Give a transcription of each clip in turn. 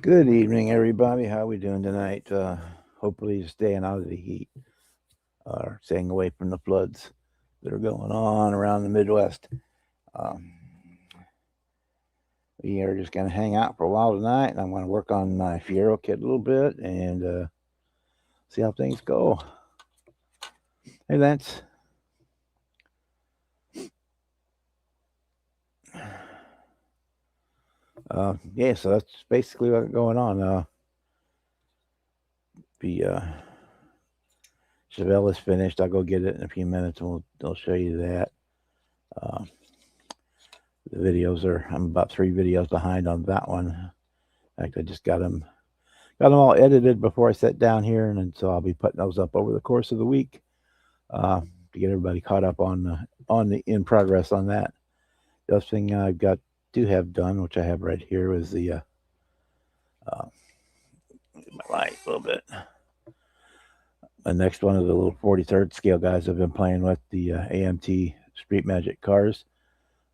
Good evening, everybody. How we doing tonight? Hopefully, staying out of the heat or staying away from the floods that are going on around the Midwest. Um, we are just going to hang out for a while tonight, and I'm going to work on my Fiero kit a little bit and see how things go. Hey, Lance. Yeah, so that's basically what's going on. The Chevelle is finished. I'll go get it in a few minutes, and I'll show you that. Uh, the videos I'm about 3 videos behind on that one. In fact, I just got them all edited before I sat down here, and so I'll be putting those up over the course of the week to get everybody caught up on the in progress on that. The other thing I've got to have done, which I have right here, is the uh, my light a little bit. The next one of the little 43rd scale guys I've been playing with, the AMT Street Magic cars.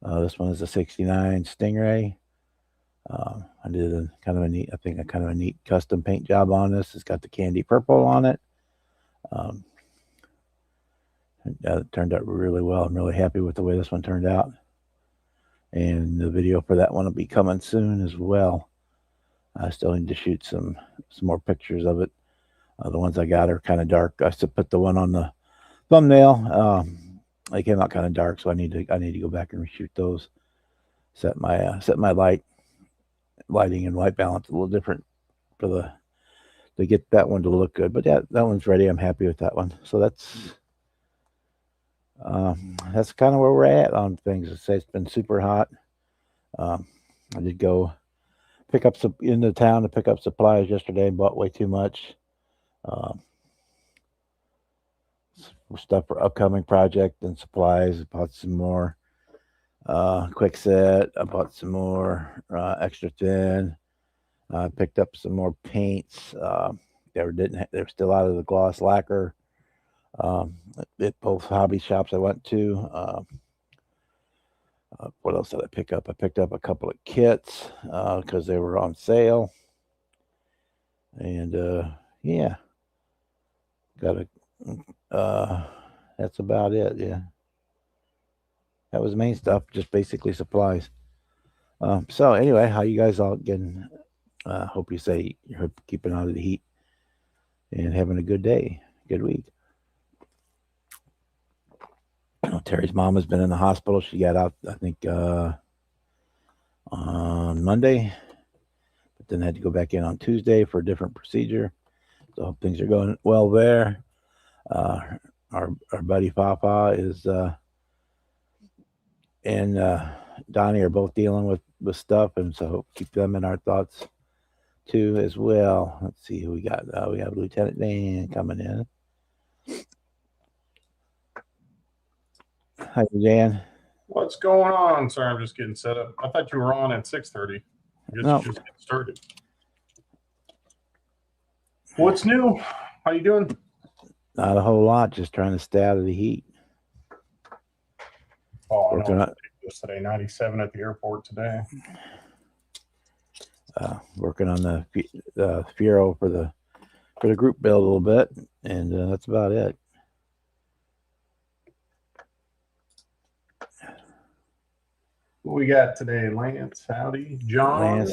This one is a '69 Stingray. I did a kind of a neat custom paint job on this. It's got the candy purple on it. Um, it turned out really well. I'm really happy with the way this one turned out. And the video for that one will be coming soon as well. I still need to shoot some more pictures of it. The ones I got are kind of dark. I still put the one on the thumbnail. They came out kind of dark, so I need to go back and reshoot those. Set my lighting and white balance a little different to get that one to look good. But that one's ready. I'm happy with that one. So that's kind of where we're at on things. It's been super hot. I did go pick up some into town to pick up supplies yesterday. Bought way too much um, stuff for upcoming project and supplies. Bought some more quick set. I bought some more extra thin. Picked up some more paints. They were still out of the gloss lacquer. At both hobby shops I went to. What else did I pick up? I picked up a couple of kits because they were on sale. And yeah, got a. That's about it. Yeah, that was the main stuff. Just basically supplies. So anyway, how you guys all getting? Hope you're keeping out of the heat and having a good day, good week. Terry's mom has been in the hospital. She got out, I think, on Monday, but then had to go back in on Tuesday for a different procedure. So hope things are going well there. Uh, our buddy Papa is and Donnie are both dealing with stuff, and so keep them in our thoughts too as well. Let's see who we got. We have Lieutenant Dan coming in. Hi, Dan. What's going on? Sorry, I'm just getting set up. I thought you were on at 6:30. I guess No. you just get started. What's new? How you doing? Not a whole lot. Just trying to stay out of the heat. Oh, I know. Yesterday, 97 at the airport today. Working on the Fiero for the group build a little bit, and that's about it. What we got today? Lance, howdy. John.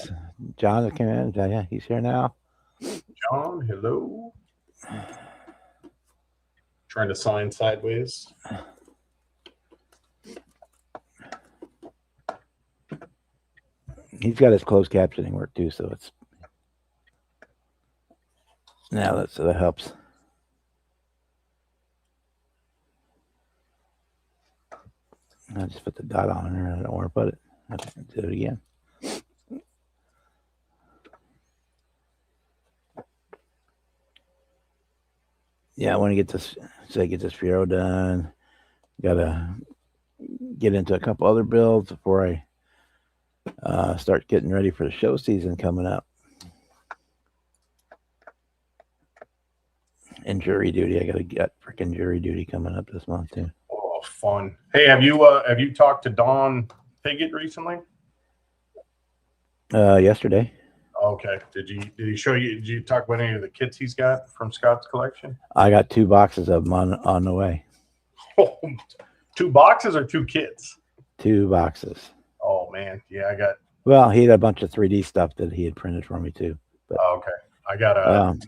John came in. Yeah, he's here now. John, hello. Trying to sign sideways. He's got his closed captioning work too, so it's now that helps. I just put the dot on there. I don't want to put it. I have to do it again. Yeah, I want to get this Fiero done. Got to get into a couple other builds before I start getting ready for the show season coming up. And jury duty. I got freaking jury duty coming up this month too. Oh, fun. Hey, have you talked to Don Piggott recently? Yesterday. Okay. Did he show you? Did you talk about any of the kits he's got from Scott's collection? I got 2 boxes of them on the way. 2 boxes or 2 kits? 2 boxes. Oh man, yeah, I got. Well, he had a bunch of 3D stuff that he had printed for me too. But Okay, I got a.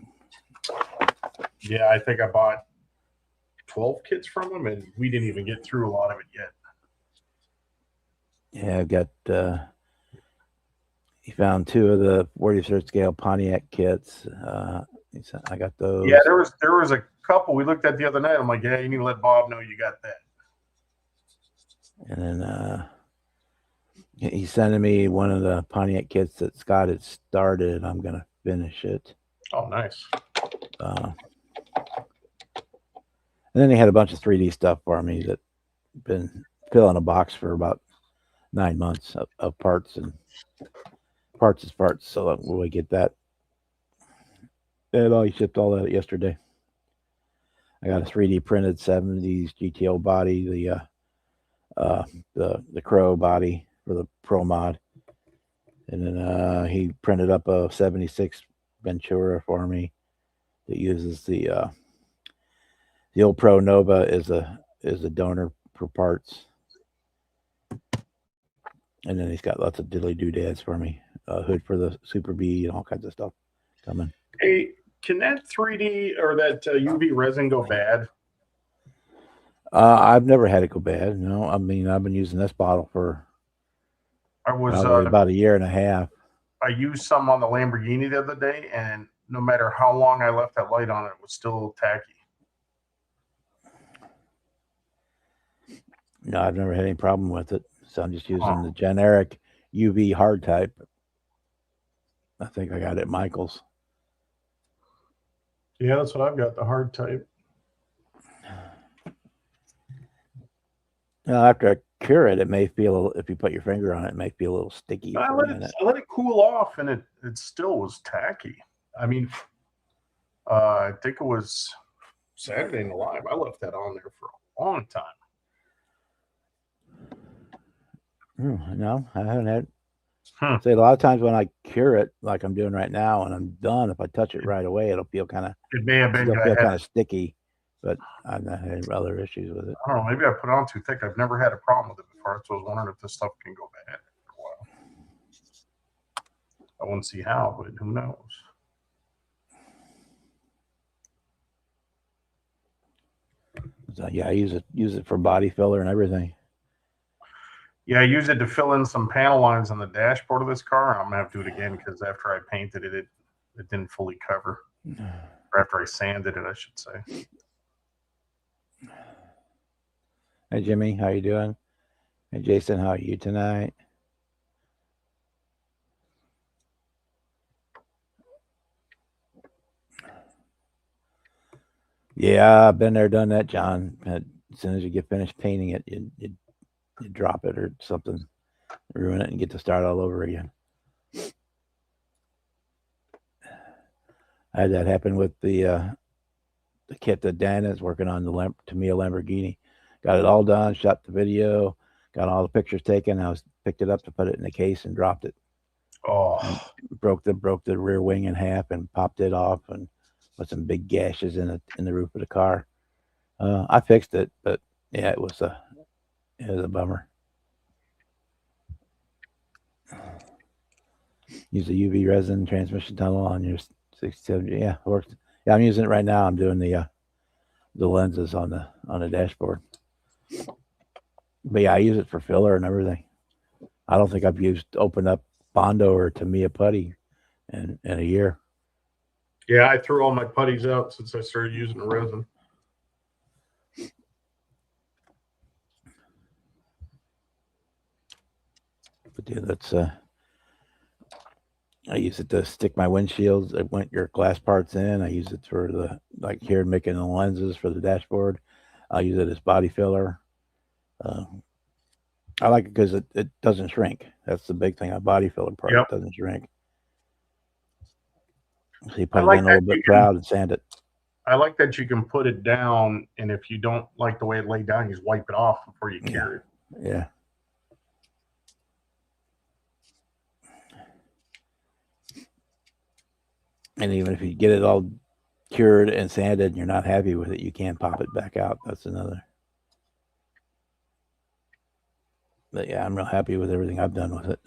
Yeah, I think I bought 12 kits from him, and we didn't even get through a lot of it yet. Yeah, I've got. He found 2 of the 43rd scale Pontiac kits. I got those. Yeah, there was a couple we looked at the other night. I'm like, yeah, you need to let Bob know you got that. And then he's sending me one of the Pontiac kits that Scott had started. I'm gonna finish it. Oh, nice. And then he had a bunch of 3D stuff for me that been filling a box for about 9 months of parts and parts is parts. So when we get that, he shipped all that yesterday. I got a 3D printed 70s GTO body, the Crow body for the Pro Mod, and then he printed up a 76 Ventura for me that uses the old Pro Nova is a donor for parts, and then he's got lots of diddly doodads for me, hood for the Super B and all kinds of stuff coming. Hey, can that 3D or that UV resin go bad? I've never had it go bad. No, I mean I've been using this bottle for about a year and a half. I used some on the Lamborghini the other day, and no matter how long I left that light on, it was still tacky. No, I've never had any problem with it. So I'm just using the generic UV hard type. I think I got it at Michael's. Yeah, that's what I've got, the hard type. Now, after I cure it, it may feel a little, if you put your finger on it, it may feel a little sticky. I let it cool off, and it still was tacky. I mean, I think it was Saturday Night Live. I left that on there for a long time. No, I haven't had. Say a lot of times when I cure it, like I'm doing right now, and I'm done, if I touch it right away, it'll feel kind of. It may have been kind of sticky, but I've not had any other issues with it. I don't know. Maybe I put it on too thick. I've never had a problem with it before, so I was wondering if this stuff can go bad for a while. I wouldn't see how, but who knows? So yeah, I use it for body filler and everything. Yeah, I use it to fill in some panel lines on the dashboard of this car. I'm gonna have to do it again because after I painted it, it didn't fully cover. Or after I sanded it, I should say. Hey Jimmy, how you doing? Hey Jason, how are you tonight? Yeah, I've been there, done that, John. As soon as you get finished painting it, you drop it or something, ruin it, and get to start all over again. I had that happen with the kit that Dan is working on, the Tamiya Lamborghini. Got it all done, shot the video, got all the pictures taken. I picked it up to put it in the case and dropped it. Oh, broke the rear wing in half and popped it off and put some big gashes in the roof of the car. I fixed it, but yeah, it was a bummer. Use a UV resin transmission tunnel on your 670. Yeah, it works. Yeah, I'm using it right now. I'm doing the lenses on the dashboard. But yeah, I use it for filler and everything. I don't think I've opened up Bondo or Tamiya putty in a year. Yeah, I threw all my putties out since I started using the resin. But yeah, that's I use it to stick my windshields. Your glass parts in. I use it for here making the lenses for the dashboard. I use it as body filler. I like it because it doesn't shrink. That's the big thing. A body filler part, It doesn't shrink. So you put it in a little bit proud and sand it. I like that you can put it down, and if you don't like the way it laid down, you just wipe it off before you cure it. Yeah. And even if you get it all cured and sanded and you're not happy with it, you can pop it back out. That's another. But yeah, I'm real happy with everything I've done with it.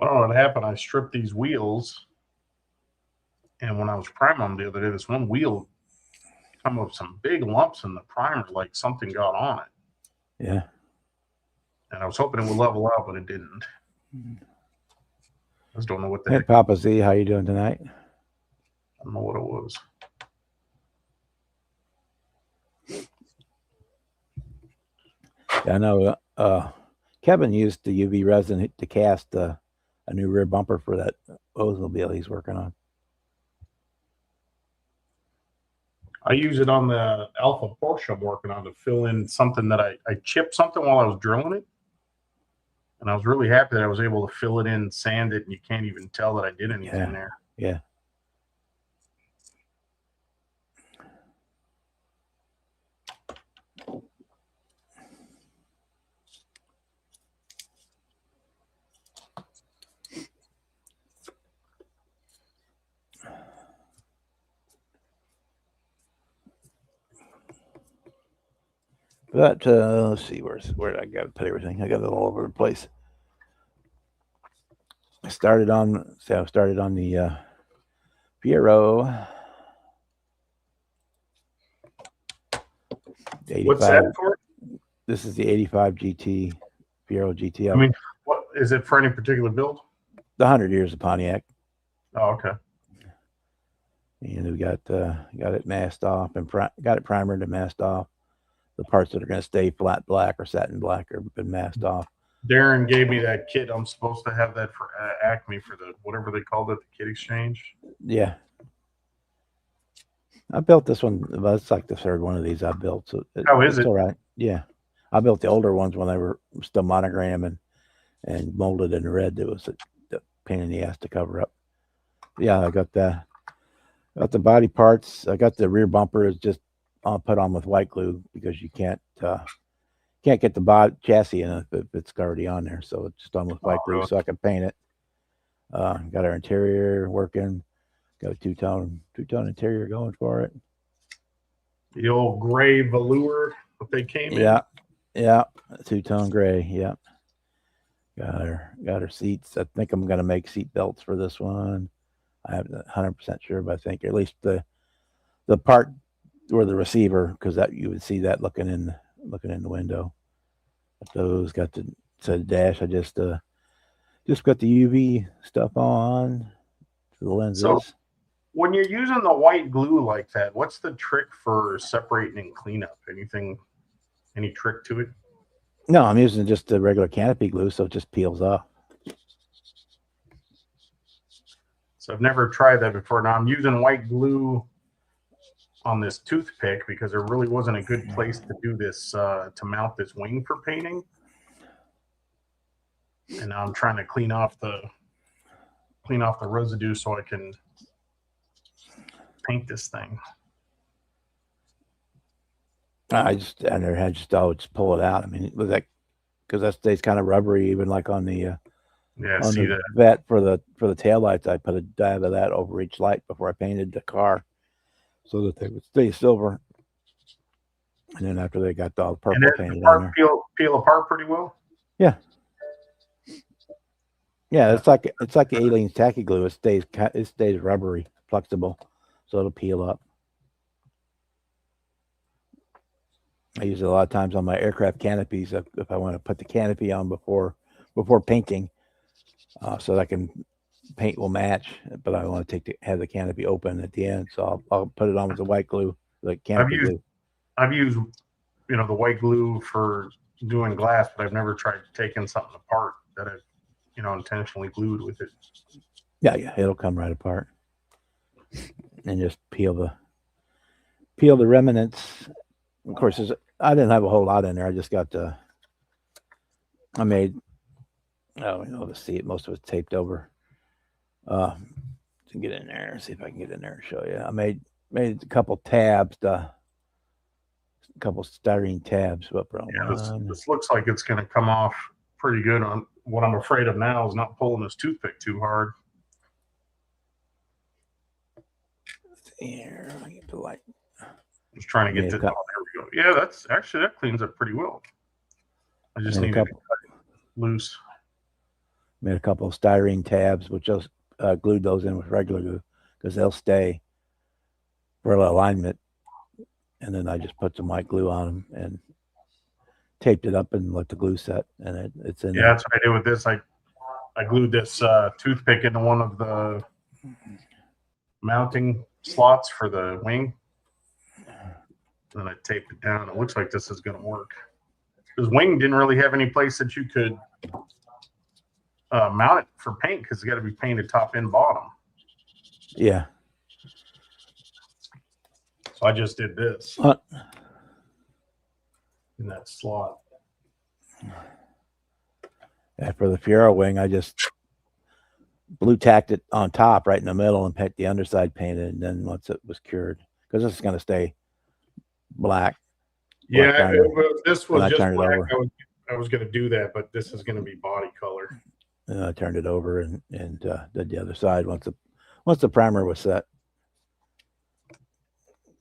I don't know what happened. I stripped these wheels, and when I was priming them the other day, this one wheel come up with some big lumps in the primer, like something got on it. Yeah. And I was hoping it would level out, but it didn't. I just don't know what the Hey, heck. Papa Z, how you doing tonight? I don't know what it was. Yeah, I know. Kevin used the UV resin to cast a new rear bumper for that Oldsmobile he's working on. I use it on the Alpha Porsche I'm working on to fill in something that I chipped something while I was drilling it. And I was really happy that I was able to fill it in, sand it, and you can't even tell that I did anything there. Yeah. But let's see, where I got to put everything. I got it all over the place. I started on the Fiero. What's that for? This is the 85 GT, Fiero GT. I mean, what is it for any particular build? The 100 years of Pontiac. Oh, okay. And we got it masked off and got it primered and masked off. The parts that are going to stay flat black or satin black have been masked off. Darren gave me that kit. I'm supposed to have that for Acme for the whatever they called it, the kit exchange. Yeah. I built this one. Well, it's like the third one of these I built. So is it? All right. Yeah. I built the older ones when they were still monogram and molded in red. It was a pain in the ass to cover up. Yeah, I got the body parts. I got the rear bumper is just put on with white glue because you can't get the body chassis in it if it's already on there. So it's just done with white glue, so I can paint it. Got our interior working. Got a two-tone interior going for it. The old gray velour that they came in. Yeah, two-tone gray. Yeah. Got her seats. I think I'm gonna make seat belts for this one. I haven't 100% sure, but I think at least the part where the receiver, because that you would see that looking in the window. But those got the dash. I just got the UV stuff on for the lenses. So when you're using the white glue like that, what's the trick for separating and cleanup? Any trick to it? No, I'm using just the regular canopy glue, so it just peels off. So I've never tried that before. Now I'm using white glue on this toothpick because there really wasn't a good place to do this, to mount this wing for painting. And now I'm trying to clean off the residue so I can paint this thing. I always pull it out. I mean, with that, because that stays kind of rubbery, even like on the vet for the tail lights. I put a dab of that over each light before I painted the car, so that they would stay silver. And then after they got all the purple painted on there, peel apart pretty well. Yeah. Yeah, it's like the Aleene's tacky glue. It stays rubbery, flexible, so it'll peel up. I use it a lot of times on my aircraft canopies if I want to put the canopy on before painting, so that I can paint will match. But I want to have the canopy open at the end, so I'll put it on with the white glue, like canopy glue. I've used the white glue for doing glass, but I've never tried taking something apart that I've intentionally glued with it. Yeah, it'll come right apart, and just peel the remnants. Of course, I didn't have a whole lot in there. I just got I made, to see it. Most of it's taped over. To get in there, see if I can get in there and show you. I made a couple tabs, a couple styrene tabs. This looks like it's going to come off pretty good on. What I'm afraid of now is not pulling this toothpick too hard. Here, I get the light. Just trying to get to. Oh, there we go. Yeah, that's actually that cleans up pretty well. I just need to cut it loose. Made a couple of styrene tabs, which just glued those in with regular glue because they'll stay for alignment. And then I just put some white glue on them and taped it up and let the glue set, and it's in. Yeah, there. that's what I did with this. I glued this toothpick into one of the mounting slots for the wing. Then I taped it down. It looks like this is going to work. This wing didn't really have any place that you could mount it for paint because it's got to be painted top and bottom. Yeah. So I just did this in that slot. Yeah, for the Fiero wing, I just blue tacked it on top right in the middle and paint the underside painted. And then once it was cured, because this is going to stay black. Yeah, if this was just black, I was going to do that, but this is going to be body color. And I turned it over and did the other side once the primer was set.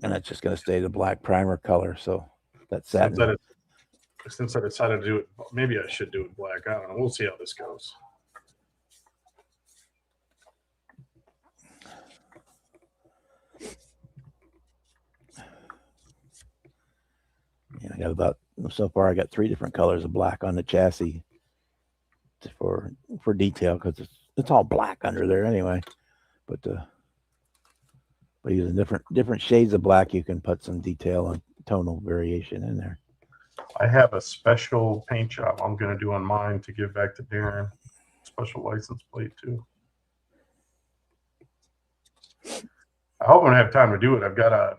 And it's just going to stay the black primer color. So that's that. Since I decided to do it, maybe I should do it black. I don't know. We'll see how this goes. Yeah, I got so far I got 3 different colors of black on the chassis for detail because it's all black under there anyway. But by using different shades of black, you can put some detail and tonal variation in there. I have a special paint job I'm going to do on mine to give back to Darren. Special license plate too. I hope I'm going to have time to do it. I've got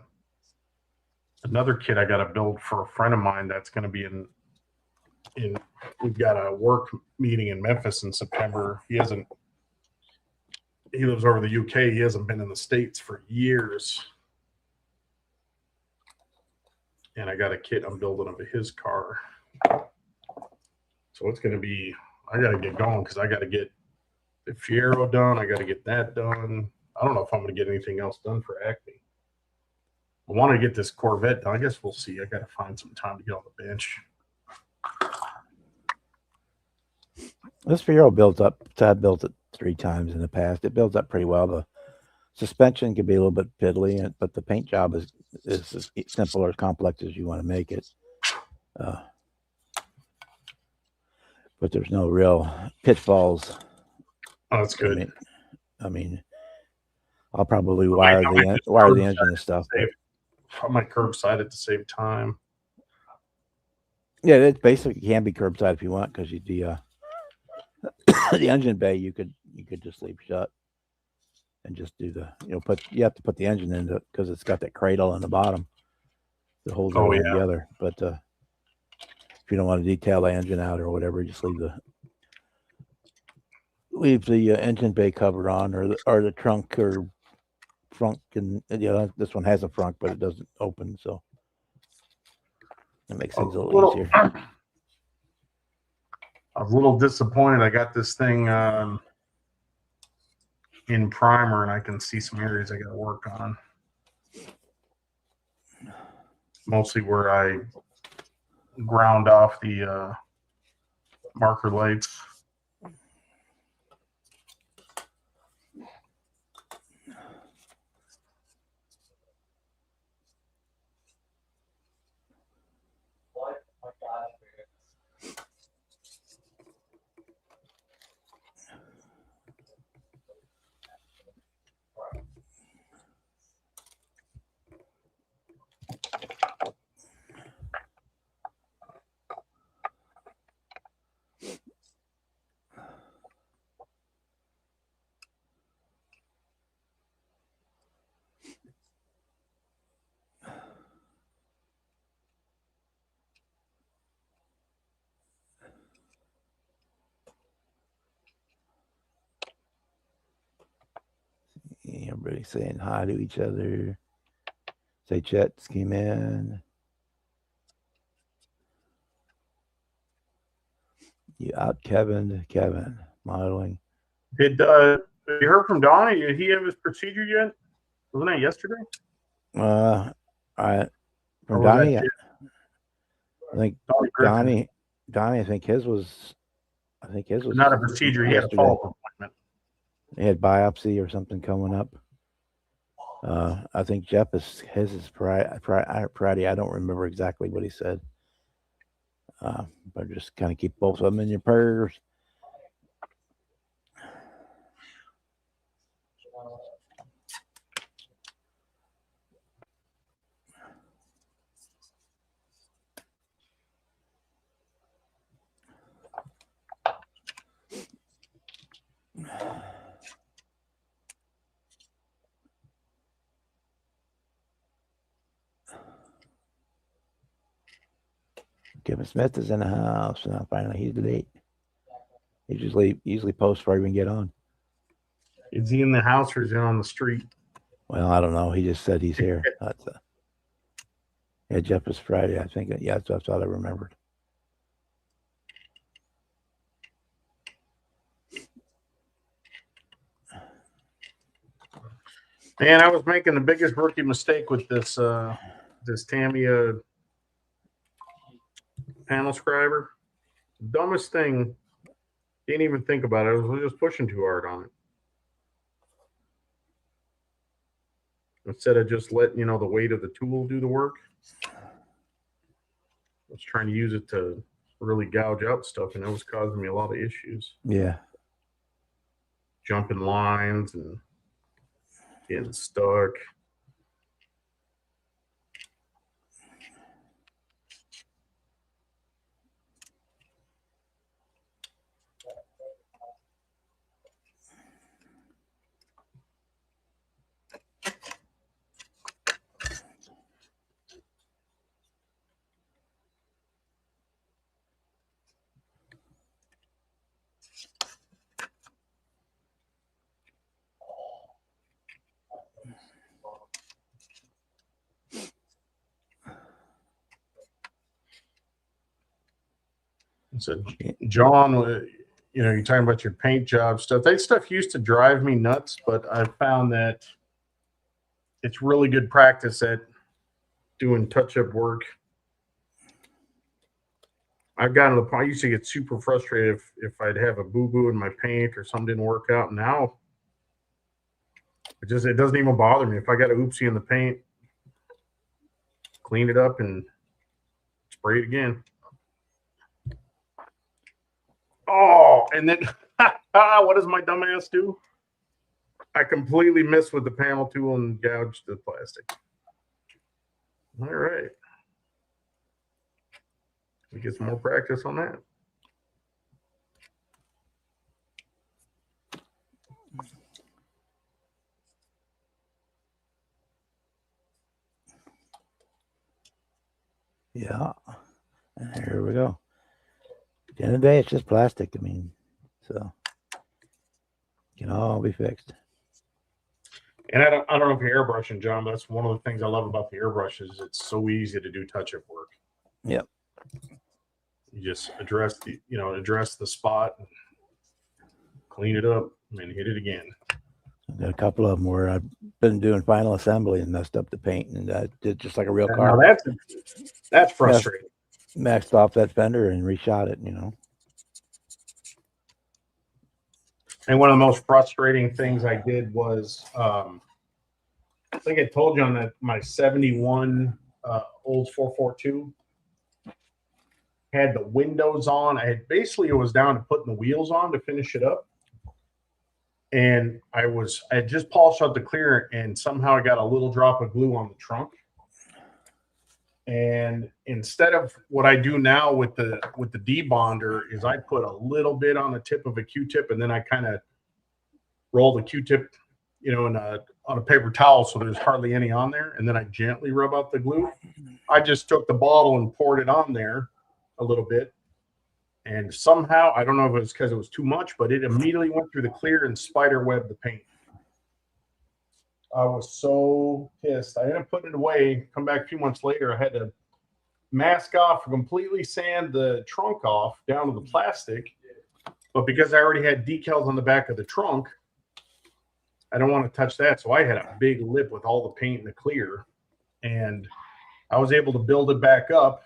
another kit I got to build for a friend of mine that's going to be in we've got a work meeting in Memphis in September. He lives over the UK. He hasn't been in the States for years. And I got a kit I'm building of his car. So it's going to be, I got to get going because I got to get the Fiero done. I got to get that done. I don't know if I'm going to get anything else done for Acme. I want to get this Corvette done. I guess we'll see. I got to find some time to get on the bench. This Fiero builds up. Todd built it 3 times in the past. It builds up pretty well. The suspension can be a little bit piddly, but the paint job is as simple or as complex as you want to make it. But there's no real pitfalls. Oh, that's good. I mean, I'll probably wire the engine and stuff. I might curbside it to save time. Yeah, it basically can be curbside if you want, because the engine bay you could just leave shut and just do you have to put the engine into it because it's got that cradle on the bottom that holds it together. But if you don't want to detail the engine out or whatever, just leave the engine bay cover on or the trunk or frunk. And this one has a frunk, but it doesn't open, so it makes things a little easier. I was a little disappointed. I got this thing in primer, and I can see some areas I got to work on. Mostly where I ground off the marker lights. Everybody saying hi to each other. Say Chet's came in. You out Kevin modeling. Did you heard from Donnie? Did he have his procedure yet? Wasn't that yesterday? I Or from was that Donnie. Jim? I think Donnie Griffin. Donnie. I think his was Not a procedure. He had a yesterday. follow-up appointment. He had biopsy or something coming up. I think Jeff his is Friday. I don't remember exactly what he said. But just kind of keep both of them in your prayers. Kevin Smith is in the house now. Finally, he's late. He usually posts before I even get on. Is he in the house or is he on the street? Well, I don't know. He just said he's here. Yeah, Jeff is Friday. I think. Yeah, that's all I remembered. Man, I was making the biggest rookie mistake with this this Tamiya panel scriber. Dumbest thing. Didn't even think about it. I was just pushing too hard on it. Instead of just letting the weight of the tool do the work. I was trying to use it to really gouge out stuff, and it was causing me a lot of issues. Yeah. Jumping lines and getting stuck. So, John, you're talking about your paint job stuff. That stuff used to drive me nuts, but I found that it's really good practice at doing touch-up work. I've gotten to the point I used to get super frustrated if I'd have a boo-boo in my paint or something didn't work out. Now, it doesn't even bother me. If I got a oopsie in the paint, clean it up and spray it again. Oh, and then what does my dumb ass do? I completely missed with the panel tool and gouged the plastic. All right. We get some more practice on that. Yeah. And here we go. At the end of the day, it's just plastic. I mean, so it can all be fixed. And I don't know if you're airbrushing, John, but that's one of the things I love about the airbrush is it's so easy to do touch-up work. Yep. You just address the spot, and clean it up, and then hit it again. I've got a couple of them where I've been doing final assembly and messed up the paint, and I did just like a real car. Now that's frustrating. Maxed off that fender and reshot it, And one of the most frustrating things I did was, I think I told you on that my 71 Olds 442 had the windows on. It was down to putting the wheels on to finish it up. And I had just polished out the clear, and somehow I got a little drop of glue on the trunk. And instead of what I do now with the debonder is I put a little bit on the tip of a Q-tip, and then I kind of roll the Q-tip, on a paper towel so there's hardly any on there, and then I gently rub out the glue. I just took the bottle and poured it on there a little bit, and somehow, I don't know if it was because it was too much, but it immediately went through the clear and spider webbed the paint. I was so pissed. I ended up putting it away. Come back a few months later, I had to mask off, completely sand the trunk off down to the plastic. But because I already had decals on the back of the trunk, I don't want to touch that. So I had a big lip with all the paint and the clear. And I was able to build it back up,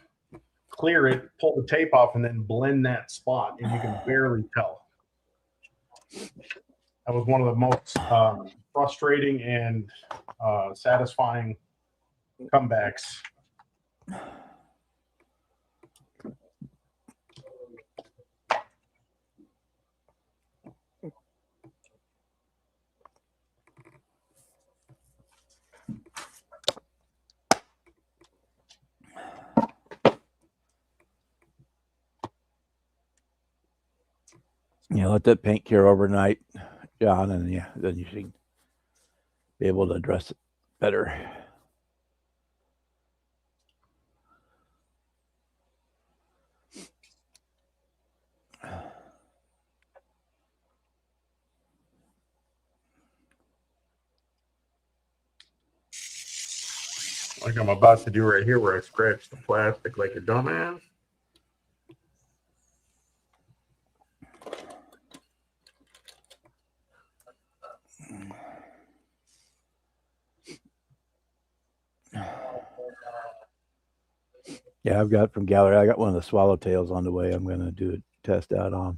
clear it, pull the tape off, and then blend that spot. And you can barely tell. That was one of the most frustrating and satisfying comebacks. You know, let that paint cure overnight, John, and yeah, then you should be able to address it better. Like I'm about to do right here where I scratch the plastic like a dumbass. Yeah, I've got from Gallery. I got one of the swallowtails on the way. I'm going to do a test out on.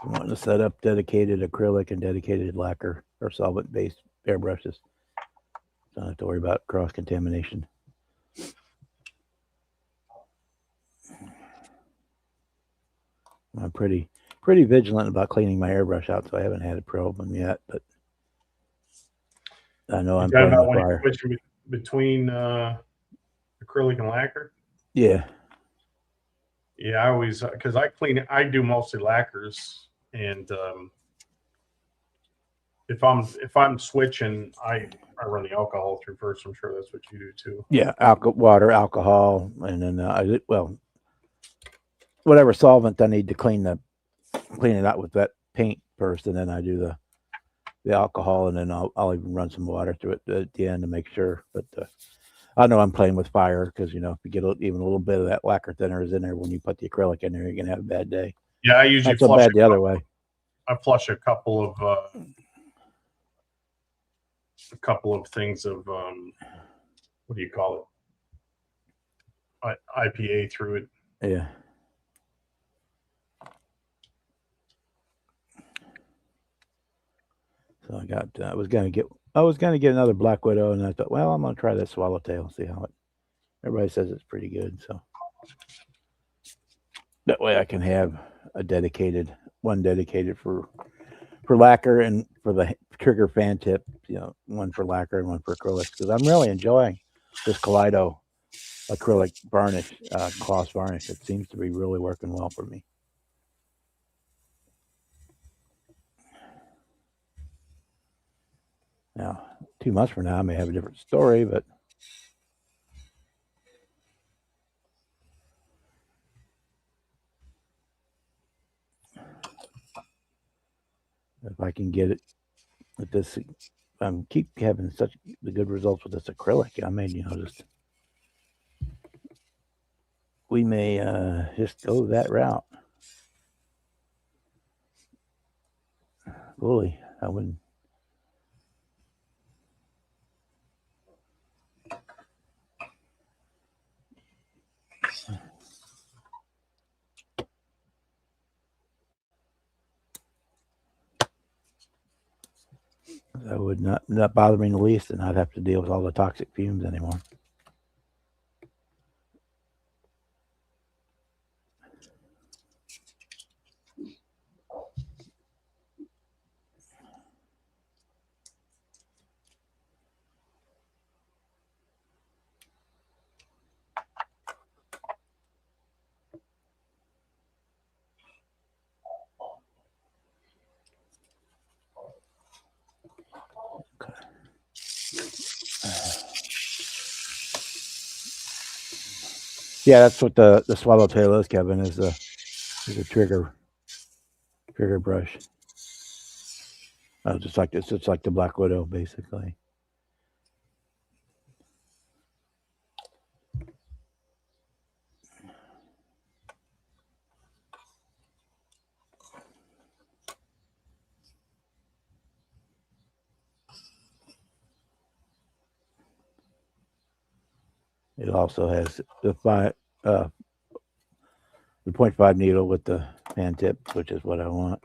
I want to set up dedicated acrylic and dedicated lacquer or solvent-based airbrushes. Don't have to worry about cross-contamination. I'm pretty vigilant about cleaning my airbrush out, so I haven't had a problem yet. But I know I'm playing with fire. Switching between acrylic and lacquer. Yeah. Yeah, I always because I do mostly lacquers, and if I'm switching, I run the alcohol through first. I'm sure that's what you do too. Yeah, water, alcohol, and then whatever solvent I need to clean it out with that paint first, and then I do the alcohol, and then I'll even run some water through it at the end to make sure. But I know I'm playing with fire because if you get even a little bit of that lacquer thinner is in there when you put the acrylic in there, you're gonna have a bad day. Yeah, I usually not so bad the other way. I flush a couple of things of what do you call it? IPA through it. Yeah. So I was gonna get another Black Widow, and I thought, well, I'm gonna try that Swallowtail and see how it. Everybody says it's pretty good, so that way I can have one dedicated for lacquer and for the trigger fan tip. One for lacquer and one for acrylics because I'm really enjoying this Kaleido acrylic varnish, gloss varnish. It seems to be really working well for me. Now, 2 months from now, I may have a different story, but if I can get it with this, keep having such the good results with this acrylic. I mean, we may just go that route. Fully, I wouldn't. That would not bother me in the least, and I'd have to deal with all the toxic fumes anymore. Yeah, that's what the swallowtail is, Kevin. Is a trigger brush. Just like it's just like the Black Widow, basically. It also has the 0.5 needle with the fan tip, which is what I want.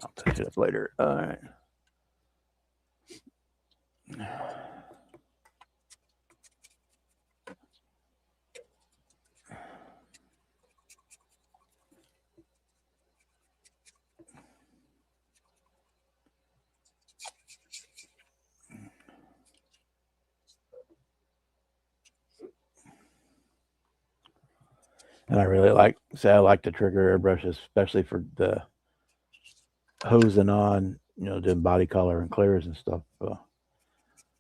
I'll touch it up later. All right. And I really like the trigger airbrushes, especially for the hosing on, doing body color and clears and stuff.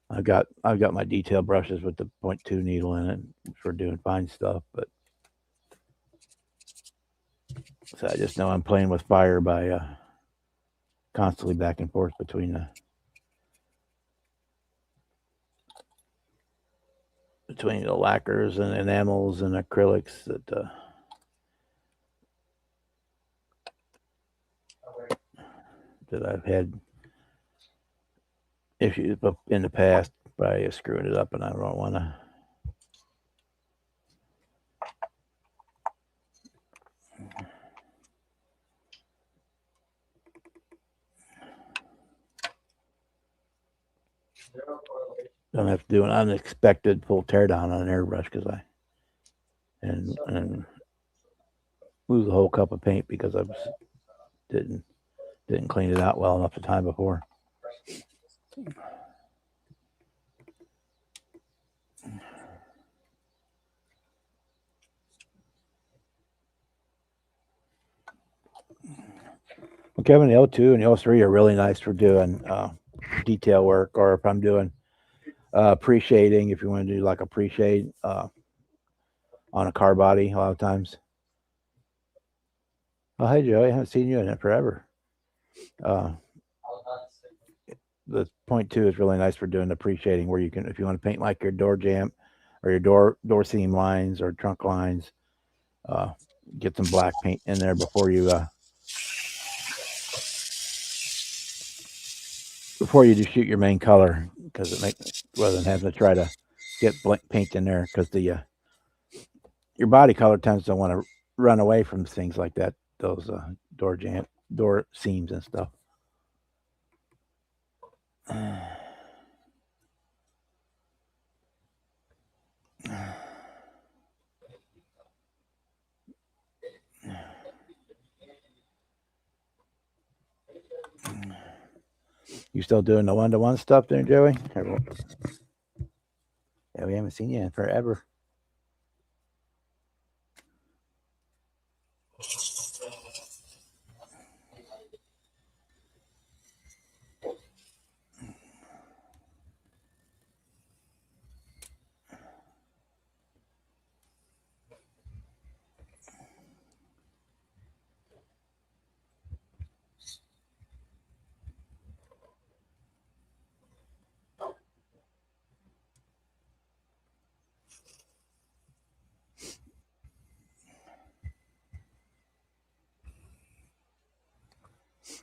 I've got my detail brushes with the 0.2 needle in it for doing fine stuff, but so I just know I'm playing with fire by constantly back and forth between the lacquers and enamels and acrylics that I've had issues in the past by screwing it up, and I don't want to. Don't have to do an unexpected full teardown on an airbrush because and lose a whole cup of paint because I didn't clean it out well enough the time before. Well, Kevin, the O2 and the O3 are really nice for doing detail work, or if I'm doing pre-shading, if you want to do like a pre-shade on a car body a lot of times. Oh, hey, Joey, I haven't seen you in it forever. The 0.2 is really nice for doing the pre-shading where you can, if you want to paint like your door jamb or your door seam lines or trunk lines, get some black paint in there before you just shoot your main color, because it makes, rather than having to try to get blank paint in there, because your body color tends to want to run away from things like that, those door seams and stuff. You still doing the one-to-one stuff there, Joey? Yeah, we haven't seen you in forever.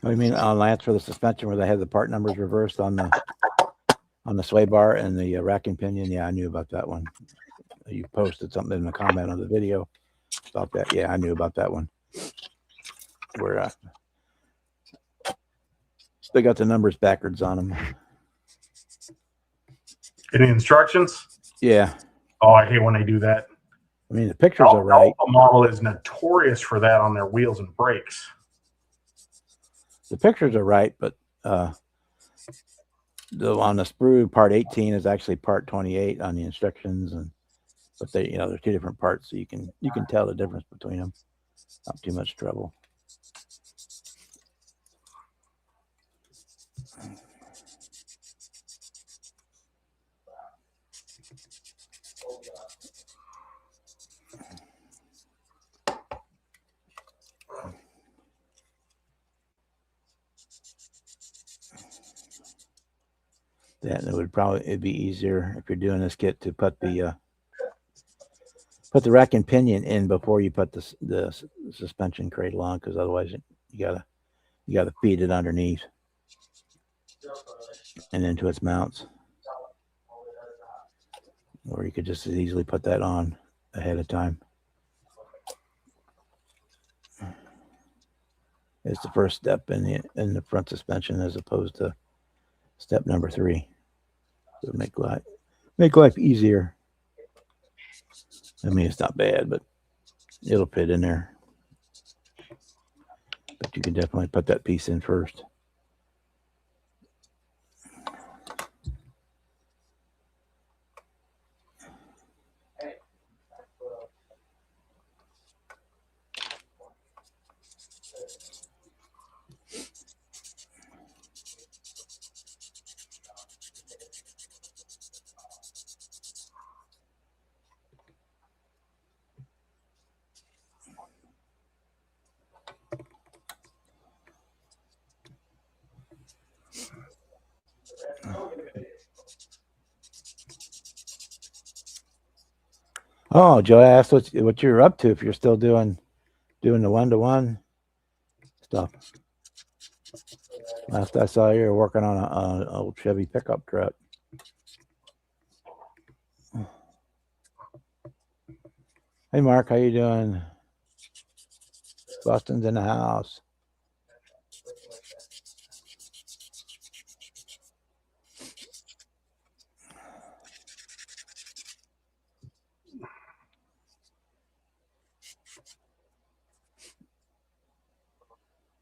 Oh, you mean on Lance for the suspension where they have the part numbers reversed on the sway bar and the racking pinion? Yeah, I knew about that one. You posted something in the comment on the video about that. Yeah, I knew about that one. Where they got the numbers backwards on them. Any instructions? Yeah. Oh, I hate when they do that. I mean, the pictures are right. Alpha model is notorious for that on their wheels and brakes. The pictures are right, but on the sprue, part 18 is actually part 28 on the instructions, but they, they're two different parts, so you can tell the difference between them. Not too much trouble. Then it'd be easier if you're doing this kit to put the rack and pinion in before you put the suspension cradle on, because otherwise you gotta feed it underneath and into its mounts. Or you could just as easily put that on ahead of time. It's the first step in the front suspension, as opposed to step number 3. So make life easier. I mean, it's not bad, but it'll fit in there. But you can definitely put that piece in first. Oh, Joe asked what you're up to, if you're still doing the 1-to-1 stuff. Last I saw, you were working on an old Chevy pickup truck. Hey, Mark, how you doing? Boston's in the house.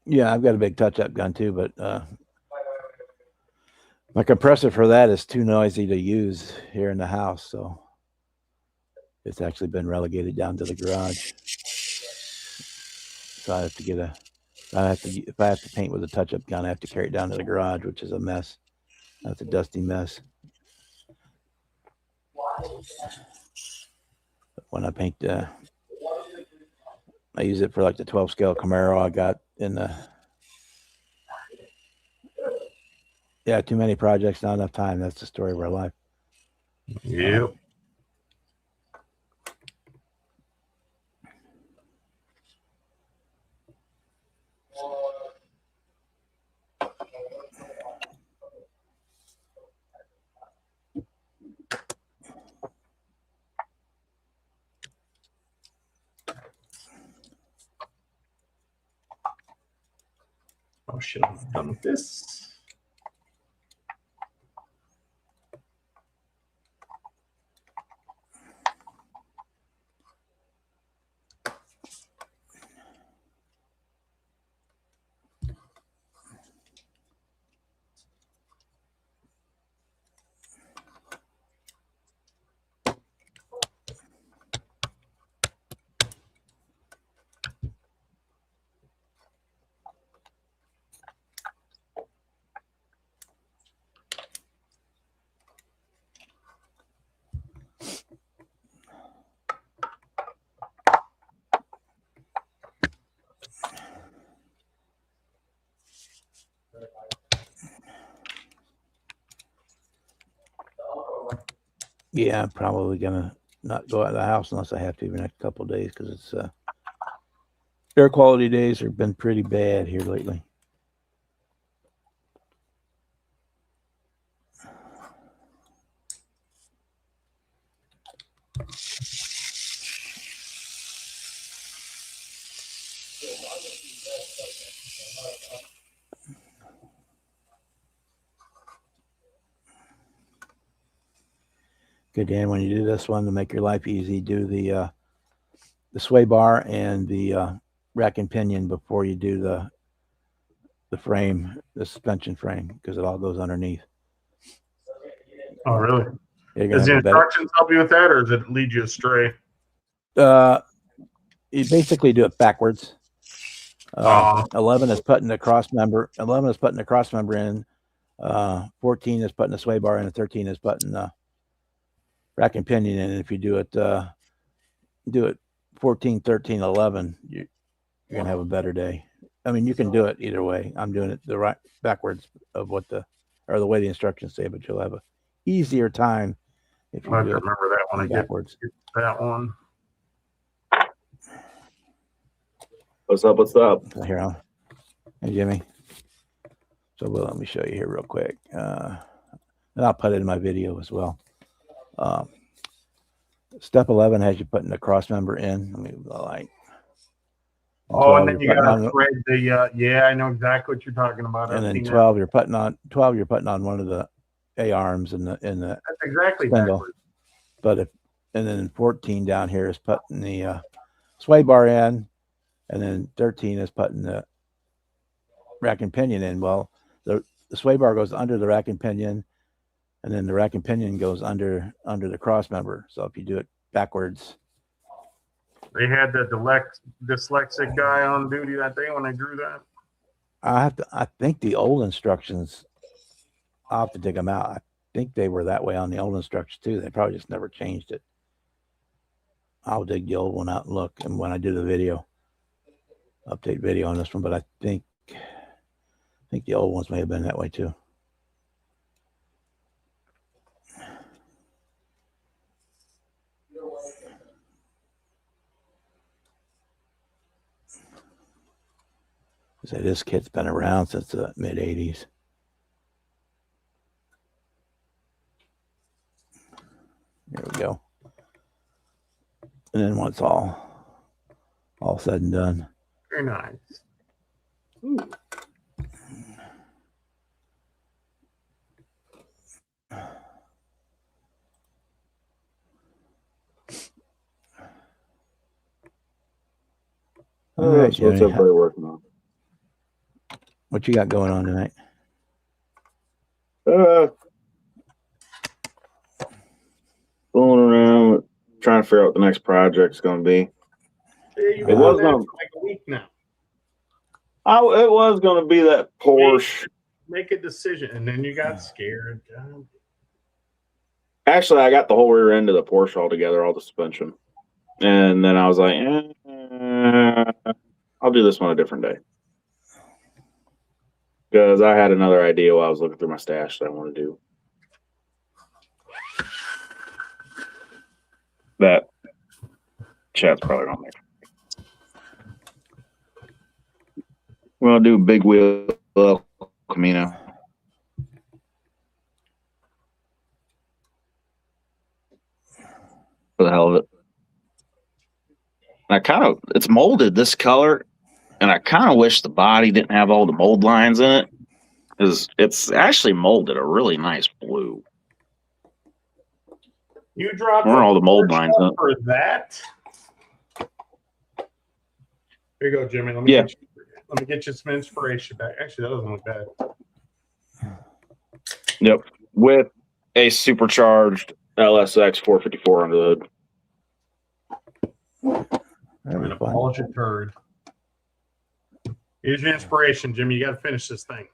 Yeah, I've got a big touch-up gun too, but my compressor for that is too noisy to use here in the house, so it's actually been relegated down to the garage. So I have to if I have to paint with a touch-up gun, I have to carry it down to the garage, which is a mess. That's a dusty mess. But when I paint, I use it for like the 12 scale Camaro I got in the. Yeah, too many projects, not enough time. That's the story of our life. Yep. I should have done this. Yeah, I'm probably gonna not go out of the house unless I have to for the next couple of days, because it's air quality days have been pretty bad here lately. Okay, Dan, when you do this one to make your life easy, do the sway bar and the rack and pinion before you do the frame, the suspension frame, because it all goes underneath. Oh, really? You're Does gonna the have a better. instructions help you with that, or does it lead you astray? You basically do it backwards. 11 is putting the cross member. 11 is putting the cross member in. 14 is putting the sway bar in, and 13 is putting the rack and pinion in. And if you do it 14, 13, 11, you're gonna have a better day. I mean, you can do it either way. I'm doing it the right backwards of what the way the instructions say, but you'll have a easier time if you I have do to it remember that when I get backwards. that one. What's up? What's up? So here, hey Jimmy. So let me show you here real quick, and I'll put it in my video as well. Step 11 has you putting the cross member in. Let me move the light. Oh, and then you got to thread the. Yeah, I know exactly what you're talking about. And then 12, you're putting on 12. You're putting on one of the A arms in the That's exactly spindle. backwards. But and then 14 down here is putting the sway bar in, and then 13 is putting the rack and pinion in. Well, the sway bar goes under the rack and pinion, and then the rack and pinion goes under the cross member. So if you do it backwards. They had the dyslexic guy on duty that day when I drew that. I think the old instructions, I'll have to dig them out. I think they were that way on the old instructions too. They probably just never changed it. I'll dig the old one out and look. And when I do the video, update video on this one, but I think the old ones may have been that way too. So this kit's been around since the mid 80s. There we go. And then once all said and done. Very nice. Ooh. All right, What's everybody working on? What you got going on tonight? Fooling around, trying to figure out what the next project's going to be. Yeah, it was going like a week now. It was going to be that Porsche. Make a decision, and then you got scared. Actually, I got the whole rear end of the Porsche altogether, all the suspension, and then I was like, I'll do this one a different day. Because I had another idea while I was looking through my stash that I want to do. That chat's probably on there. We'll do big wheel Camino. For the hell of it. And it's molded this color, and I kind of wish the body didn't have all the mold lines in it. Because it's actually molded a really nice blue. You dropped all the mold lines for that. Here you go, Jimmy. Let me get you some inspiration back. Actually, that doesn't look bad. Yep, with a supercharged LSX 454 under the hood. I'm gonna polish a turd. Here's your inspiration, Jimmy. You got to finish this thing.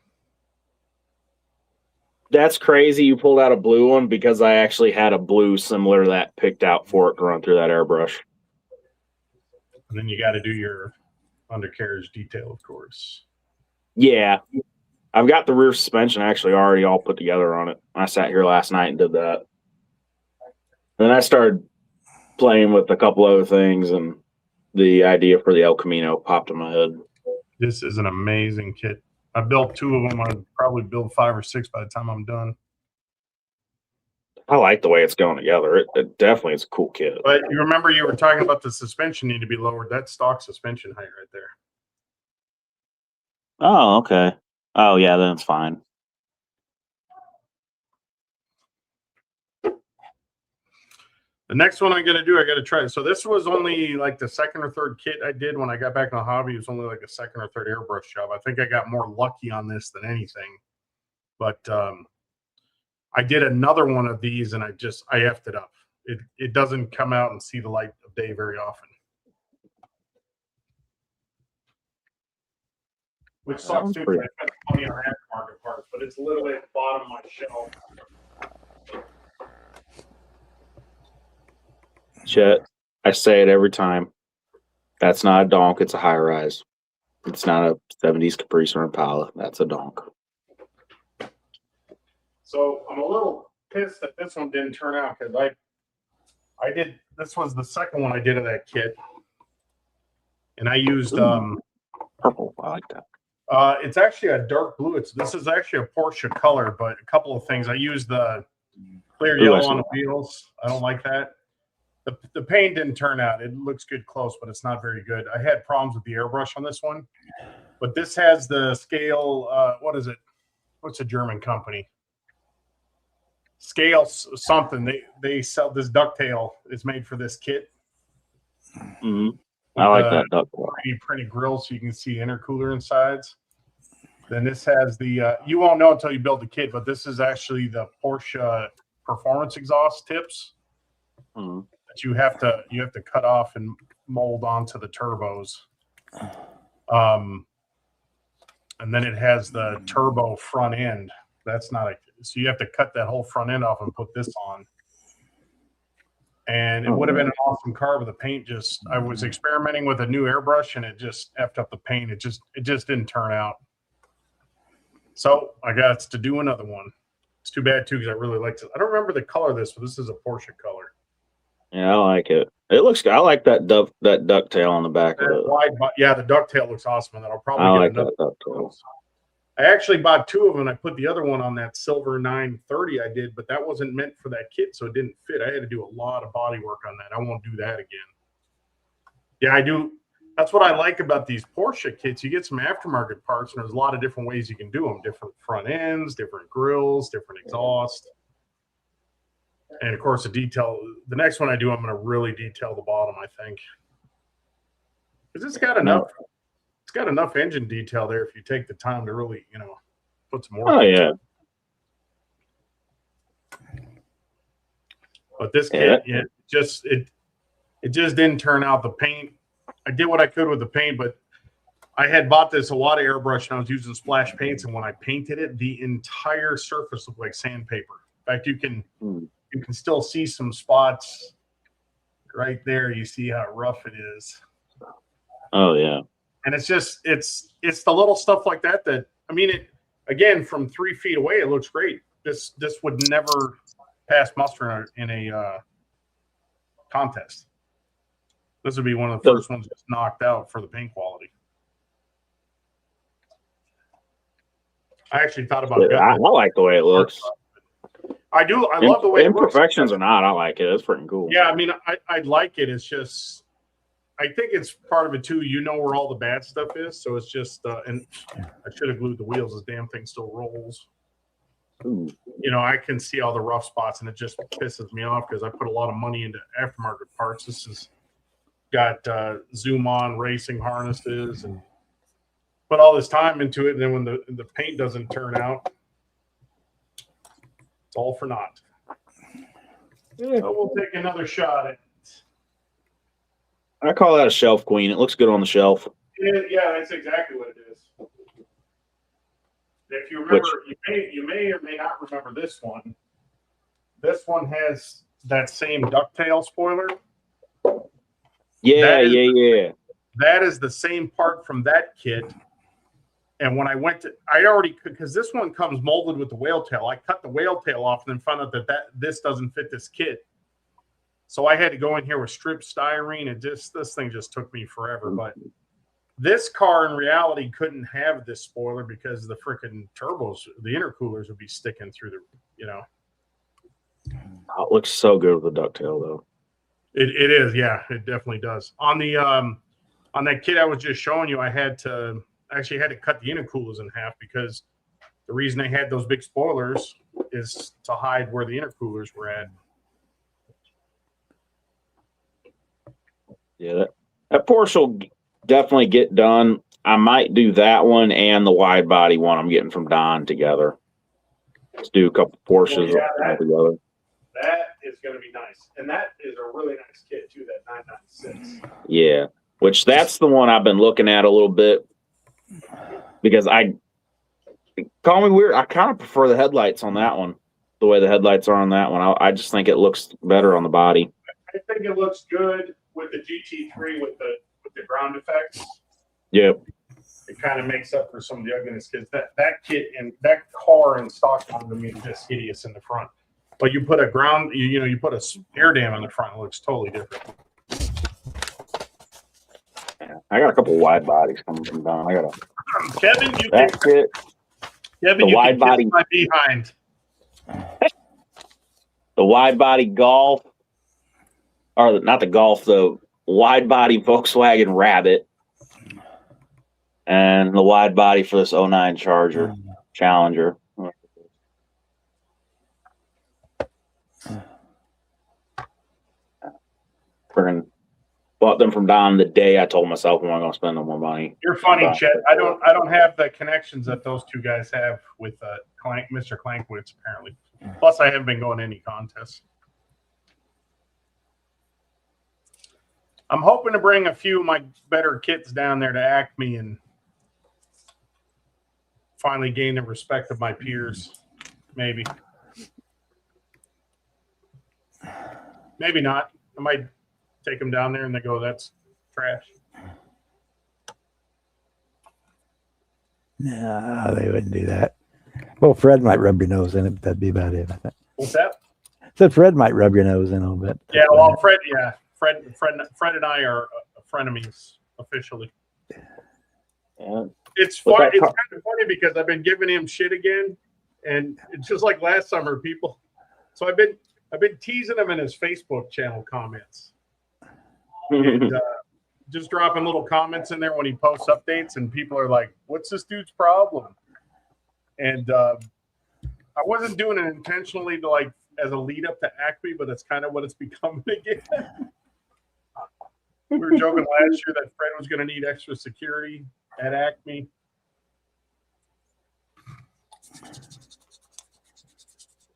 That's crazy. You pulled out a blue one because I actually had a blue similar to that picked out for it to run through that airbrush. And then you got to do your undercarriage detail, of course. Yeah. I've got the rear suspension actually already all put together on it. I sat here last night and did that. And then I started playing with a couple other things, and the idea for the El Camino popped in my head. This is an amazing kit. I built 2 of them. I'd probably build 5 or 6 by the time I'm done. I like the way it's going together. It definitely is a cool kit. But you remember you were talking about the suspension need to be lowered. That's stock suspension height right there. Oh, okay. Oh, yeah, then it's fine. The next one I'm going to do, I got to try. So this was only like the second or third kit I did when I got back in the hobby. It was only like a second or third airbrush job. I think I got more lucky on this than anything. But I did another one of these and I effed it up. It doesn't come out and see the light of day very often. Which sucks too, because I spent money on aftermarket parts, but it's literally at the bottom of my shelf. Chet, I say it every time. That's not a donk, it's a high rise. It's not a 70s Caprice or Impala. That's a donk. So I'm a little pissed that this one didn't turn out because I did, this was the second one I did of that kit. And I used purple. I like that. It's actually a dark blue. This is actually a Porsche color, but a couple of things. I used the clear yellow on the wheels. I don't like that. The paint didn't turn out. It looks good close, but it's not very good. I had problems with the airbrush on this one, but this has the scale. What is it? What's a German company? Scale something. They sell this ducktail is made for this kit. Mm-hmm. I like that ducktail. Printed grill so you can see intercooler insides. Then this has the you won't know until you build the kit, but this is actually the Porsche performance exhaust tips. Mm-hmm. That you have to cut off and mold onto the turbos. And then it has the turbo front end. That's not so you have to cut that whole front end off and put this on. And it would have been an awesome car, but the paint I was experimenting with a new airbrush and it just effed up the paint. It just didn't turn out. So I got to do another one. It's too bad too, because I really liked it. I don't remember the color of this, but this is a Porsche color. Yeah, I like it. It looks good. I like that ducktail on the back of it. Wide, yeah, the ducktail looks awesome, and then I'll probably get another ducktail. I actually bought two of them, and I put the other one on that silver 930 I did, but that wasn't meant for that kit, so it didn't fit. I had to do a lot of body work on that. I won't do that again. Yeah, I do. That's what I like about these Porsche kits. You get some aftermarket parts, and there's a lot of different ways you can do them. Different front ends, different grills, different exhaust. And of course, the next one I do, I'm going to really detail the bottom, I think. Because it's got enough engine detail there if you take the time to really, put some more. Oh, yeah. But this kit, it just didn't turn out. The paint, I did what I could with the paint, but I had bought this a lot of airbrush and I was using splash paints, and when I painted it, the entire surface looked like sandpaper. In fact, you can still see some spots right there. You see how rough it is. Oh yeah. And it's the little stuff like that I mean, again, from 3 feet away, it looks great. This would never pass muster in a contest. This would be one of the first ones that's knocked out for the paint quality. I actually thought about I like the way it looks. I do. I love the way it looks. Imperfections or not, I like it. It's freaking cool. Yeah, I mean, I like it. It's just, I think it's part of it too. You know where all the bad stuff is, so it's just. And I should have glued the wheels. This damn thing still rolls. Ooh. I can see all the rough spots, and it just pisses me off because I put a lot of money into aftermarket parts. This has got Zoom On racing harnesses and put all this time into it, and then when the paint doesn't turn out, it's all for naught. Yeah. So we'll take another shot at it. I call that a shelf queen. It looks good on the shelf. Yeah, that's exactly what it is. If you remember, you may or may not remember this one. This one has that same ducktail spoiler. Yeah. That is the same part from that kit. And when I went to, because this one comes molded with the whale tail. I cut the whale tail off and then found out that this doesn't fit this kit. So I had to go in here with strip styrene. This thing just took me forever. But this car in reality couldn't have this spoiler because the freaking turbos, the intercoolers would be sticking through the, Oh, it looks so good with the ducktail though. It is, yeah, it definitely does. On that kit I was just showing you, I had to cut the intercoolers in half because the reason they had those big spoilers is to hide where the intercoolers were at. Yeah, that Porsche will definitely get done. I might do that one and the wide body one I'm getting from Don together. Let's do a couple Porsches all together. That is going to be nice. And that is a really nice kit, too, that 996. Yeah, which that's the one I've been looking at a little bit because call me weird. I kind of prefer the headlights on that one, the way the headlights are on that one. I just think it looks better on the body. I think it looks good with the GT3 with the ground effects. Yep. It kind of makes up for some of the ugliness because that kit and that car in stock to me is just hideous in the front. But you put a ground, you put a air dam in the front, it looks totally different. Yeah, I got a couple wide bodies coming from Don. I got a Kevin, that's it. Kevin, The you wide can body. kiss my behind. The wide body Golf, or not the Golf, the wide body Volkswagen Rabbit, and the wide body for this 09 Charger Challenger. Friggin' bought them from Don the day I told myself I'm not going to spend no more money. You're funny, Chet. I don't have the connections that those two guys have with Mr. Clankwitz, apparently. Plus, I haven't been going to any contests. I'm hoping to bring a few of my better kits down there to Acme and finally gain the respect of my peers. Maybe. Maybe not. I might take them down there and they go, that's trash. No, they wouldn't do that. Well, Fred might rub your nose in it, but that'd be about it, I think. What's that? So Fred might rub your nose in a little bit. Yeah, well, Fred and I are frenemies officially. Yeah. It's fun. It's kind of funny because I've been giving him shit again, and it's just like last summer, people. So I've been teasing him in his Facebook channel comments, and just dropping little comments in there when he posts updates, and people are like, "What's this dude's problem?" And I wasn't doing it intentionally to like as a lead up to Acme, but it's kind of what it's becoming again. We were joking last year that Fred was going to need extra security at Acme.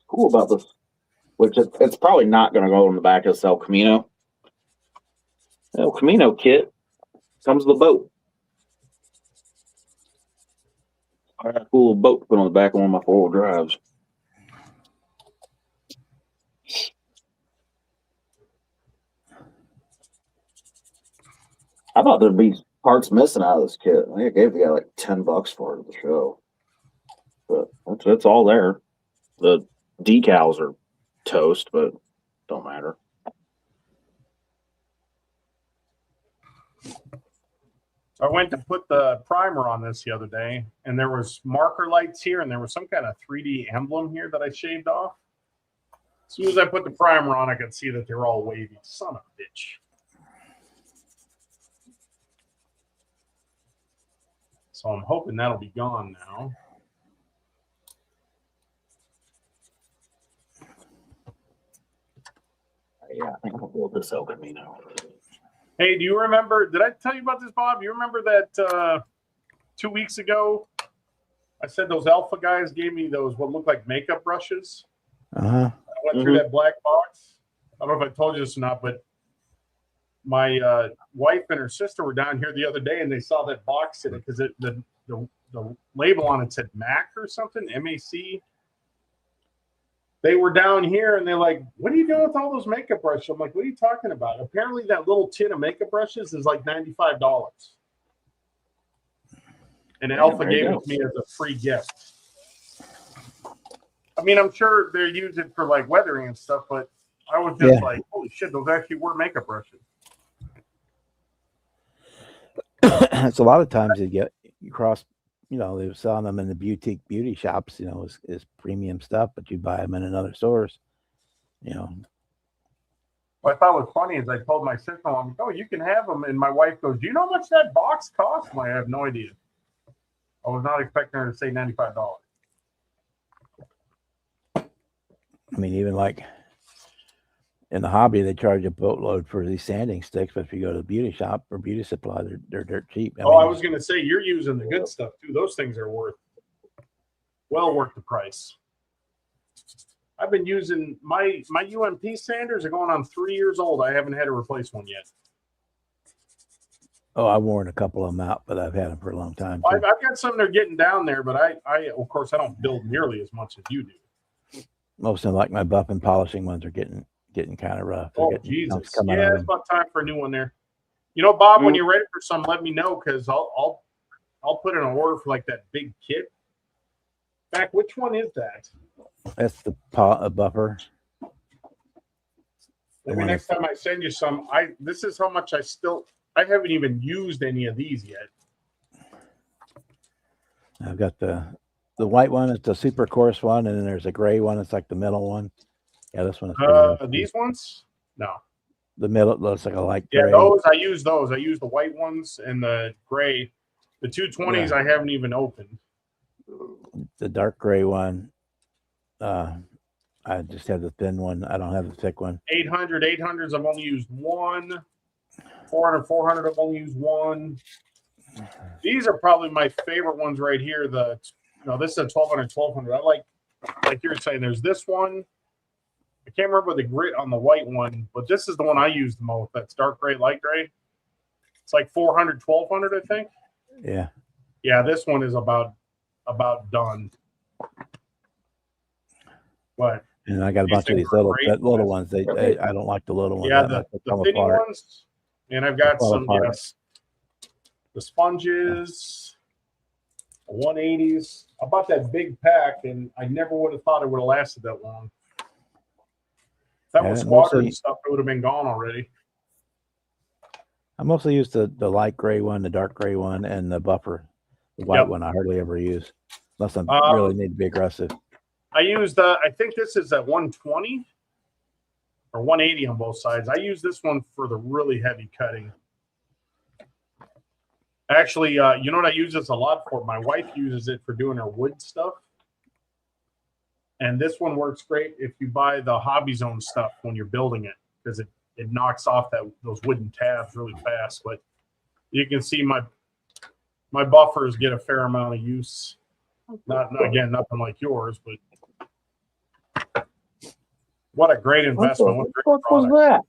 Cool about this, which it's probably not going to go in the back of this El Camino. El Camino kit comes with the boat. I got a cool boat to put on the back of one of my 4-wheel drives. I thought there'd be parts missing out of this kit. I think I gave the guy like $10 for it at the show. But it's all there. The decals are toast, but don't matter. I went to put the primer on this the other day, and there was marker lights here, and there was some kind of 3D emblem here that I shaved off. As soon as I put the primer on, I could see that they're all wavy. Son of a bitch. So I'm hoping that'll be gone now. Yeah, I think I'll build this El Camino. Hey, do you remember? Did I tell you about this, Bob? You remember that 2 weeks ago I said those alpha guys gave me those what looked like makeup brushes? Uh-huh. I went through that black box. I don't know if I told you this or not, but my wife and her sister were down here the other day, and they saw that box in it because the label on it said MAC or something, MAC. They were down here, and they're like, "What are you doing with all those makeup brushes?" I'm like, "What are you talking about?" Apparently, that little tin of makeup brushes is like $95, and Alpha gave it to me as a free gift. I mean, I'm sure they use it for like weathering and stuff, but I was just like, "Holy shit, those actually were makeup brushes." It's a lot of times you cross, they were selling them in the boutique beauty shops, is premium stuff, but you buy them in another stores, What I thought was funny is I told my sister-in-law, I'm like, "Oh, you can have them." And my wife goes, "Do you know how much that box costs?" I have no idea. I was not expecting her to say $95. I mean, even like in the hobby, they charge a boatload for these sanding sticks, but if you go to the beauty shop or beauty supply, they're dirt cheap. I was going to say, you're using the good stuff too. Those things are well worth the price. I've been using my UMP sanders are going on 3 years old. I haven't had to replace one yet. Oh, I've worn a couple of them out, but I've had them for a long time. I've got some that are getting down there, but I of course I don't build nearly as much as you do. Most of them, like my buff and polishing ones, are getting kind of rough. Oh Jesus! Yeah, it's about time for a new one there. You know, Bob, when you're ready for some, let me know because I'll put in an order for like that big kit. Back, which one is that? That's the buffer. Maybe next time I send you some, this is how much I haven't even used any of these yet. I've got the white one. It's the super coarse one, and then there's a gray one. It's like the middle one. Yeah, this one is these ones? No. The middle looks like a light gray. Yeah, I use those. I use the white ones and the gray. The 220s I haven't even opened. The dark gray one. I just have the thin one. I don't have the thick one. 800s. I've only used one. 400 I've only used one. These are probably my favorite ones right here. This is a 1200. I like you're saying, there's this one. I can't remember the grit on the white one, but this is the one I use the most. That's dark gray, light gray. It's like 400, 1200, I think. Yeah. Yeah, this one is about done. But and I got a bunch of these little ones. I don't like the little ones. Yeah, the thinny ones. And I've got some the sponges, 180s. I bought that big pack, and I never would have thought it would have lasted that long. That was squadron stuff. It would have been gone already. I mostly use the light gray one, the dark gray one, and the buffer. The white one I hardly ever use, unless I really need to be aggressive. I used I think this is at 120 or 180 on both sides. I use this one for the really heavy cutting. Actually, you know what I use this a lot for? My wife uses it for doing her wood stuff. And this one works great if you buy the Hobby Zone stuff when you're building it, because it knocks off those wooden tabs really fast. But you can see my buffers get a fair amount of use. Nothing like yours, but what a great investment. What the fuck was that?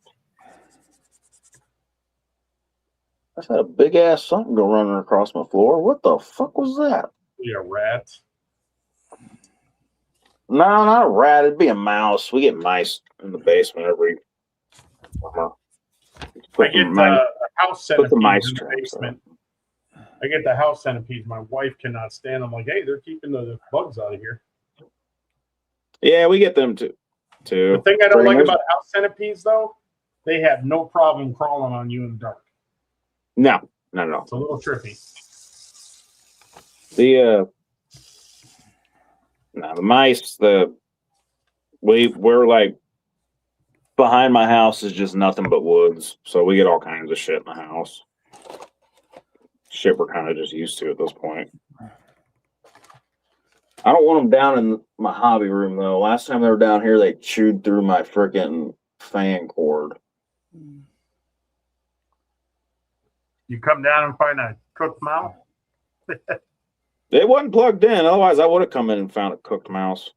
I had a big ass something go running across my floor. What the fuck was that? Yeah, rat. No, not a rat. It'd be a mouse. We get mice in the basement every. I get the house centipede in the basement. I get the house centipedes. My wife cannot stand them. Like, hey, they're keeping the bugs out of here. Yeah, we get them too. The thing I don't like about house centipedes, though, they have no problem crawling on you in the dark. No, not at all. It's a little trippy. The mice, we're like behind my house is just nothing but woods, so we get all kinds of shit in the house. Shit we're kind of just used to at this point. I don't want them down in my hobby room though. Last time they were down here, they chewed through my freaking fan cord. You come down and find a cooked mouse? It wasn't plugged in. Otherwise, I would have come in and found a cooked mouse.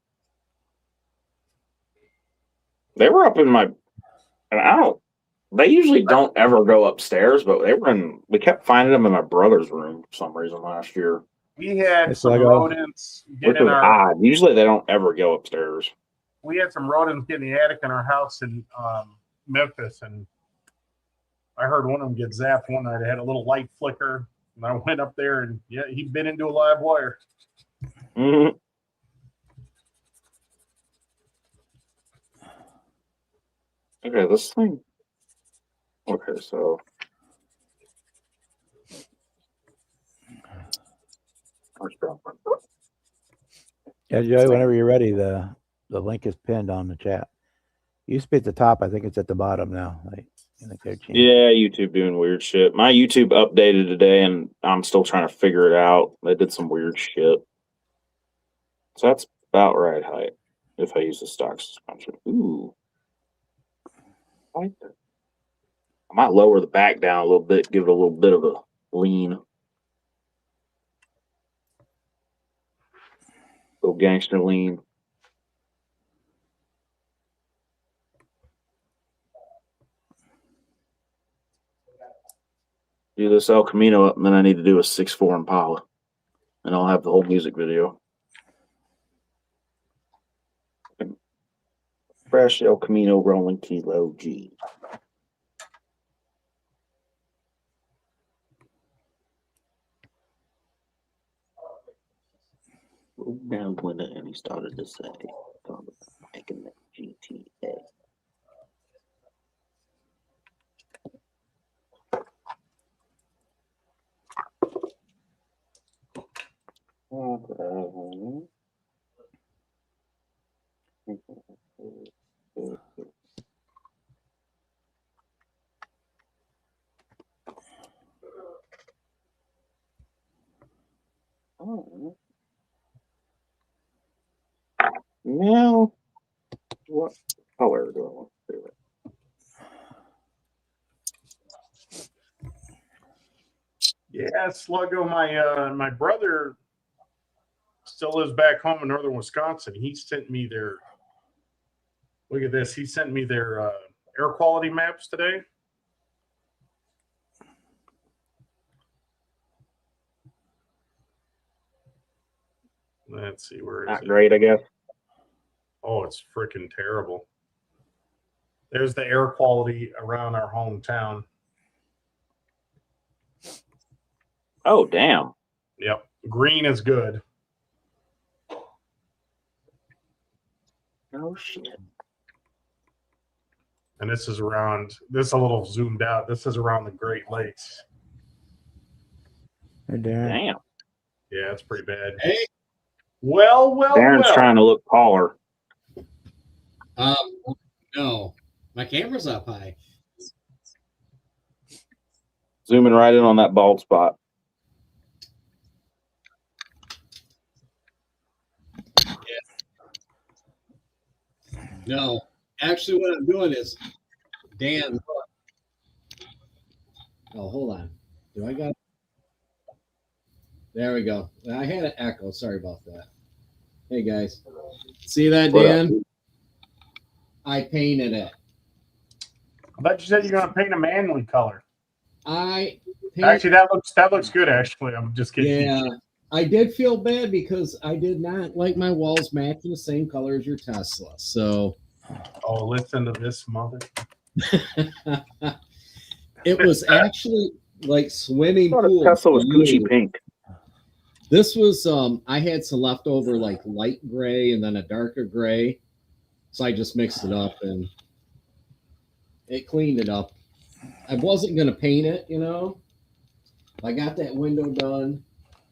They were up in my... And they usually don't ever go upstairs, but we kept finding them in my brother's room for some reason last year. We had some rodents get in our... Odd. Usually they don't ever go upstairs. We had some rodents get in the attic in our house in Memphis, and I heard one of them get zapped one night. It had a little light flicker, and I went up there, and yeah, he'd been into a live wire. Mm-hmm. Okay, this thing. Okay, so. Yeah, Joey, whenever you're ready, the link is pinned on the chat. It used to be at the top. I think it's at the bottom now. I think they're changing. Yeah, YouTube doing weird shit. My YouTube updated today, and I'm still trying to figure it out. They did some weird shit. So that's about right height if I use the stock suspension. Ooh. like that. I might lower the back down a little bit, give it a little bit of a lean. Little gangster lean. Do this El Camino up, and then I need to do a 6.4 Impala. And I'll have the whole music video. Fresh El Camino Rolling Kilo G. Now when and he started to say, making that GTA. Now, what color do I want to do it? Yeah, Sluggo, my brother still lives back home in northern Wisconsin. He sent me their, look at this. He sent me their air quality maps today. Let's see, where is Not it? great, I guess. Oh, it's freaking terrible. There's the air quality around our hometown. Oh, damn. Yep. Green is good. Oh, shit. And this is around, this is a little zoomed out. This is around the Great Lakes. Hey, Darren. Damn. Yeah, it's pretty bad. Hey, Well. Darren's trying to look taller. no, my camera's up high. Zooming right in on that bald spot. No, actually, what I'm doing is, Dan. Oh, hold on. Do I got? There we go. I had an echo. Sorry about that. Hey guys, see that, What Dan? I painted it. I bet you said you're going to paint a manly color. Actually, that looks good. Actually, I'm just kidding. Yeah, I did feel bad because I did not like my walls matching the same color as your Tesla. So, Oh, listen to this mother. it was actually like swimming I thought pool. Tesla was Gucci blue. pink. This was I had some leftover like light gray and then a darker gray. So I just mixed it up and it cleaned it up. I wasn't gonna paint it, you know. I got that window done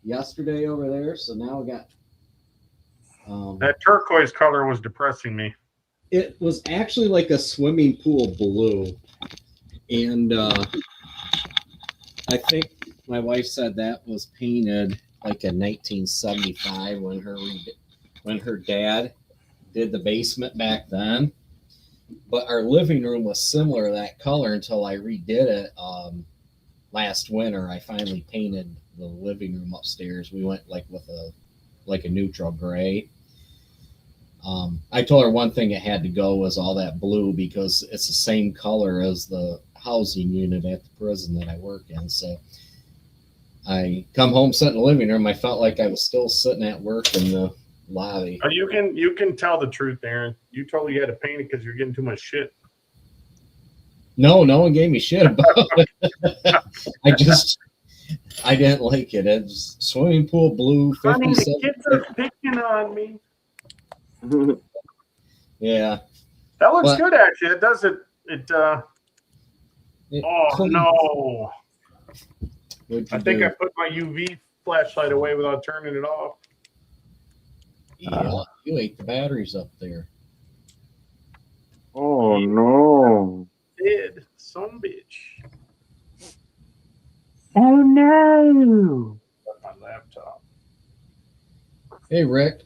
yesterday over there, so now I got That turquoise color was depressing me. it was actually like a swimming pool blue. And I think my wife said that was painted like in 1975 when her dad did the basement back then. But our living room was similar to that color until I redid it last winter. I finally painted the living room upstairs. We went like with a neutral gray. I told her one thing that had to go was all that blue because it's the same color as the housing unit at the prison that I work in. So I come home, sit in the living room. I felt like I was still sitting at work in the lobby. You can tell the truth, Aaron. You totally had to paint it because you're getting too much shit. No one gave me shit about it. I didn't like it. It's swimming pool blue. Honey, the 57. kids are picking on me. Yeah. That looks But- good, actually. It does it. Oh cleans. no! What'd you I think do? I put my UV flashlight away without turning it off. Yeah, you ate the batteries up there. Oh, no. Dead son bitch. Oh, no. My laptop. Hey, Rick.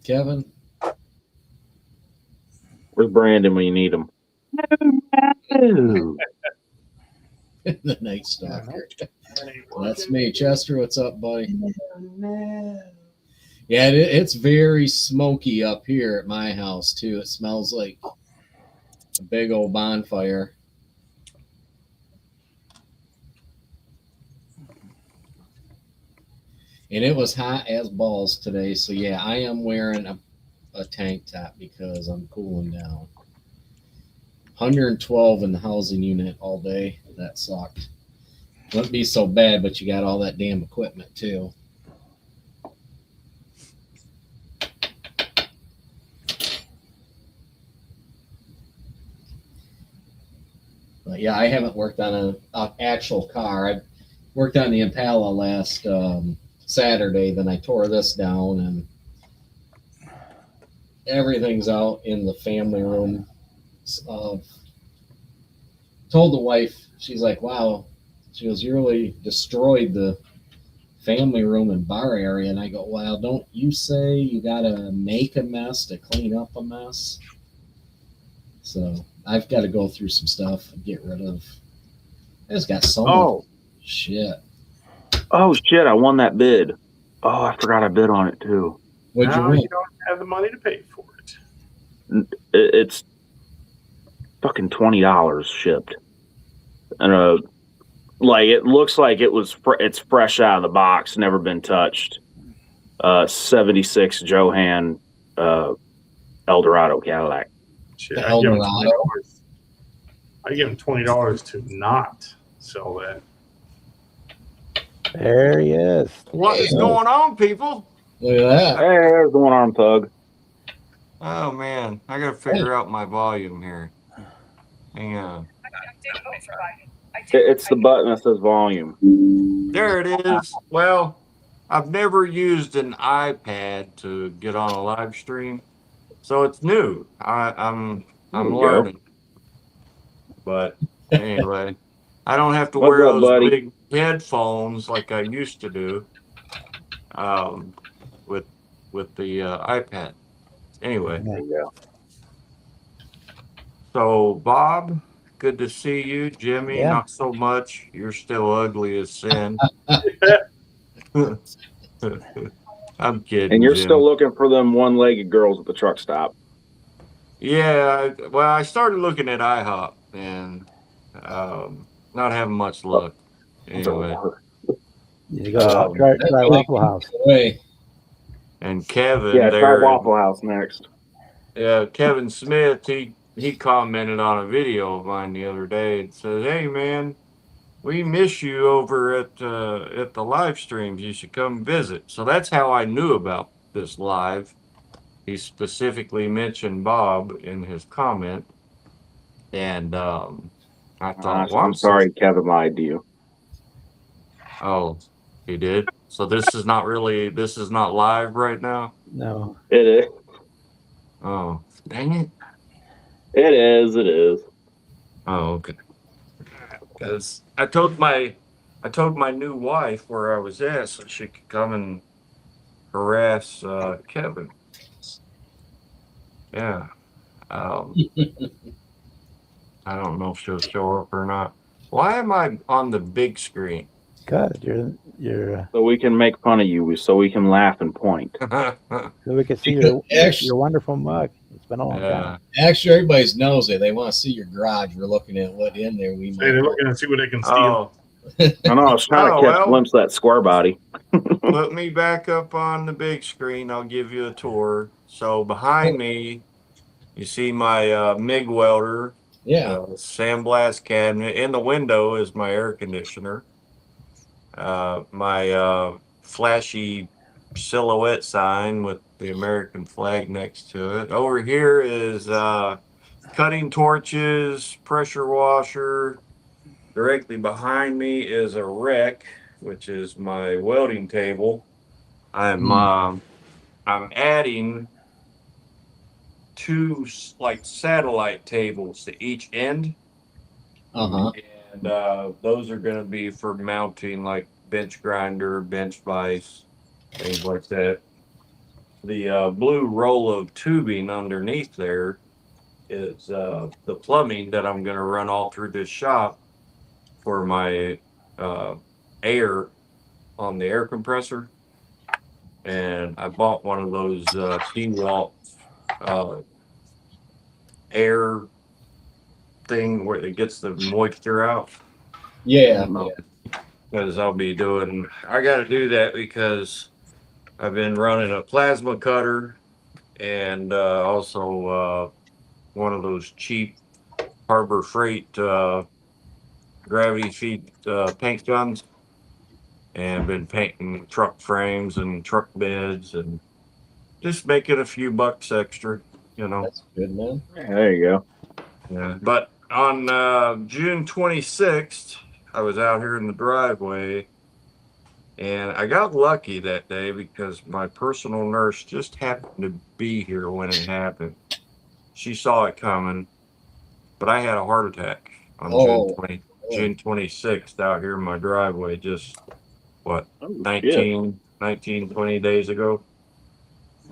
Kevin. Where's Brandon when you need him? No. The Night Stalker. That's me, Chester. What's up, buddy? Yeah, it's very smoky up here at my house too. It smells like a big old bonfire. And it was hot as balls today. So yeah, I am wearing a tank top because I'm cooling down. 112 in the housing unit all day. That sucked. Wouldn't be so bad, but you got all that damn equipment too. But yeah, I haven't worked on an actual car. I worked on the Impala last Saturday. Then I tore this down, and everything's out in the family room. Told the wife, she's like, "Wow," she goes, "You really destroyed the family room and bar area." And I go, "Well, don't you say you gotta make a mess to clean up a mess?" So I've got to go through some stuff and get rid of. I just got so much shit. Oh shit! I won that bid. Oh, I forgot I bid on it too. What'd you Now win? you don't have the money to pay for it. It's fucking $20 shipped, and like it looks like it's fresh out of the box, never been touched. 76 Johan Eldorado Cadillac. Shit, The I give him Eldorado? $20. I give him $20 to not sell that. There he is. What is going on, people? Look at that. Hey, there's the one-armed thug. Oh man, I gotta figure out my volume here. Hang on. It's the button that says volume. There it is. Well, I've never used an iPad to get on a live stream, so it's new. I'm There you go. learning. But anyway, I don't have to What's wear up, those buddy? big headphones like I used to do with the iPad. Anyway. There you go. So, Bob, good to see you. Jimmy, Yeah. not so much. You're still ugly as sin. I'm kidding. And you're Jim. still looking for them one-legged girls at the truck stop. Yeah, well, I started looking at IHOP and not having much luck. Anyway, You go try Waffle House. Way. and Kevin Yeah, try there. Waffle House next. Yeah, Kevin Smith, he commented on a video of mine the other day and says, "Hey man, we miss you over at the live streams. You should come visit." So that's how I knew about this live. He specifically mentioned Bob in his comment, and I thought, well, I'm sorry Kevin lied to you. Oh, he did. So this is not live right now. No. It is. Oh, dang it. It is. Oh, okay. Because I told my new wife where I was at so she could come and harass Kevin. Yeah. I don't know if she'll show up or not. Why am I on the big screen? Good. You're So we can make fun of you, so we can laugh and point. so we can see Actually- your wonderful mug. It's been a long Yeah. time. Actually, everybody's nosy. They want to see your garage. We're looking at what in there we Hey, they're might. looking to see what they can steal. Oh, I know, I was trying to Oh, catch well. a glimpse of that square body. put me back up on the big screen. I'll give you a tour. So behind me, you see my MIG welder, Yeah. sandblast cabinet. In the window is my air conditioner. My flashy silhouette sign with the American flag next to it. Over here is cutting torches, pressure washer. Directly behind me is a rec, which is my welding table. I'm adding two like satellite tables to each end, Uh-huh. and those are going to be for mounting like bench grinder, bench vise, things like that. The blue roll of tubing underneath there is the plumbing that I'm going to run all through this shop for my air on the air compressor. And I bought one of those DeWalt air thing where it gets the moisture out. Yeah. Because I got to do that because I've been running a plasma cutter and also one of those cheap Harbor Freight gravity feed paint guns, and been painting truck frames and truck beds and just making a few bucks extra, you know. That's good, man. There you go. Yeah. But on June 26th, I was out here in the driveway, and I got lucky that day because my personal nurse just happened to be here when it happened. She saw it coming, but I had a heart attack on June 26th out here in my driveway, just what, 19, 20 days ago.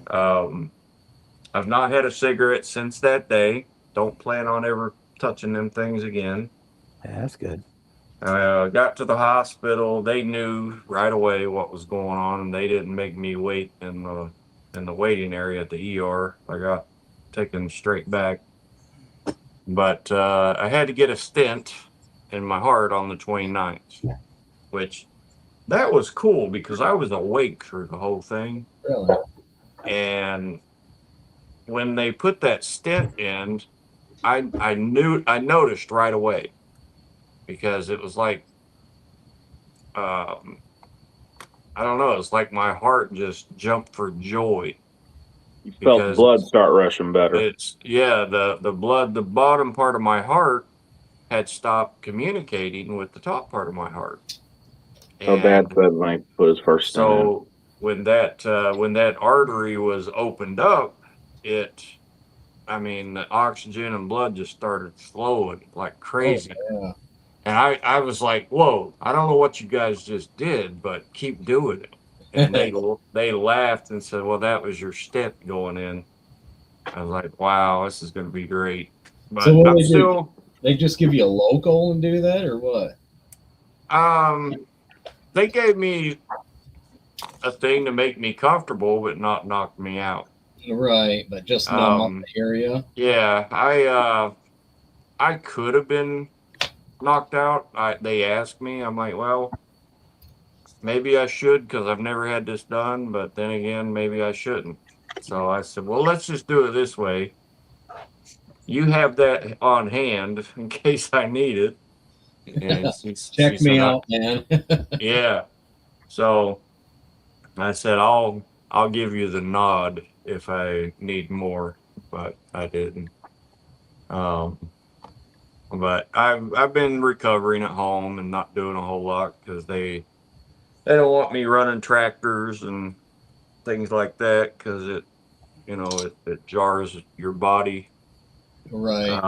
I've not had a cigarette since that day. Don't plan on ever touching them things again. Yeah, that's good. Got to the hospital. They knew right away what was going on, and they didn't make me wait in the waiting area at the ER. I got taken straight back. But I had to get a stent in my heart on the 29th, which that was cool because I was awake through the whole thing. Really? And when they put that stent in, I noticed right away, because it was like, I don't know, it's like my heart just jumped for joy. You felt the blood start rushing better. The blood, the bottom part of my heart had stopped communicating with the top part of my heart. So Dad said when he put his first stent in. So when that artery was opened up, the oxygen and blood just started flowing like crazy. Oh, yeah. And I was like, whoa, I don't know what you guys just did, but keep doing it. And they laughed and said, well, that was your stent going in. I was like, wow, this is going to be great. But So what I'm they just give you a local and do that, or what? They gave me a thing to make me comfortable, but not knock me out. Right, but just numb up the area. Yeah, I could have been knocked out. They asked me. I'm like, well, maybe I should because I've never had this done, but then again, maybe I shouldn't. So I said, well, let's just do it this way. You have that on hand in case I need it. And Check me out, man. Yeah. So I said, I'll give you the nod if I need more, but I didn't. But I've been recovering at home and not doing a whole lot because they don't want me running tractors and things like that because it jars your body. Right.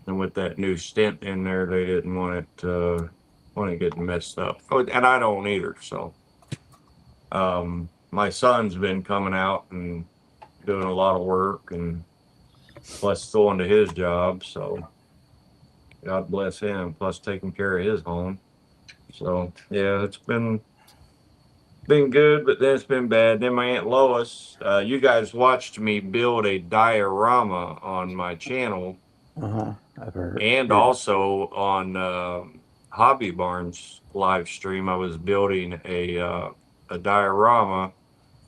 And with that new stent in there, they didn't want it getting messed up. Oh, and I don't either. So my son's been coming out and doing a lot of work and plus going to his job. So God bless him, plus taking care of his home. So yeah, it's been good, but then it's been bad. Then my Aunt Lois, you guys watched me build a diorama on my channel. I've heard. And also on Hobby Barn's live stream, I was building a diorama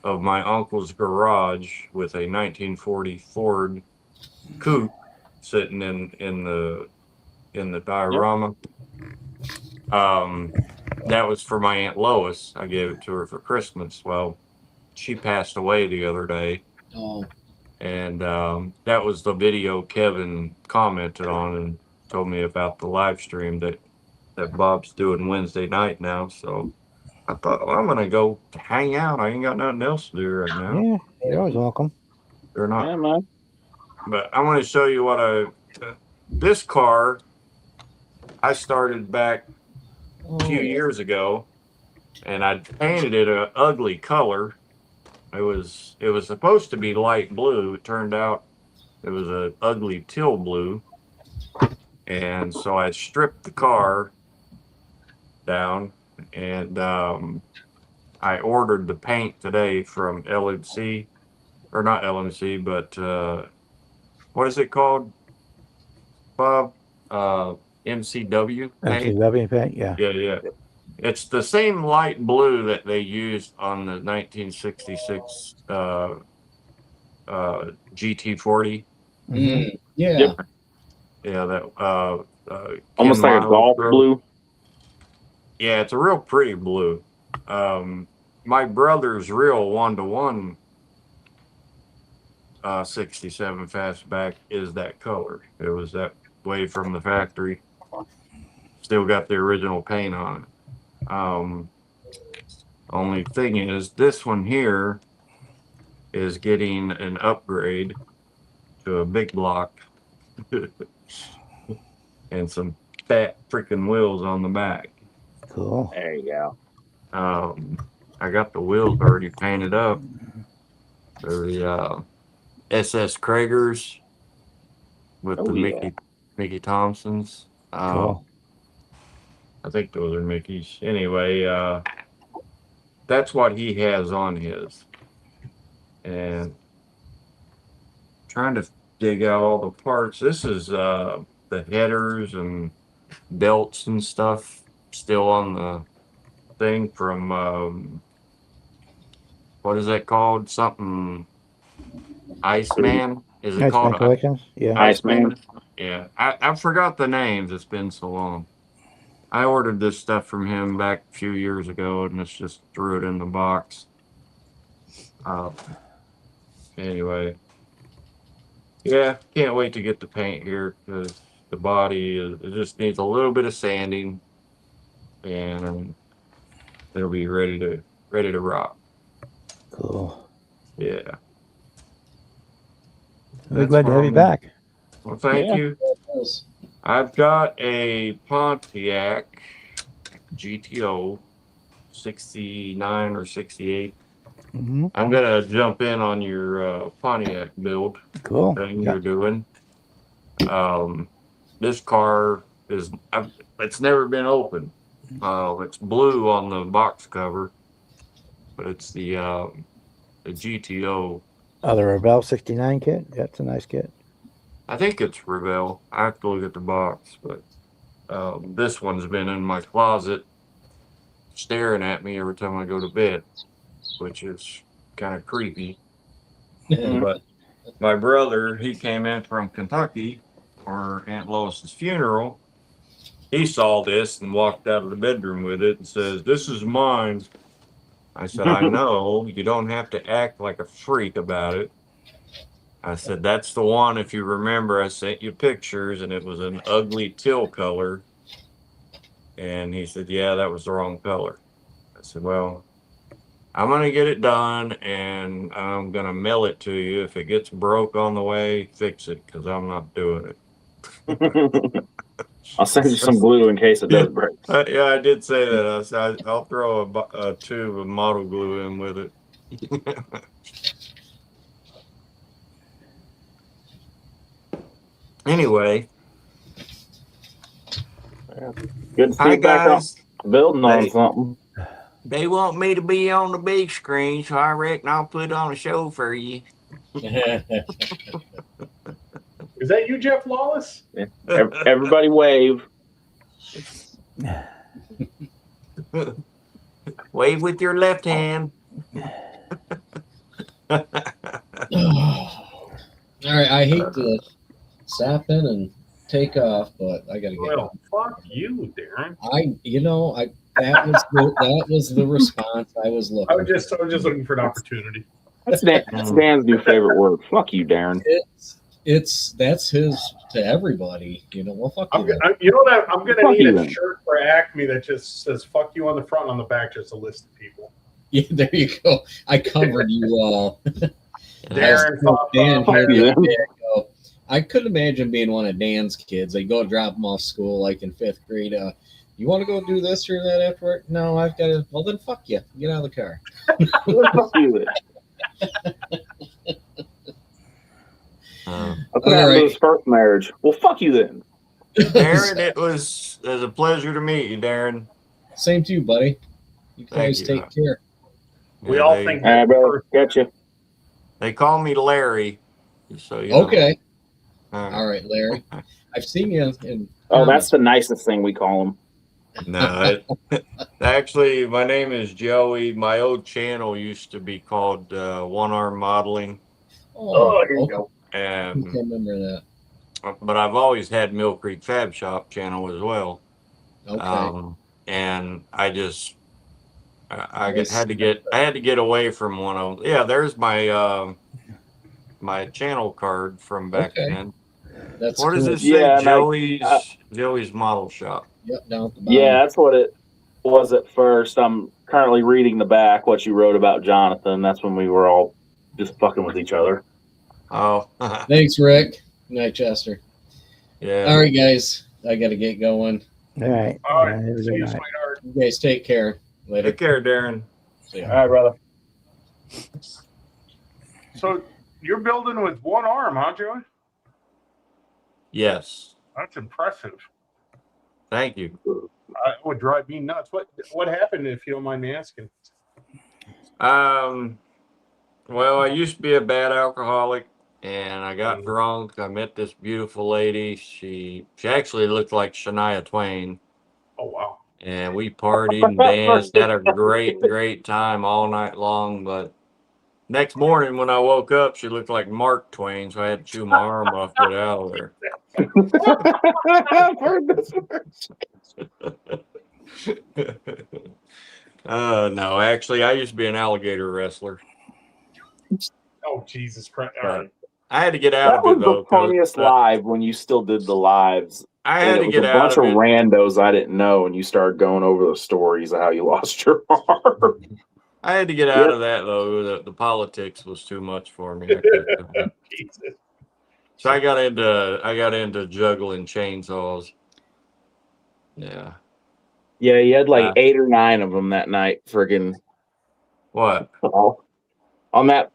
of my uncle's garage with a 1940 Ford coupe sitting in the diorama. That was for my Aunt Lois. I gave it to her for Christmas. Well, she passed away the other day. Oh. And that was the video Kevin commented on and told me about the live stream that Bob's doing Wednesday night now. So I thought, well, I'm going to go hang out. I ain't got nothing else to do right now. Yeah, you're always welcome. They're not. Yeah, man. But I want to show you what this car, I started back a few years ago, and I painted it an ugly color. It was supposed to be light blue. It turned out It was a ugly teal blue. And so I stripped the car down, and I ordered the paint today from LMC, or not LMC, but what is it called, Bob? MCW paint? MCW paint, yeah. Yeah. It's the same light blue that they used on the 1966 GT40. Yeah. Yep. Yeah, that Almost Ken like a Miles golf drove. blue. Yeah, it's a real pretty blue. My brother's real 1-to-1 '67 fastback is that color. It was that way from the factory. Still got the original paint on it. Only thing is, this one here is getting an upgrade to a big block and some fat freaking wheels on the back. Cool. There you go. I got the wheels already painted up. They're the SS Kragers with the Mickey Thompsons. Cool. I think those are Mickey's. Anyway, that's what he has on his. And trying to dig out all the parts. This is the headers and belts and stuff still on the thing from what is that called? Something Iceman? Is it Iceman called Collections? Yeah. Iceman. Yeah, I forgot the names. It's been so long. I ordered this stuff from him back a few years ago, and it's just threw it in the box. Anyway, yeah, can't wait to get the paint here because the body it just needs a little bit of sanding, and it'll be ready to rock. Cool. Yeah. We're glad to have you back. Well, thank you. I've got a Pontiac GTO 69 or 68. Mm-hmm. I'm gonna jump in on your Pontiac build Cool. thing Yeah. you're doing. This car it's never been opened. It's blue on the box cover, but it's the GTO. Oh, the Rebel 69 kit? That's a nice kit. I think it's Revell. I have to look at the box, but this one's been in my closet staring at me every time I go to bed, which is kind of creepy. But my brother, he came in from Kentucky for Aunt Lois's funeral. He saw this and walked out of the bedroom with it and says, "This is mine." I said, "I know. You don't have to act like a freak about it." I said, "That's the one. If you remember, I sent you pictures and it was an ugly teal color." And he said, "Yeah, that was the wrong color." I said, "Well, I'm going to get it done and I'm going to mail it to you. If it gets broke on the way, fix it because I'm not doing it." I'll send you some glue in case it does break. Yeah, I did say that. I said, I'll throw a tube of model glue in with it. Anyway, Good to see hi you back on guys. building on Hey. something. They want me to be on the big screen, so I reckon I'll put on a show for you. Is that you, Jeff Lawless? Everybody wave. Wave with your left hand. All right, I hate to stop in and take off, but I gotta get. Well, fuck you, Darren. That was the response I was looking. I was just looking for an opportunity. That's Dan's new favorite word. Fuck you, Darren. That's his to everybody. Well, fuck you. then. I'm gonna Fuck need you a then. shirt for Acme that just says "fuck you" on the front and on the back, just a list of people. Yeah, there you go. I covered you all. Darren, Dan fuck here the Yeah. other day, I go, I couldn't imagine being one of Dan's kids. They go drop him off school like in 5th grade. You want to go do this or that after work? No, I've got to. Well, then fuck you. Get out of the car. Fuck you then. What All happened to right. his first marriage? Well, fuck you then. Darren, it was a pleasure to meet you, Darren. Same to you, buddy. You Thank guys you. take care. We Yeah, all they, think All right, that brother. Gotcha. they call me Larry. Just so you know. Okay. All right. All right, Larry. I've seen you in. Oh, that's the nicest thing we call him. No, actually, my name is Joey. My old channel used to be called One Arm Modeling, Oh, here you okay. go. I and can remember that. but I've always had Mill Creek Fab Shop channel as well. Okay. And I just I Nice. had to get away from one of them. Yeah, there's my my channel card from back Okay. then. That's What does cool. it say? Yeah, and Joey's Model Shop. Yep, down at the bottom. Yeah, that's what it was at first. I'm currently reading the back, what you wrote about Jonathan. That's when we were all just fucking with each other. Oh, Thanks, Rick. Good night, Chester. yeah. All right, guys. I got to get going. All right. All right. Have a See good you, night. sweetheart. You guys take care. Later. Take care, Darren. See ya. All right, brother. So you're building with one arm, huh, Joey? Yes. That's impressive. Thank you. It would drive me nuts. What happened, if you don't mind me asking? Well, I used to be a bad alcoholic, and I got drunk. I met this beautiful lady. She actually looked like Shania Twain, Oh wow. and we partied and danced, had a great time all night long. But next morning when I woke up, she looked like Mark Twain, so I had to chew my arm off to get out of there. I've heard this. No, actually, I used to be an alligator wrestler. Oh Jesus Christ! All right. I had to get out That of was it though. the funniest live when you still did the lives. I And had it to was get a out bunch of of it. randos I didn't know, and you started going over the stories of how you lost your arm. I had to get out of that though. The politics was too much for me. I couldn't do it. Jesus. So I got into juggling chainsaws. Yeah. Yeah, you had like Yeah. 8 or 9 of them that night. Friggin' What? on that.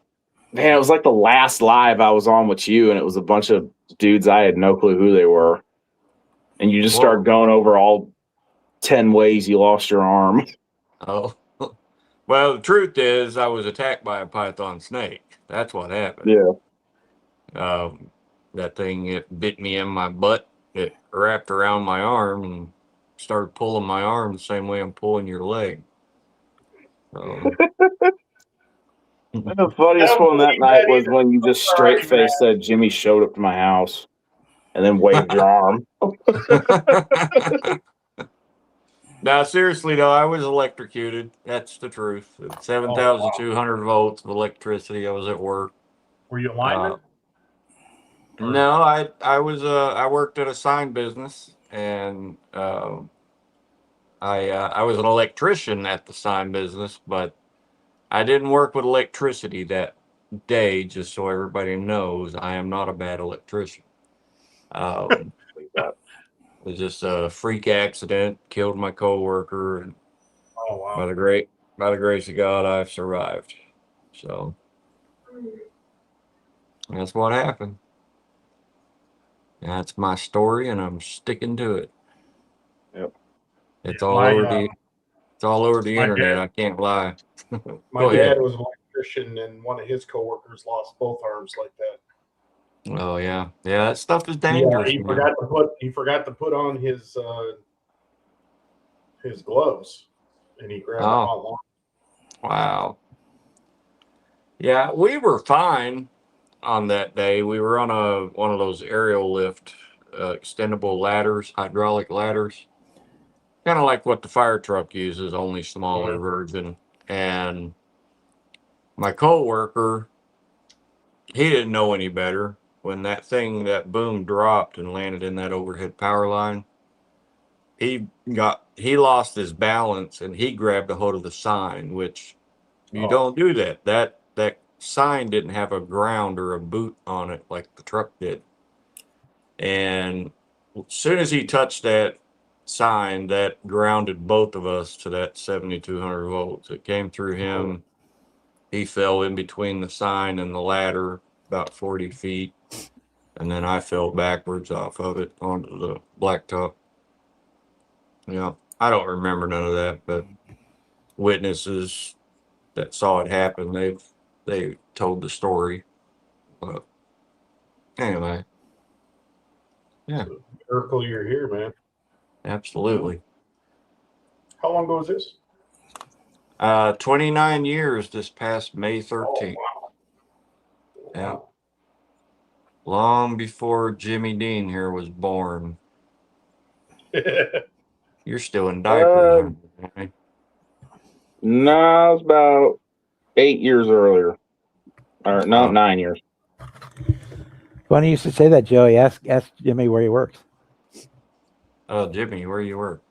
Man, it was like the last live I was on with you, and it was a bunch of dudes I had no clue who they were. And you just started going over all 10 ways you lost your arm. Oh. Well, the truth is, I was attacked by a python snake. That's what happened. Yeah. That thing, it bit me in my butt. It wrapped around my arm and started pulling my arm the same way I'm pulling your leg. So, The funniest one that night was when you just straight faced said Jimmy showed up to my house and then waved your arm. now, seriously, though, I was electrocuted. That's the truth. 7,200 volts of electricity. I was at work. Were you a lineman? No, I was I worked at a sign business, and I was an electrician at the sign business, but I didn't work with electricity that day. Just so everybody knows, I am not a bad electrician. It was just a freak accident, killed my coworker, and Oh wow. by the grace of God, I've survived. So that's what happened. That's my story, and I'm sticking to it. Yep. It's Yeah, all my, over the it's all over the my internet. dad- I can't lie. My Go ahead. dad was an electrician, and one of his coworkers lost both arms like that. Oh yeah, yeah. That stuff is Yeah, dangerous. he man. forgot to put on his gloves, and he grabbed Oh. them all. Wow. Yeah, we were fine on that day. We were on one of those aerial lift, extendable ladders, hydraulic ladders, kind of like what the fire truck uses, only smaller version. And my coworker, he didn't know any better. When that boom dropped and landed in that overhead power line, he lost his balance and he grabbed a hold of the sign, which you don't do that. That sign didn't have a ground or a boot on it like the truck did. And as soon as he touched that sign, that grounded both of us to that 7,200 volts. It came through him. He fell in between the sign and the ladder about 40 feet. and then I fell backwards off of it onto the blacktop. Yeah, I don't remember none of that, but witnesses that saw it happen, they told the story. But anyway, yeah, Miracle you're here, man. absolutely. How long ago was this? 29 years this past May 13th. Oh, Yeah, wow. long before Jimmy Dean here was born. You're still in diapers, aren't you? No, it's about 8 years earlier. Or no, Oh. 9 years. Funny you used to say that, Joey. Ask Jimmy where he works. Oh, Jimmy, where you work?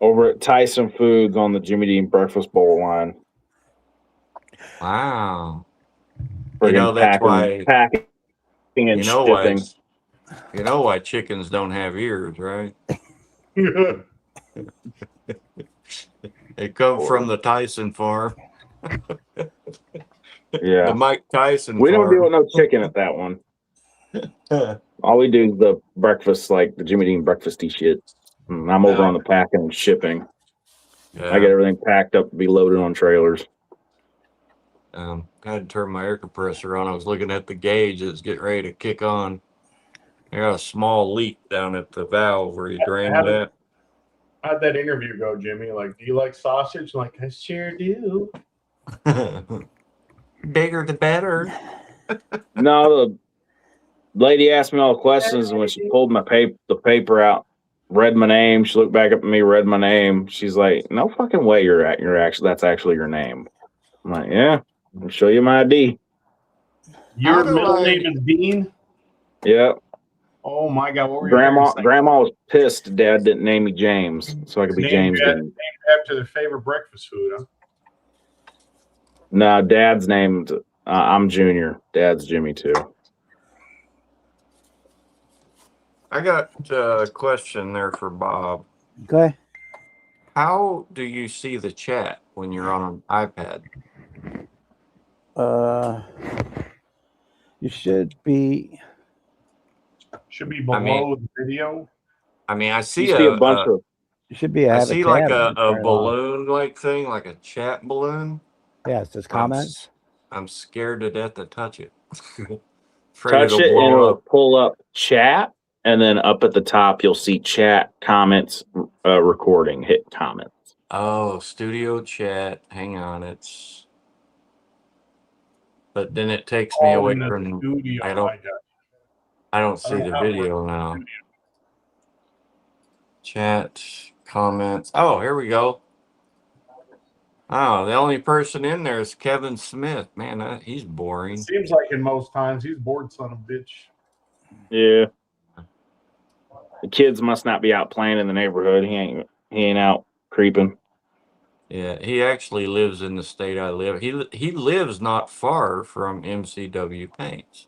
Over at Tyson Foods on the Jimmy Dean Breakfast Bowl line. Wow. Friggin' know, that's why- packing and You know why? shipping. You know why chickens don't have ears, right? They come from the Tyson farm. Yeah. The Mike Tyson We don't farm. deal with no chicken at that one. All we do is the breakfast, like the Jimmy Dean breakfasty shit. And I'm over on the packing and shipping. I get everything packed up to be loaded on trailers. I had to turn my air compressor on. I was looking at the gauge. It's getting ready to kick on. I got a small leak down at the valve where you drain that. How'd that interview go, Jimmy? Like, do you like sausage? Like, I sure do. Bigger the better. No, the lady asked me all the questions, and when she pulled the paper out, read my name. She looked back up at me, read my name. She's like, "No fucking way, that's actually your name." I'm like, "Yeah, I'll show you my ID." Your How do middle I- name is Dean? Yeah. Oh my God! What were your parents saying? Grandma was pissed Dad didn't name me James, so I could be Named James. Named after their favorite breakfast food, huh? No, Dad's named. I'm Junior. Dad's Jimmy too. I got a question there for Bob. Okay. How do you see the chat when you're on an iPad? You should be. Should be below the video. I mean, I see, You see a bunch of. You should be. I Have see a like tab a and turn it on. balloon like thing, like a chat balloon. Yeah, it says comments. I'm scared to death to touch it. Afraid Touch it'll it and blow it'll up. pull up chat, and then up at the top you'll see chat, comments, recording. Hit comments. Oh, studio chat. Hang on, but then it takes me away in the from. studio. I don't see the video now. Studio. Chat, comments. Oh, here we go. Oh, the only person in there is Kevin Smith. Man, he's boring. Seems like in most times he's bored, son of a bitch. Yeah. The kids must not be out playing in the neighborhood. He ain't out creeping. Yeah, he actually lives in the state I live. He lives not far from MCW Paints.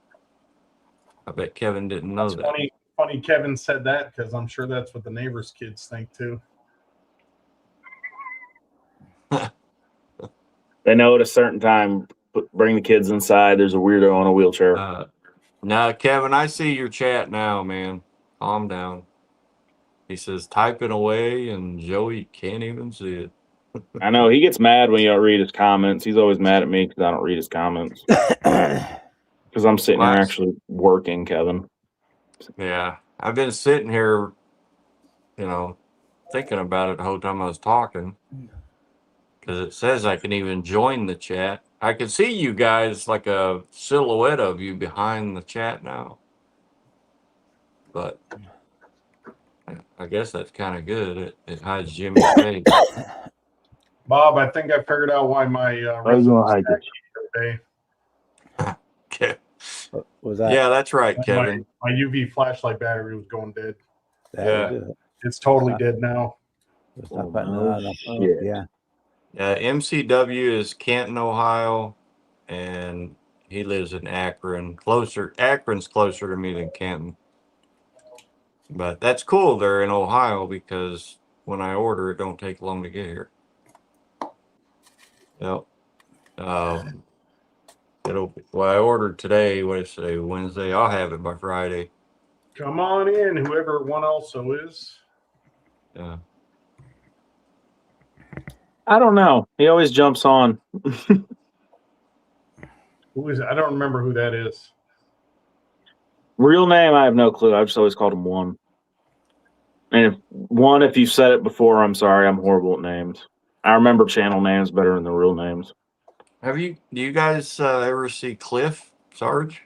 I bet Kevin didn't know It's that. funny Kevin said that because I'm sure that's what the neighbors' kids think too. They know at a certain time, bring the kids inside. There's a weirdo on a wheelchair. Now, Kevin, I see your chat now, man. Calm down. He says typing away, and Joey can't even see it. I know he gets mad when you don't read his comments. He's always mad at me because I don't read his comments. Because I'm sitting here actually working, Kevin. Yeah, I've been sitting here, thinking about it the whole time I was talking. Because it says I can even join the chat. I can see you guys like a silhouette of you behind the chat now. But I guess that's kind of good. It hides Jimmy's face. Bob, I think I figured out why my I was gonna hide it. today. Okay. Was that? Yeah, that's right, Kevin. My UV flashlight battery was going dead. That was it. It's totally dead now. It's not button on. shit. Yeah. MCW is Canton, Ohio, and he lives in Akron. Akron's closer to me than Canton. But that's cool. They're in Ohio because when I order, it don't take long to get here. Yep. Well, I ordered today. What is today? Wednesday. I'll have it by Friday. Come on in, whoever one also is. Yeah. I don't know. He always jumps on. Who is it? I don't remember who that is. Real name, I have no clue. I've just always called him One. And if you said it before, I'm sorry. I'm horrible at names. I remember channel names better than the real names. Do you guys ever see Cliff Sarge?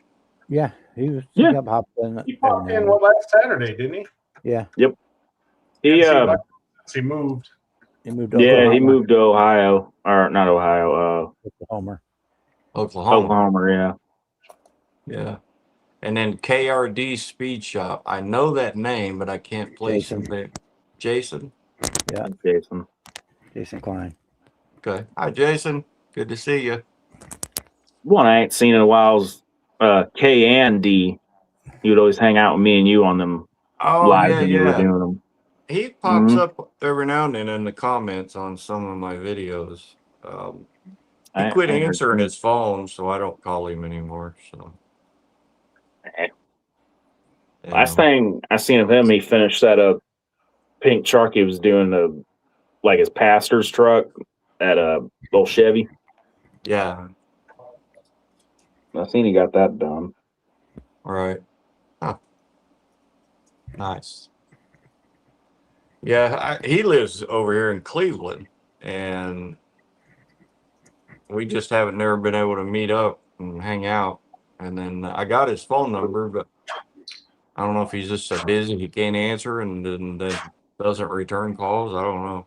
Yeah, he Yeah. got popped in. He popped in last Saturday, didn't he? Yeah, He Since he moved. he moved to he Oklahoma. moved to Ohio, or not Ohio, Oklahoma. Oklahoma. Oklahoma, yeah. Yeah. And then KRD Speed Shop. I know that name, but I can't place Jason. him there. Jason? Jason. Jason Klein. Okay. Hi, Jason. Good to see you. One I ain't seen in a while is K and D. He would always hang out with me and you on them Oh, lives yeah, when you were yeah. doing them. He pops Mhm. up every now and then in the comments on some of my videos. He I quit ain't heard answering from- his phone, so I don't call him anymore. So, you Last know. thing I seen of him, he finished that pink truck he was doing like his pastor's truck at a little Chevy. Yeah, I seen he got that done. all right. Huh. Nice. Yeah, he lives over here in Cleveland, and we just haven't never been able to meet up and hang out. And then I got his phone number, but I don't know if he's just so busy he can't answer and then doesn't return calls. I don't know,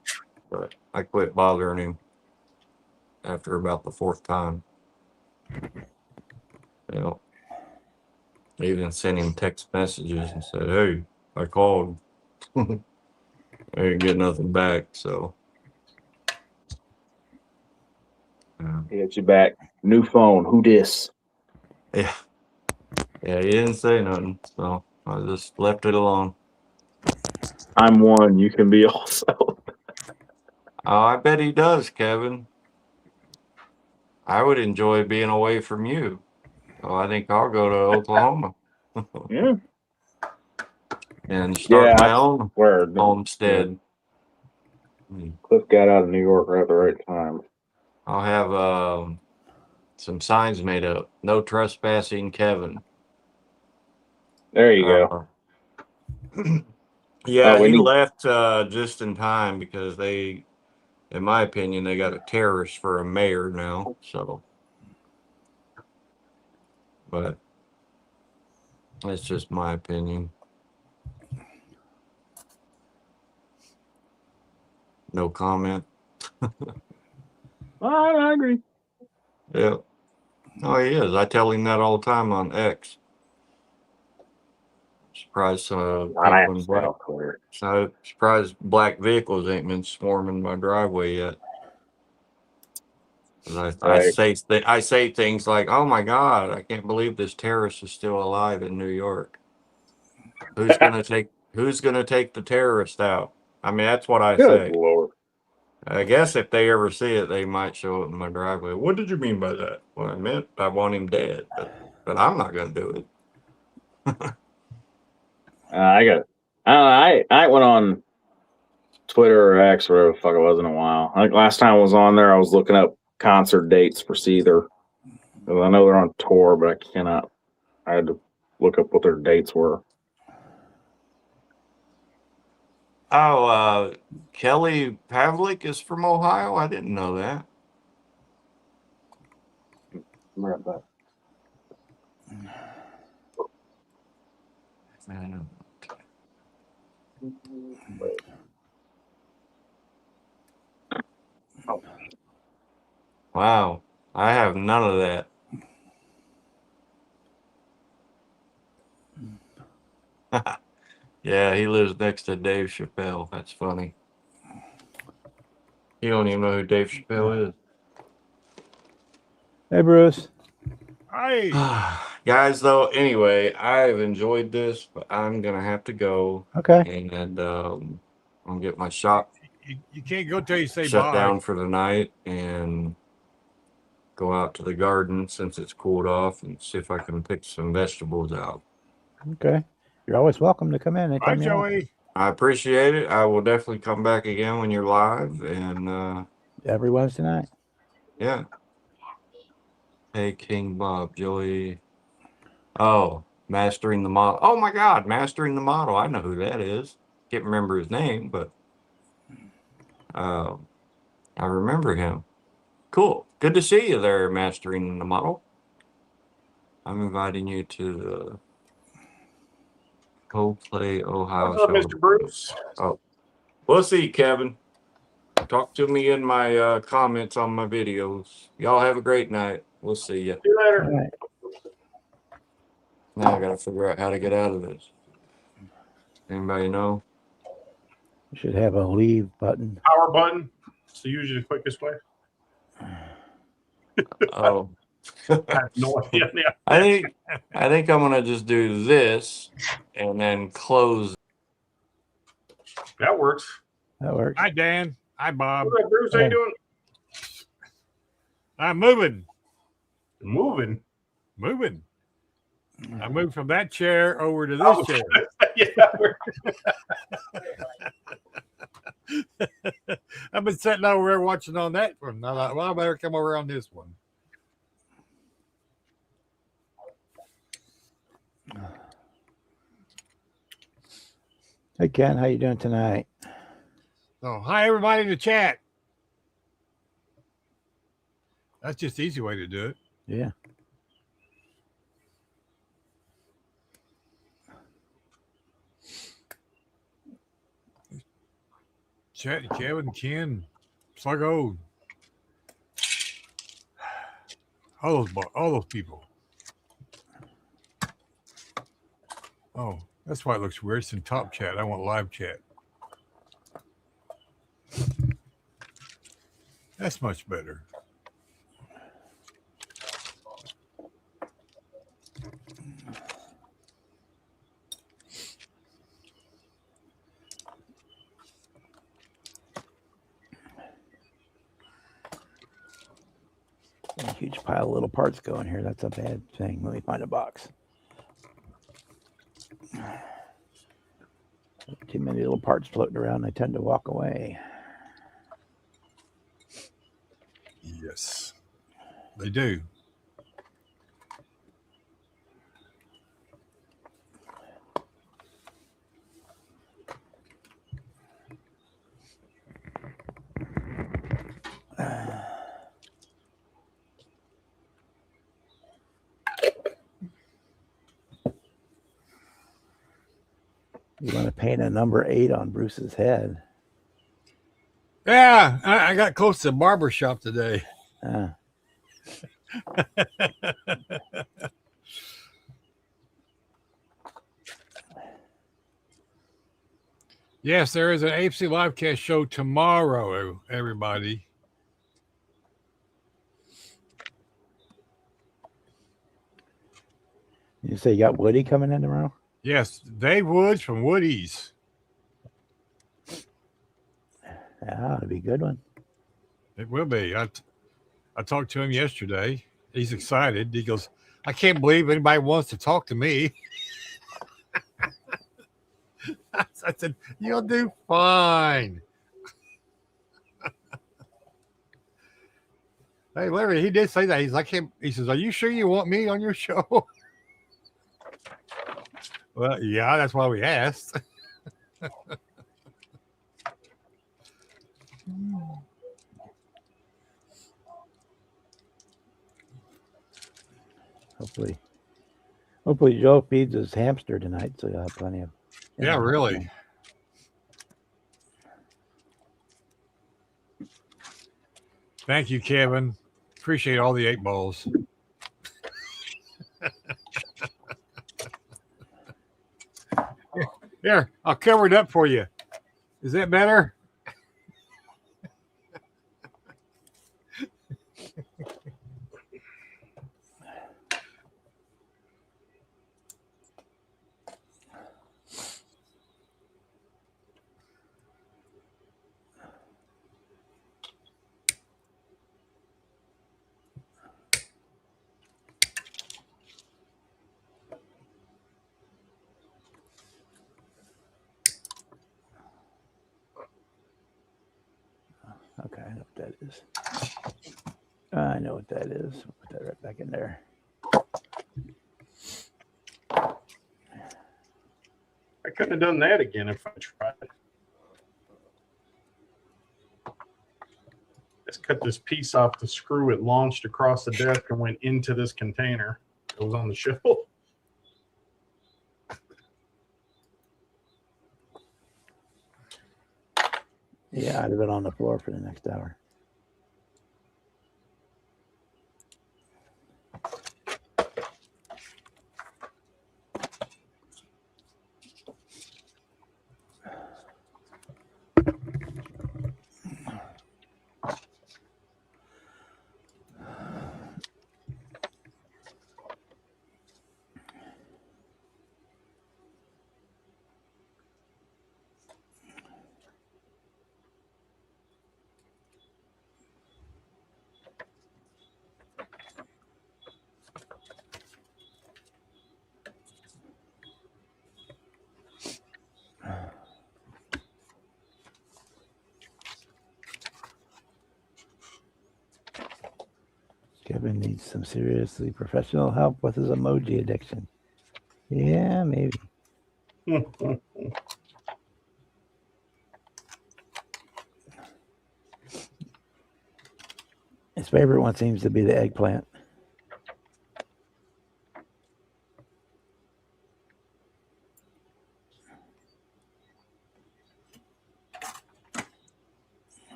but I quit bothering him after about the fourth time. You know, I even sent him text messages and said, "Hey, I called." I didn't get nothing back, so. Yeah. He got you back. New phone. Who dis? Yeah. Yeah, he didn't say nothing, so I just left it alone. I'm One. You can be also. Oh, I bet he does, Kevin. I would enjoy being away from you. So I think I'll go to Oklahoma Yeah. and start my own Where homestead. Cliff got out of New York right at the right time. I'll have some signs made up. No trespassing, Kevin. There you go. Yeah, we he need- left just in time because they, in my opinion, they got a terrorist for a mayor now. So, but that's just my opinion. No comment. I agree. Yeah. Oh, he is. I tell him that all the time on X. Surprised surprised black vehicles ain't been swarming my driveway yet. 'Cause I say things like, "Oh my God, I can't believe this terrorist is still alive in New York. Who's gonna take the terrorist out?" I mean, that's what I say. Good Lord. I guess if they ever see it, they might show it in my driveway. What did you mean by that? Well, I meant I want him dead, but I'm not gonna do it. I went on Twitter or X or whatever the fuck it was in a while. I think last time I was on there, I was looking up concert dates for Seether. I know they're on tour, but I had to look up what their dates were. Oh, Kelly Pavlik is from Ohio? I didn't know that. Wow, I have none of that. Yeah, he lives next to Dave Chappelle. That's funny. You don't even know who Dave Chappelle is. Hey, Bruce. Hi. Guys, though, anyway, I've enjoyed this, but I'm going to have to go. Okay. And I'll get my shop You can't go till you say shut bye. down for the night and go out to the garden since it's cooled off and see if I can pick some vegetables out. Okay. You're always welcome to come in Bye, anytime you want. Joey. I appreciate it. I will definitely come back again when you're live. And Every Wednesday night. yeah. Hey, King Bob, Joey. Oh, Mastering the Model. Oh my God, Mastering the Model. I know who that is. Can't remember his name, but I remember him. Cool. Good to see you there, Mastering the Model. I'm inviting you to the Coldplay Ohio What's up, show. Mr. Bruce? Oh, we'll see, Kevin. Talk to me in my comments on my videos. Y'all have a great night. We'll see you. See you All later. right. Now I gotta figure out how to get out of this. Anybody know? You should have a leave button. Power button. It's usually the quickest way. Oh, I have no idea. Yeah. I think I'm gonna just do this and then close. That works. That works. Hi, Dan. Hi, Bob. What's up, Bruce? How you doing? I'm moving. Moving. I moved from that chair over to this Oh, chair. Yeah, I've been sitting over there watching on that one. I thought, well, I better come over on this one. Hey Ken, how you doing tonight? So, hi, everybody in the chat. That's just the easy way to do it. Yeah. Chat, Kevin, Ken, Sluggo. All those people. Oh, that's why it looks weird. It's in top chat. I want live chat. That's much better. A huge pile of little parts going here. That's a bad thing. Let me find a box. Too many little parts floating around. I tend to walk away. Yes, they do. You want to paint a number 8 on Bruce's head. Yeah, I got close to the barber shop today. Yes, there is an AFC Livecast show tomorrow, everybody. You say you got Woody coming in tomorrow? Yes, Dave Woods from Woody's. Yeah, it'll be a good one. It will be. I talked to him yesterday. He's excited. He goes, I can't believe anybody wants to talk to me. I said, you'll do fine. Hey, Larry, he did say that. He's like, he says, are you sure you want me on your show? Well, yeah, that's why we asked. Hopefully Joe feeds his hamster tonight, so you'll have plenty of. Yeah, really. Thank you, Kevin. Appreciate all the 8 balls. Here, I'll cover it up for you. Is that better? Okay, I know what that is. I know what that is. I'll put that right back in there. I couldn't have done that again if I tried. Just cut this piece off the screw. It launched across the desk and went into this container. It was on the shelf. Yeah, I'd have been on the floor for the next hour. Kevin needs some seriously professional help with his emoji addiction. Yeah, maybe. His favorite one seems to be the eggplant.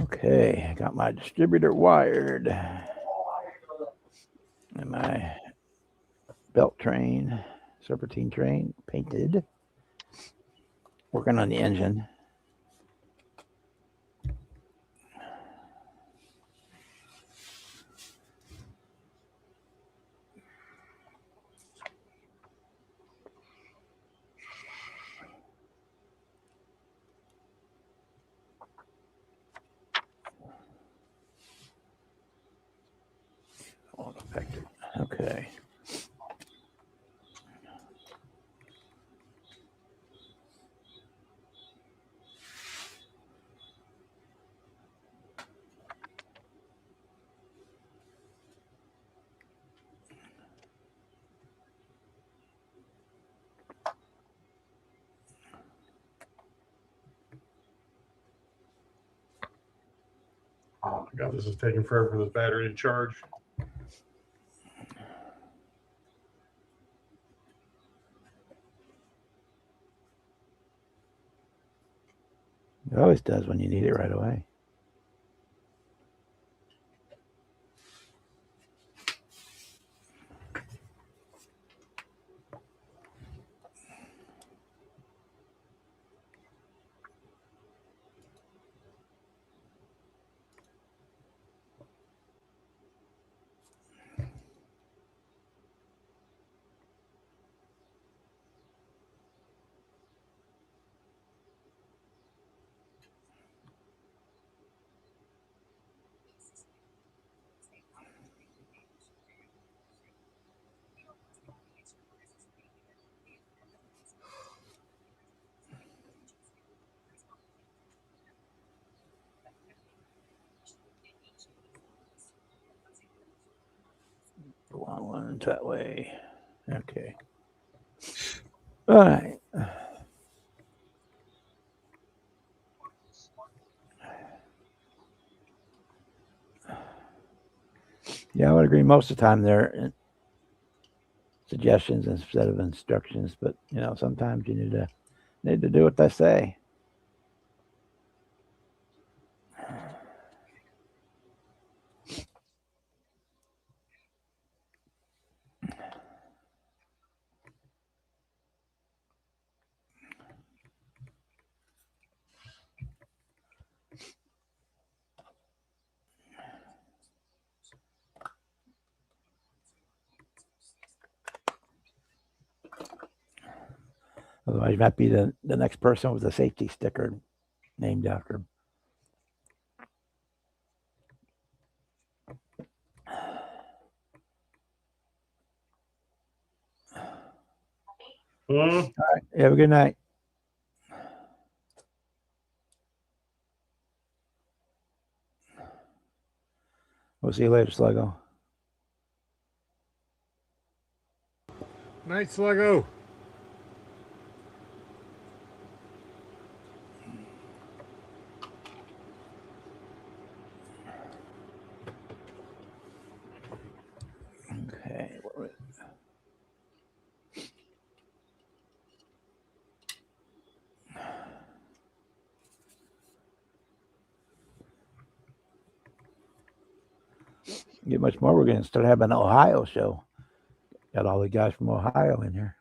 Okay, I got my distributor wired. And my belt train, serpentine train, painted. Working on the engine. All affected. Okay. Oh my God, this is taking forever for this battery to charge. It always does when you need it right away. Go on one that way. Okay. All right. Yeah, I would agree. Most of the time they're suggestions instead of instructions, but you know, sometimes you need to do what they say. Otherwise, you might be the next person with a safety sticker named after him. Hmm. You have a good night. We'll see you later, Sluggo. Night, Sluggo. Okay. Get much more. We're going to start having an Ohio show. Got all the guys from Ohio in here.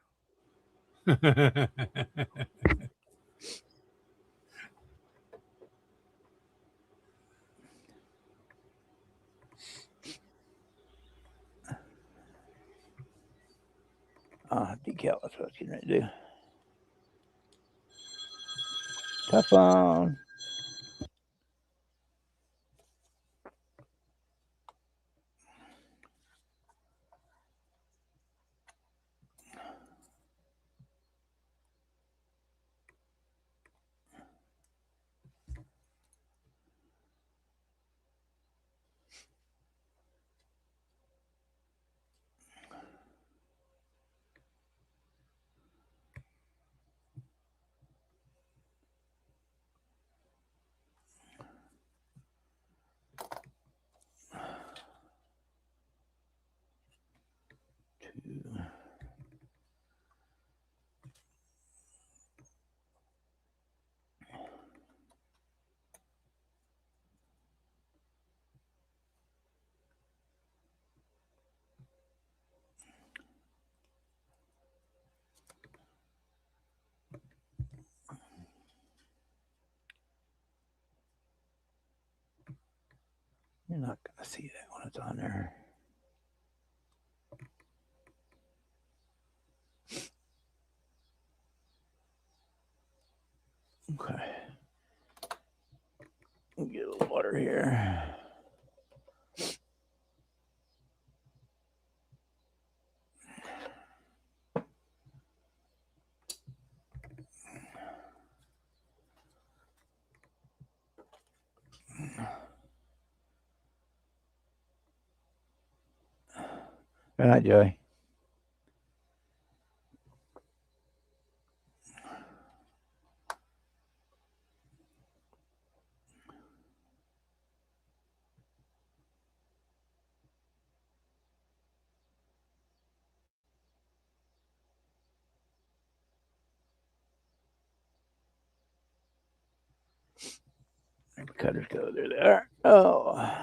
Decal. That's what I was getting ready to do. Tough on. You're not going to see that when it's on there. Okay. Get a little water here. Good night, Joey. Cutters go. There they are. Oh.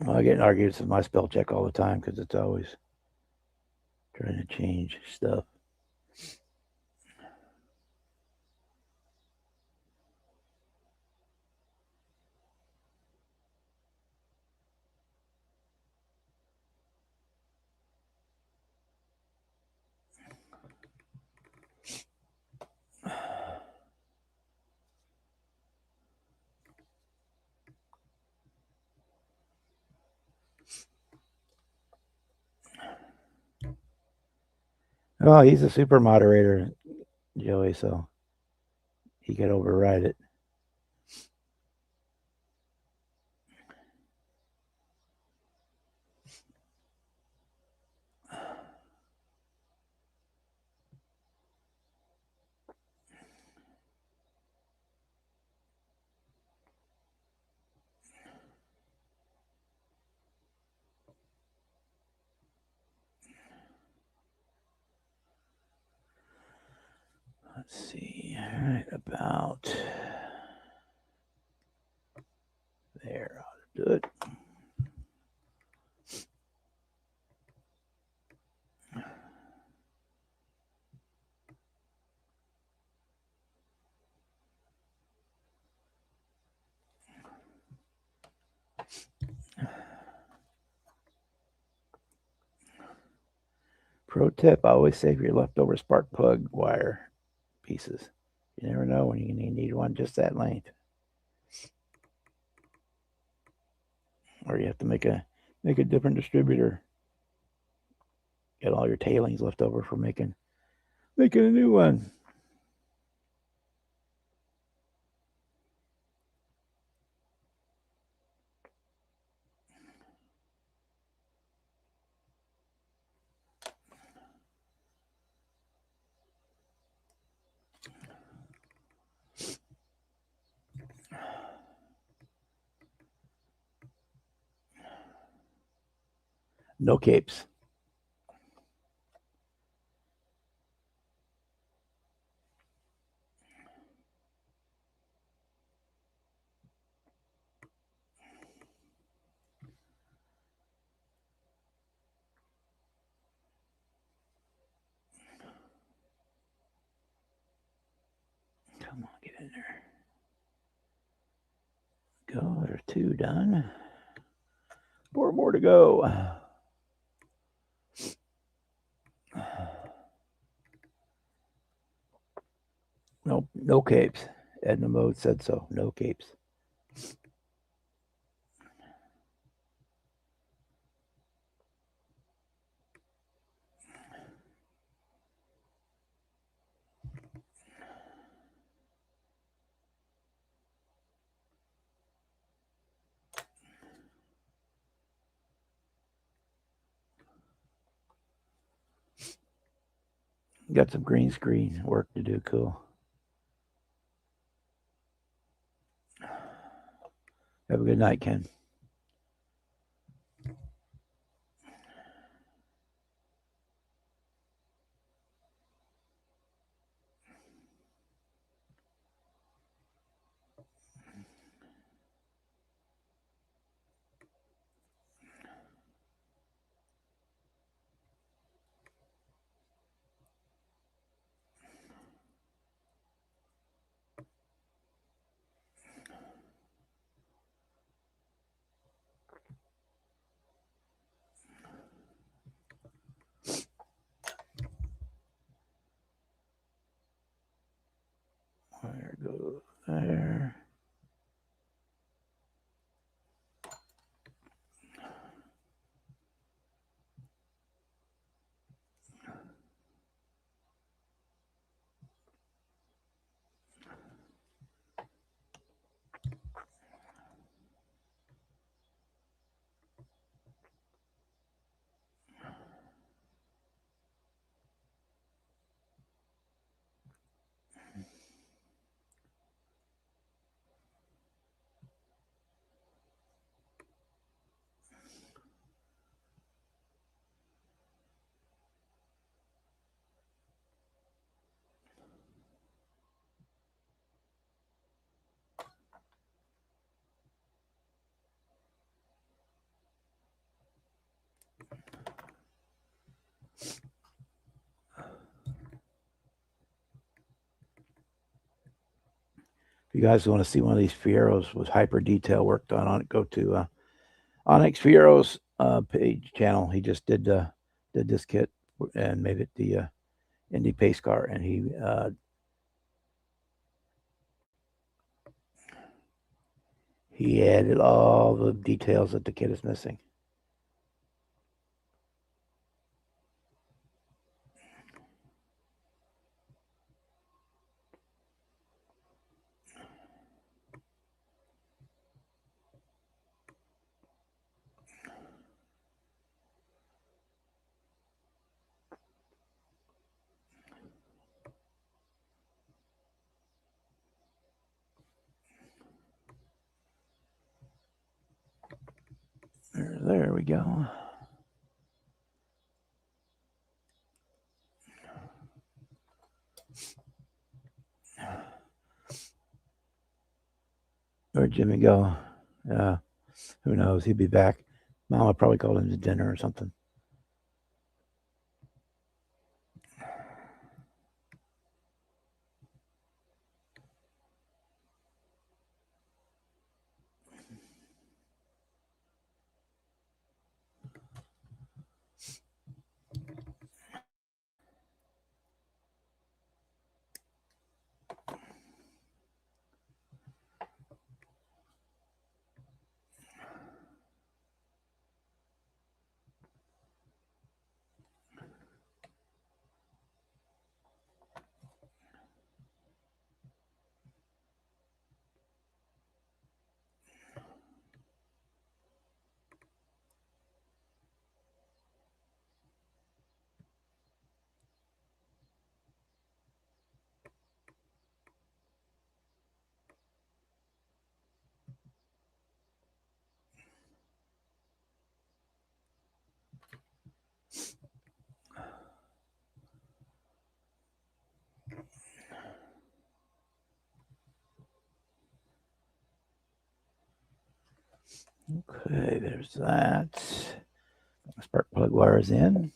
Well, I get in arguments with my spell check all the time because it's always trying to change stuff. Oh, he's a super moderator, Joey, so he could override it. Let's see. All right, about there. I'll do it. Pro tip: always save your leftover spark plug wire pieces. You never know when you need one just that length, or you have to make a different distributor. Get all your tailings left over for making a new one. No capes. Come on, get in there. Go. There's 2 done. 4 more to go. Nope, no capes. Edna Mode said so. No capes. Got some green screen work to do. Cool. Have a good night, Ken. There goes there. If you guys want to see one of these Fieros with hyper detail worked on it, go to Onyx Fiero's page channel. He just did this kit and made it the Indy pace car, and he added all the details that the kit is missing. There we go. Where'd Jimmy go? Who knows? He'd be back. Mama probably called him to dinner or something. Okay, there's that. Spark plug wires in.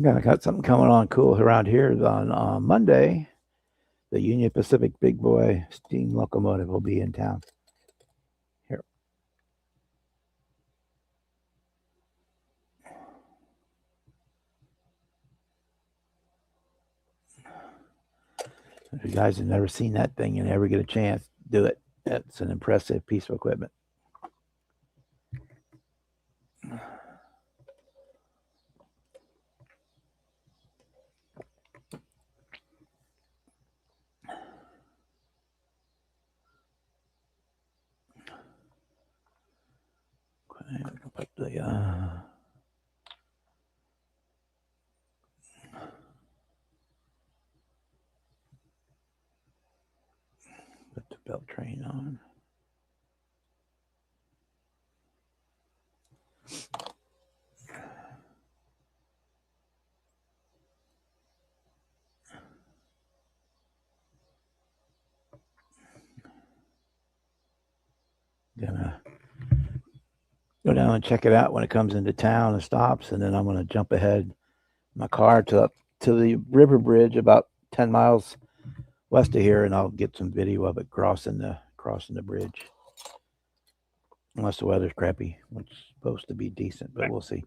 I got something coming on cool around here on Monday. The Union Pacific Big Boy steam locomotive will be in town. Here. If you guys have never seen that thing and ever get a chance, do it. It's an impressive piece of equipment. Okay, we can put the belt train on. Gonna go down and check it out when it comes into town and stops, and then I'm gonna jump ahead my car to the river bridge about 10 miles west of here, and I'll get some video of it crossing the bridge. Unless the weather's crappy, which is supposed to be decent, but we'll see.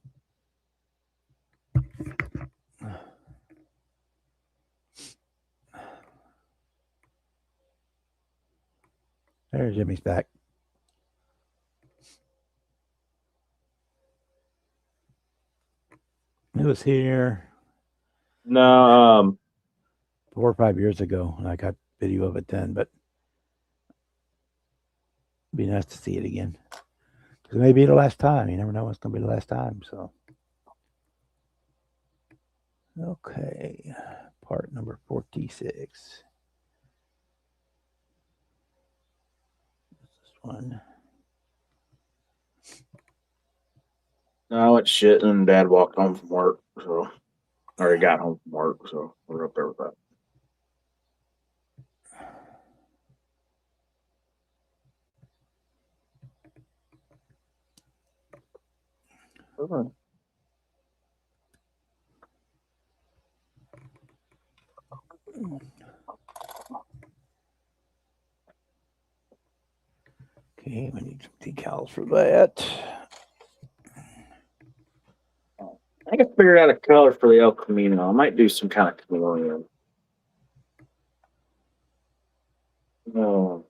There's Jimmy's back. It was here No, 4 or 5 years ago, and I got video of it then, but it'd be nice to see it again. Because it may be the last time. You never know when it's going to be the last time. So, okay, part number 46. This one. I went shit and Dad walked home from work, so or he got home from work, so we're up there with that. Okay. Okay, we need some decals for that. I can figure out a color for the El Camino. I might do some kind of chameleon. No.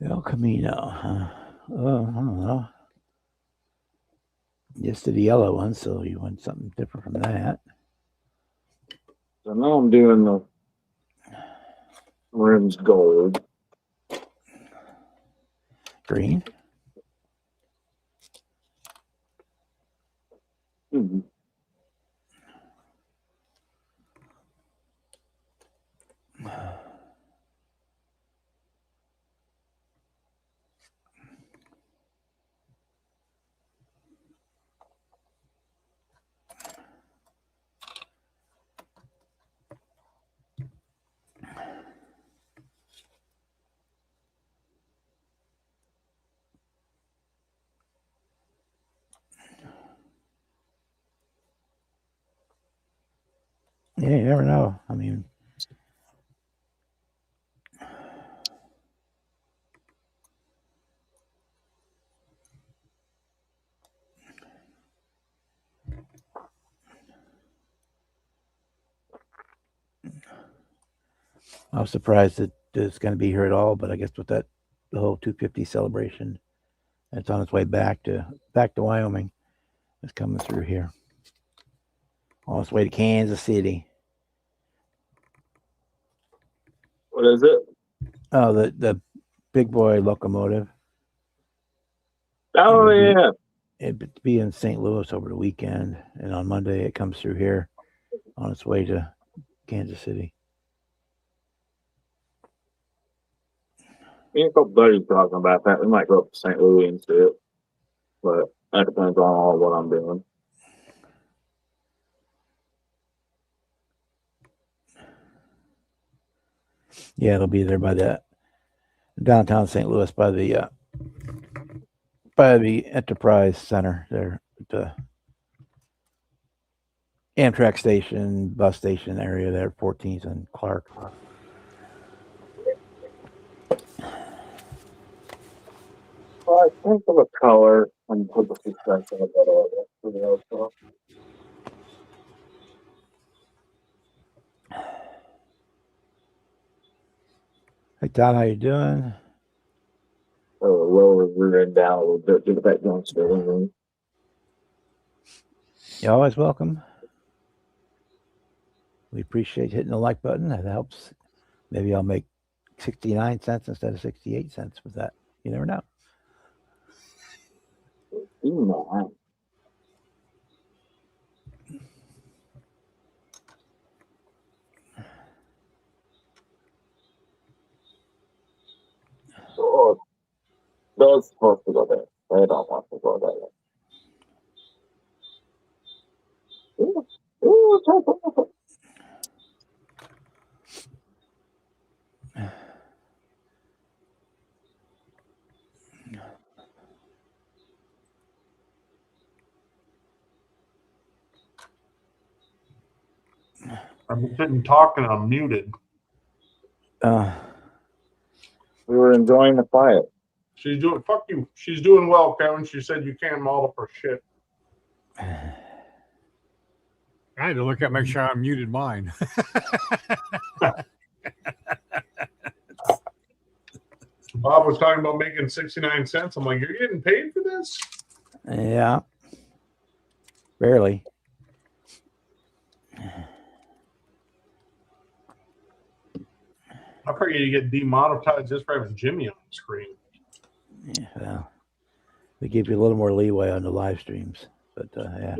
El Camino. Oh, I don't know. Just did the yellow one, so you want something different from that. So now I'm doing the rims gold. Green. Mm-hmm. Yeah, you never know. I mean, I was surprised that it's going to be here at all, but I guess with that the whole 250 celebration, it's on its way back to Wyoming. It's coming through here. On its way to Kansas City. What is it? Oh, the big boy locomotive. Oh yeah. It'd be in St. Louis over the weekend, and on Monday it comes through here on its way to Kansas City. Me and a couple buddies talking about that. We might go up to St. Louis and see it, but that depends on all what I'm doing. Yeah, it'll be there by the downtown St. Louis by the Enterprise Center there at the Amtrak station, bus station area there, 14th and Clark. Well, I think of a color and put the suspension of that. Hey Todd, how you doing? Lower the rear end down a little bit, get that going still. You're always welcome. We appreciate hitting the like button. That helps. Maybe I'll make 69 cents instead of 68 cents with that. You never know. Oh, those supposed to go there. They don't want to go there. I've been sitting talking. I'm muted. We were enjoying the quiet. She's doing. Fuck you. She's doing well, Kevin. She said you can't model for shit. I had to look up, make sure I muted mine. Bob was talking about making 69 cents. I'm like, you're getting paid for this? Yeah. Barely. I figured you get demonetized just for having Jimmy on the screen. Yeah, well, we give you a little more leeway on the live streams, but yeah.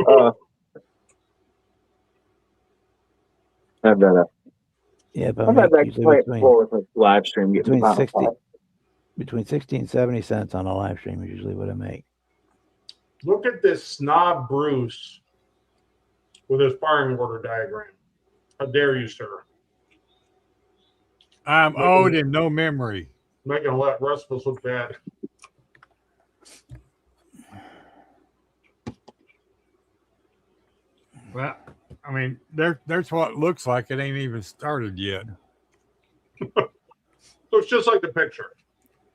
I've done that. Yeah, but I've had that usually play before with a live stream. between 60 and 70 cents on a live stream is usually what I make. Look at this snob Bruce with his firing order diagram. How dare you, sir? I'm old and no memory. I'm not going to let Russ look bad. Well, I mean, there's what it looks like. It ain't even started yet. Looks just like the picture.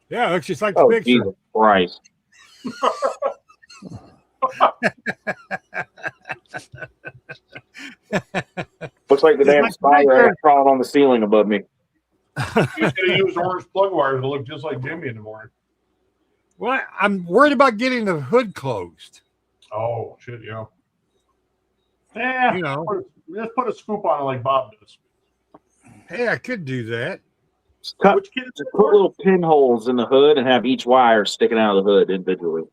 Yeah, it looks just like the Oh, picture. Jesus Christ. Looks like the It's damn like spider crawling on the ceiling above me. He's going to use orange plug wires to look just like Jimmy in the morning. Well, I'm worried about getting the hood closed. Oh, shit, yeah. Yeah, You know. just put a scoop on it like Bob does. Hey, I could do that. Just cut, Which kid is just it put for? little pinholes in the hood and have each wire sticking out of the hood individually.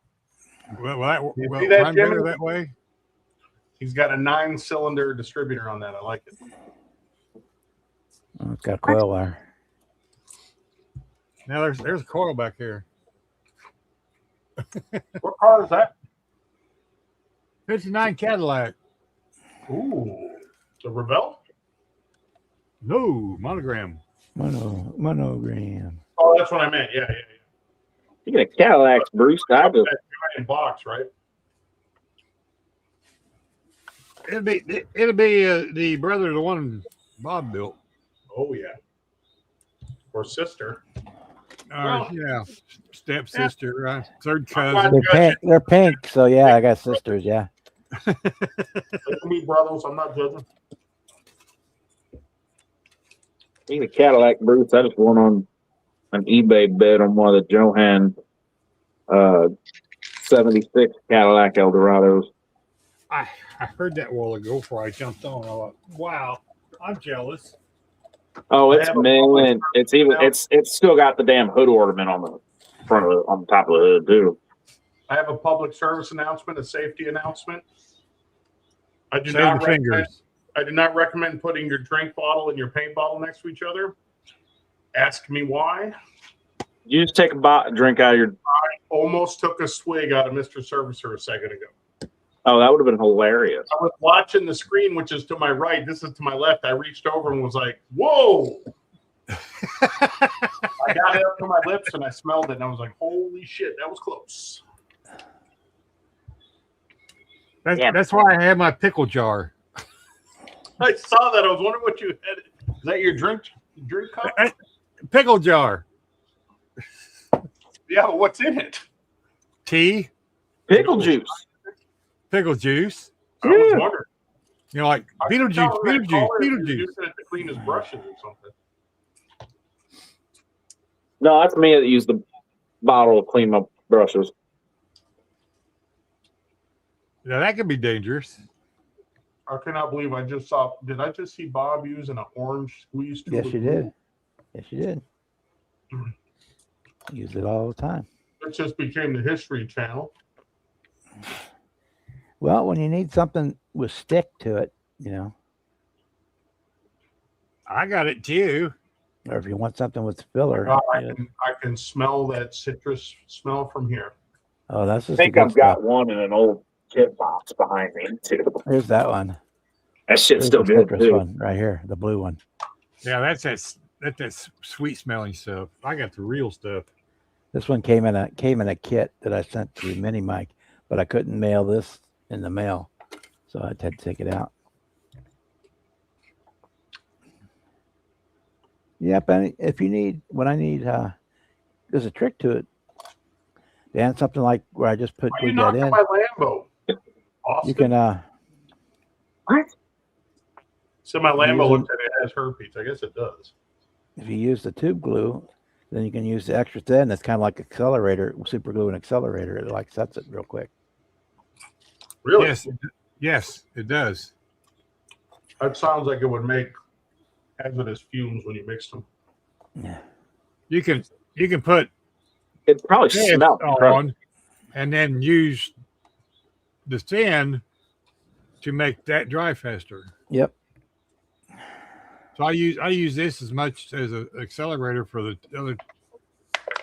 Well, You well, see that, I'm better Jimmy? that way. He's got a 9-cylinder distributor on that. I like it. Oh, it's got coil wire. Now there's a coil back here. What car is that? 59 Cadillac. Ooh, the Rebel? No monogram. Monogram. Oh, that's what I meant. Yeah. You get a Cadillac, Bruce. I do. That giant box, right? It'll be the brother of the one Bob built. Oh, yeah. Or sister. Yeah, stepsister, right? Third I'm cousin. glad- They're pink, so yeah, I got sisters. Yeah. They can be brothers. I'm not judging. Speaking of Cadillac, Bruce, I just went on an eBay bid on one of the Johan 76 Cadillac Eldorados. I heard that a while ago before I jumped on. I thought, wow, I'm jealous. Oh, I it's have a man, public it's even service it's still got the damn hood ornament on the front of it, on the top of the hood too. I have a public service announcement, a safety announcement. I do Save not the recommend. fingers. I do not recommend putting your drink bottle and your paint bottle next to each other. Ask me why. You just take a drink out of your. Almost took a swig out of Mr. Servicer a second ago. Oh, that would have been hilarious. I was watching the screen, which is to my right. This is to my left. I reached over and was like, "Whoa!" I got it up to my lips and I smelled it, and I was like, "Holy shit, that was close." That's why I have my pickle jar. I saw that. I was wondering what you had. Is that your drink cup? Pickle jar. Yeah, but what's in it? Tea, Pickle juice. pickle juice. I was Yeah. wondering. You know, like I could Beetlejuice, tell that Beetlejuice, caller was Beetlejuice. using it to clean his brushes or something. No, that's me that used the bottle to clean my brushes. Now that could be dangerous. I cannot believe I just saw. Did I just see Bob using an orange squeeze tool? Yes, you did. Yes, you did. Use it all the time. It just became the History Channel. Well, when you need something with stick to it, you know, I got it too. or if you want something with filler. I can smell that citrus smell from here. Oh, that's I just the think good I've got stuff. one in an old kit box behind me too. Here's that one. That shit's Here's still the good citrus too. one right here, the blue one. Yeah, that's that sweet smelling stuff. I got the real stuff. This one came in a kit that I sent to Mini Mike, but I couldn't mail this in the mail, so I had to take it out. Yep, and if you need, when I need, there's a trick to it. Dan, something like where I just Why you glued that knocking in. my Lambo? Austin. You can, What? So my Lambo Using- looks like it has herpes. I guess it does. if you use the tube glue, then you can use the extra thin. It's kind of like accelerator, super glue and accelerator. It like sets it real quick. Really? Yes, it does. That sounds like it would make hazardous fumes when you mix them. Yeah. You can put It probably this smells on and then use the thin to make that dry faster. Yep. So I use this as much as an accelerator for the other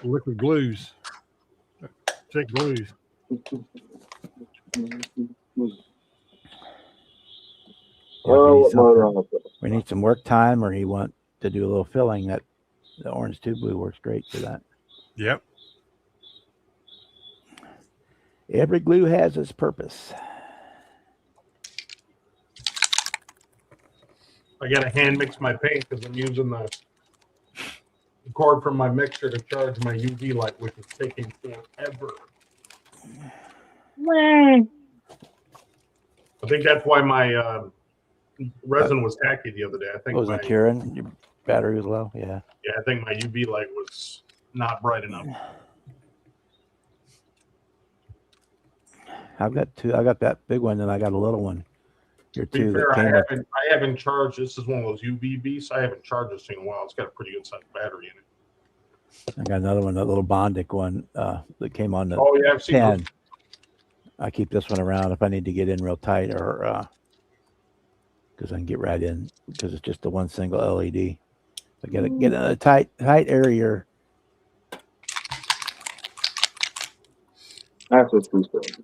liquid glues, thick glues. Or if you Oh, need motor something- on the we need some work time, or you want to do a little filling, that the orange tube glue works great for that. Yep. Every glue has its purpose. I got to hand mix my paint because I'm using the cord from my mixer to charge my UV light, which is taking forever. I think that's why my resin was tacky the other day. I think What was it, Kieran? Your battery was low? Yeah. yeah, I think my UV light was not bright enough. I've got two. I got that big one, and I got a little one. Your To be two fair, that came with. I haven't charged. This is one of those UV beasts. I haven't charged this thing in a while. It's got a pretty good sized battery in it. I got another one, that little Bondic one that came on the Oh yeah, I've seen those. 10. I keep this one around if I need to get in real tight, or because I can get right in because it's just the one single LED. I get in a tight area. That's what we said.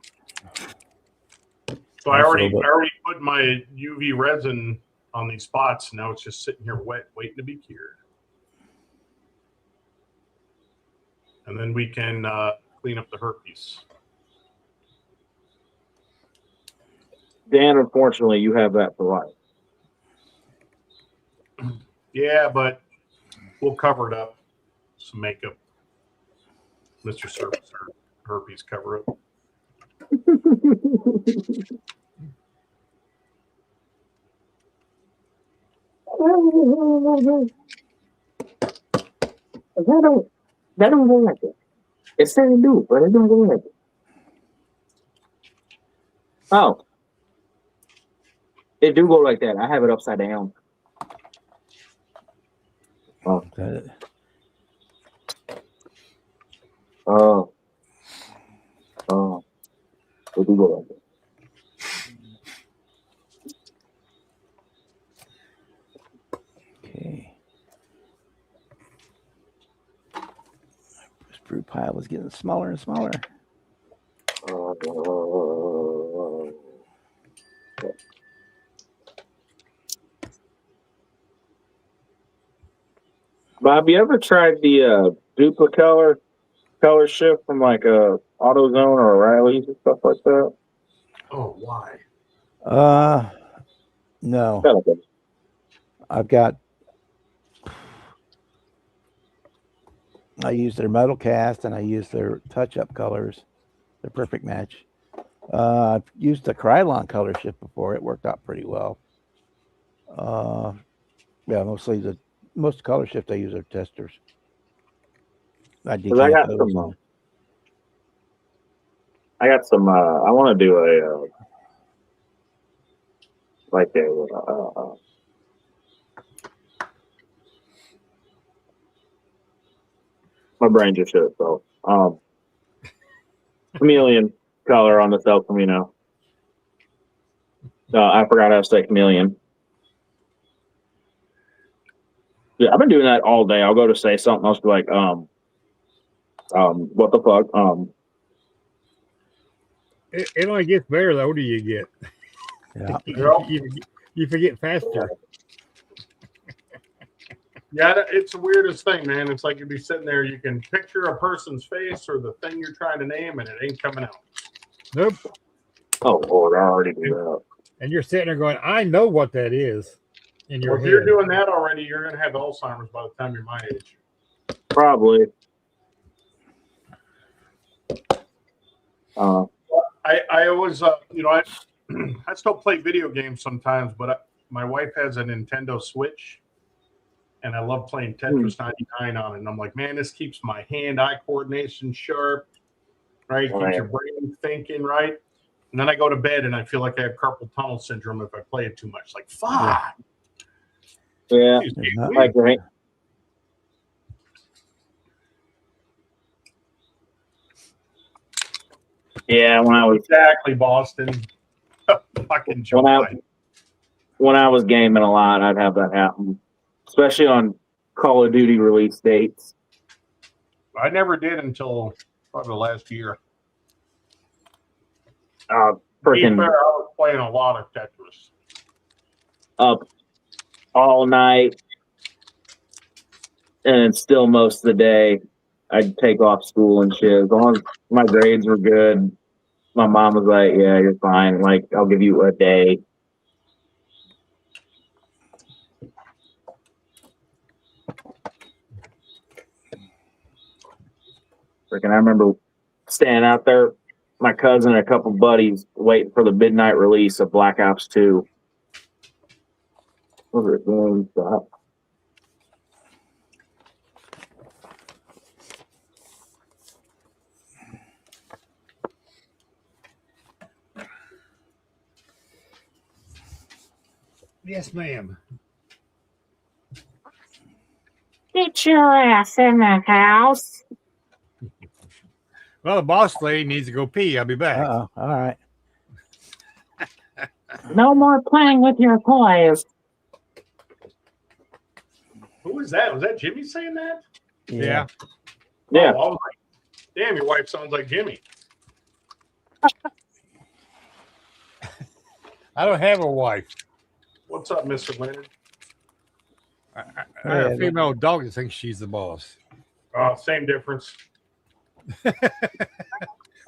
So I Also, already but- put my UV resin on these spots. Now it's just sitting here wet, waiting to be cured. And then we can clean up the herpes. Dan, unfortunately, you have that for life. Yeah, but we'll cover it up. Some makeup. Mr. Servicer, herpes cover up. That don't go like that. It said it do, but it don't go like that. Oh, it do go like that. I have it upside down. Oh, Is that it? oh, it do go like that. Okay. This brew pile was getting smaller and smaller. Bob, you ever tried the duplicate color shift from like a AutoZone or O'Reilly's and stuff like that? Oh, why? No. Okay. I've got. I use their metal cast and I use their touch-up colors. They're perfect match. I've used the Krylon color shift before. It worked out pretty well. Yeah, most color shift I use are testers. I Cause I got decant some. those. I want to do a like a. My brain just shut itself. Chameleon color on the El Camino. I forgot how to say chameleon. Yeah, I've been doing that all day. I'll go to say something, I'll be like, what the fuck? It only gets better the older you get. Yeah. You forget faster. Yeah, it's the weirdest thing, man. It's like you'd be sitting there, you can picture a person's face or the thing you're trying to name, and it ain't coming out. Nope. Oh Lord, I already do that. And you're sitting there going, I know what that is. In your Well, if head. you're doing that already, you're going to have Alzheimer's by the time you're my age. Probably. I always, I still play video games sometimes, but my wife has a Nintendo Switch, and I love playing Tetris 99 on it. And I'm like, man, this keeps my hand-eye coordination sharp, right? Oh, Keeps yeah. your brain thinking, right? And then I go to bed, and I feel like I have carpal tunnel syndrome if I play it too much. Like, fuck. Yeah. It's There's not- Like right. Yeah, when I was Exactly, Boston. Fucking Joe Biden. when I was gaming a lot, I'd have that happen, especially on Call of Duty release dates. I never did until probably the last year. To be Freaking fair, I was playing a lot of Tetris. up all night, and still most of the day, I'd take off school and shit. As long as my grades were good, my mom was like, "Yeah, you're fine. Like, I'll give you a day." Freaking, I remember standing out there, my cousin and a couple buddies waiting for the midnight release of Black Ops 2. What was it? GameStop. Yes, ma'am. Get your ass in the house. Well, the boss lady needs to go pee. I'll be back. Uh-oh. All right. No more playing with your toys. Who was that? Was that Jimmy saying that? Yeah. Yeah. Oh, I was like, damn, your wife sounds like Jimmy. I don't have a wife. What's up, Mr. Leonard? I have a female dog that thinks she's the boss. Same difference. Matter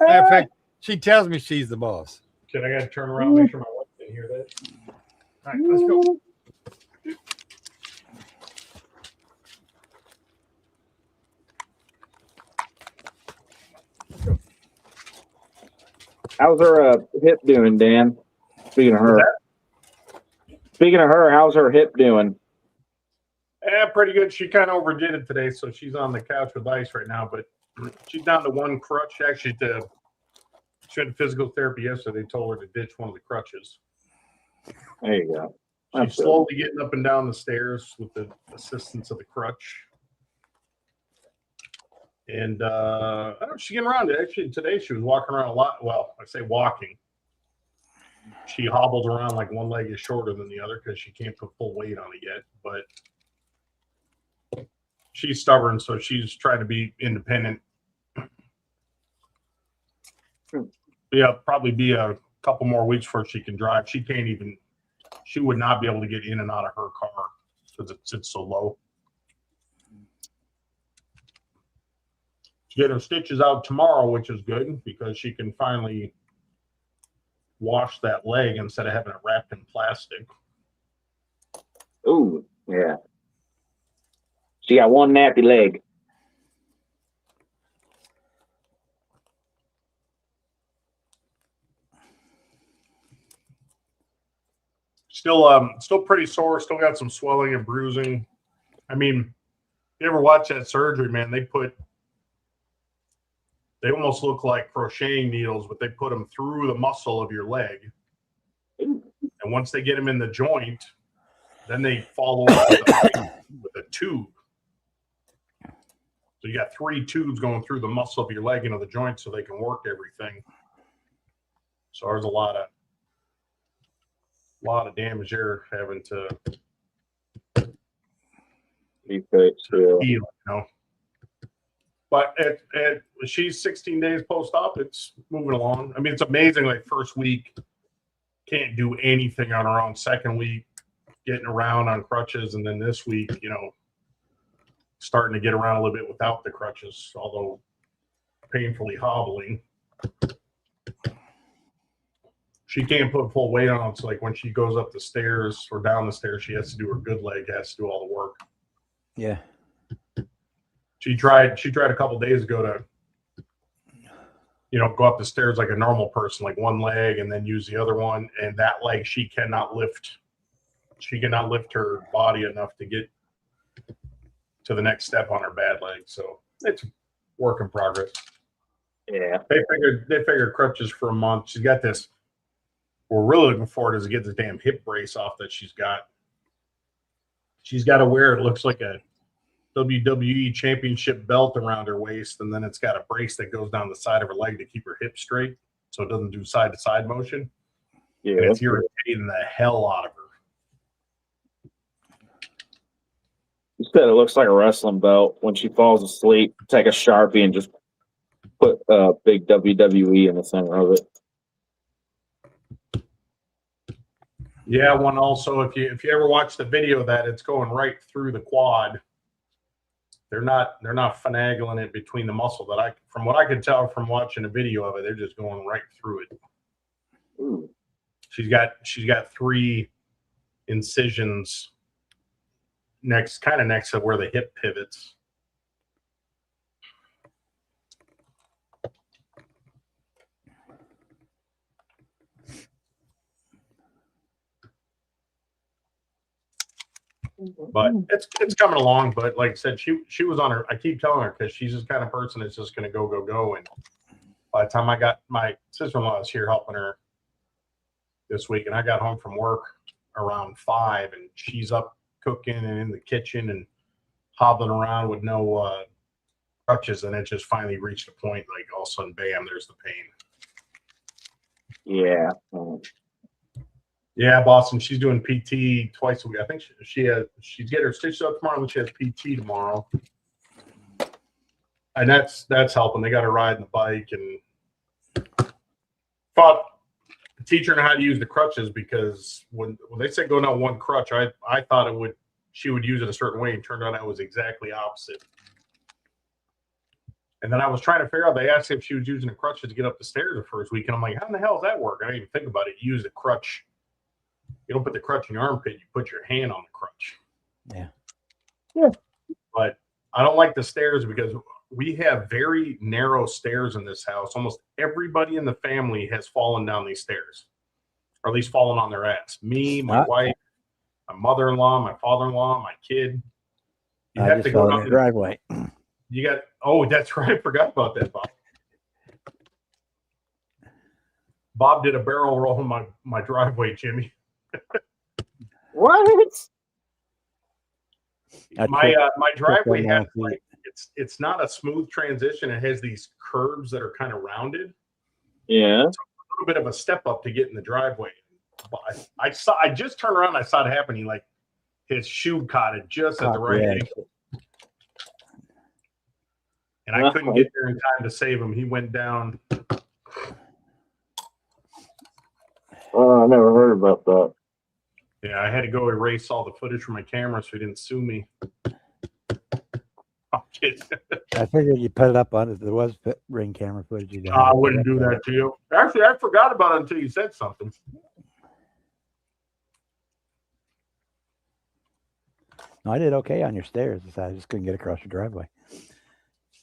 of fact, she tells me she's the boss. Okay, I got to turn around and make sure my wife didn't hear that. All right, let's go. How's her hip doing, Dan? Speaking of her, how's her hip doing? Yeah, pretty good. She kind of overdid it today, so she's on the couch with ice right now. But she's down to one crutch. Actually, she went to physical therapy yesterday. They told her to ditch one of the crutches. There you go. She's That's good. slowly getting up and down the stairs with the assistance of the crutch. And I don't know, she's getting around. Actually, today she was walking around a lot. Well, I say walking. She hobbles around like one leg is shorter than the other because she can't put full weight on it yet. But she's stubborn, so she's trying to be independent. Yeah, probably be a couple more weeks before she can drive. She would not be able to get in and out of her car because it sits so low. She get her stitches out tomorrow, which is good because she can finally wash that leg instead of having it wrapped in plastic. Ooh, yeah. She got one nappy leg. Still pretty sore. Still got some swelling and bruising. I mean, you ever watch that surgery, man? They almost look like crocheting needles, but they put them through the muscle of your leg. And once they get them in the joint, then they follow up with a tube. So you got 3 tubes going through the muscle of your leg into the joint so they can work everything. So there's a lot of damage there having to Be fixed, yeah. heal, you know. But she's 16 days post-op. It's moving along. I mean, it's amazing. Like first week, can't do anything on her own. Second week, getting around on crutches, and then this week, you know, starting to get around a little bit without the crutches, although painfully hobbling. She can't put full weight on it. So like when she goes up the stairs or down the stairs, she has to do her good leg, has to do all the work. Yeah. She tried a couple days ago to, you know, go up the stairs like a normal person, like one leg and then use the other one. And that leg, she cannot lift her body enough to get to the next step on her bad leg. So it's work in progress. Yeah. They figured crutches for a month. She's got this. We're really looking forward is to get this damn hip brace off that she's got. She's got to wear, it looks like a WWE championship belt around her waist, and then it's got a brace that goes down the side of her leg to keep her hips straight so it doesn't do side to side motion. Yeah. And it's irritating the hell out of her. You said it looks like a wrestling belt. When she falls asleep, take a Sharpie and just put a big WWE in the center of it. Yeah, one also, if you ever watch the video of that, it's going right through the quad. They're not finagling it between the muscle from what I could tell from watching a video of it, they're just going right through it. Ooh. She's got 3 incisions next to where the hip pivots. But it's coming along. But like I said, she was on her. I keep telling her because she's this kind of person that's just going to go. And by the time I got my sister-in-law was here helping her this week, and I got home from work around 5, and she's up cooking and in the kitchen and hobbling around with no crutches, and it just finally reached a point like all of a sudden, bam, there's the pain. Yeah. Yeah, Boston. She's doing PT twice a week. I think she's getting her stitched up tomorrow, and she has PT tomorrow, and that's helping. They got her riding the bike and thought teaching her how to use the crutches because when they said go down one crutch, I thought she would use it a certain way, and turned out it was exactly opposite. And then I was trying to figure out. They asked if she was using the crutches to get up the stairs the first week, and I'm like, how in the hell does that work? I didn't even think about it. You use the crutch. You don't put the crutch in your armpit. You put your hand on the crutch. Yeah. Yeah. But I don't like the stairs because we have very narrow stairs in this house. Almost everybody in the family has fallen down these stairs, or at least fallen on their ass. Me, my wife, my mother-in-law, my father-in-law, my kid. You I have just to fell go in down your the driveway. You got. Oh, that's right. I forgot about that, Bob. Bob did a barrel roll in my driveway, Jimmy. What? My my driveway has feet. like it's not a smooth transition. It has these curves that are kind of rounded. Yeah. A little bit of a step up to get in the driveway. But I just turned around. I saw it happen. He like his shoe caught it just at the right angle, and I couldn't get there in time to save him. He went down. Oh, I never heard about that. Yeah, I had to go erase all the footage from my camera so he didn't sue me. Oh, kidding. I figured you put it up on it. There was ring camera footage. You I wouldn't do that to you. Actually, I forgot about it until you said something. No, I did okay on your stairs. I just couldn't get across your driveway.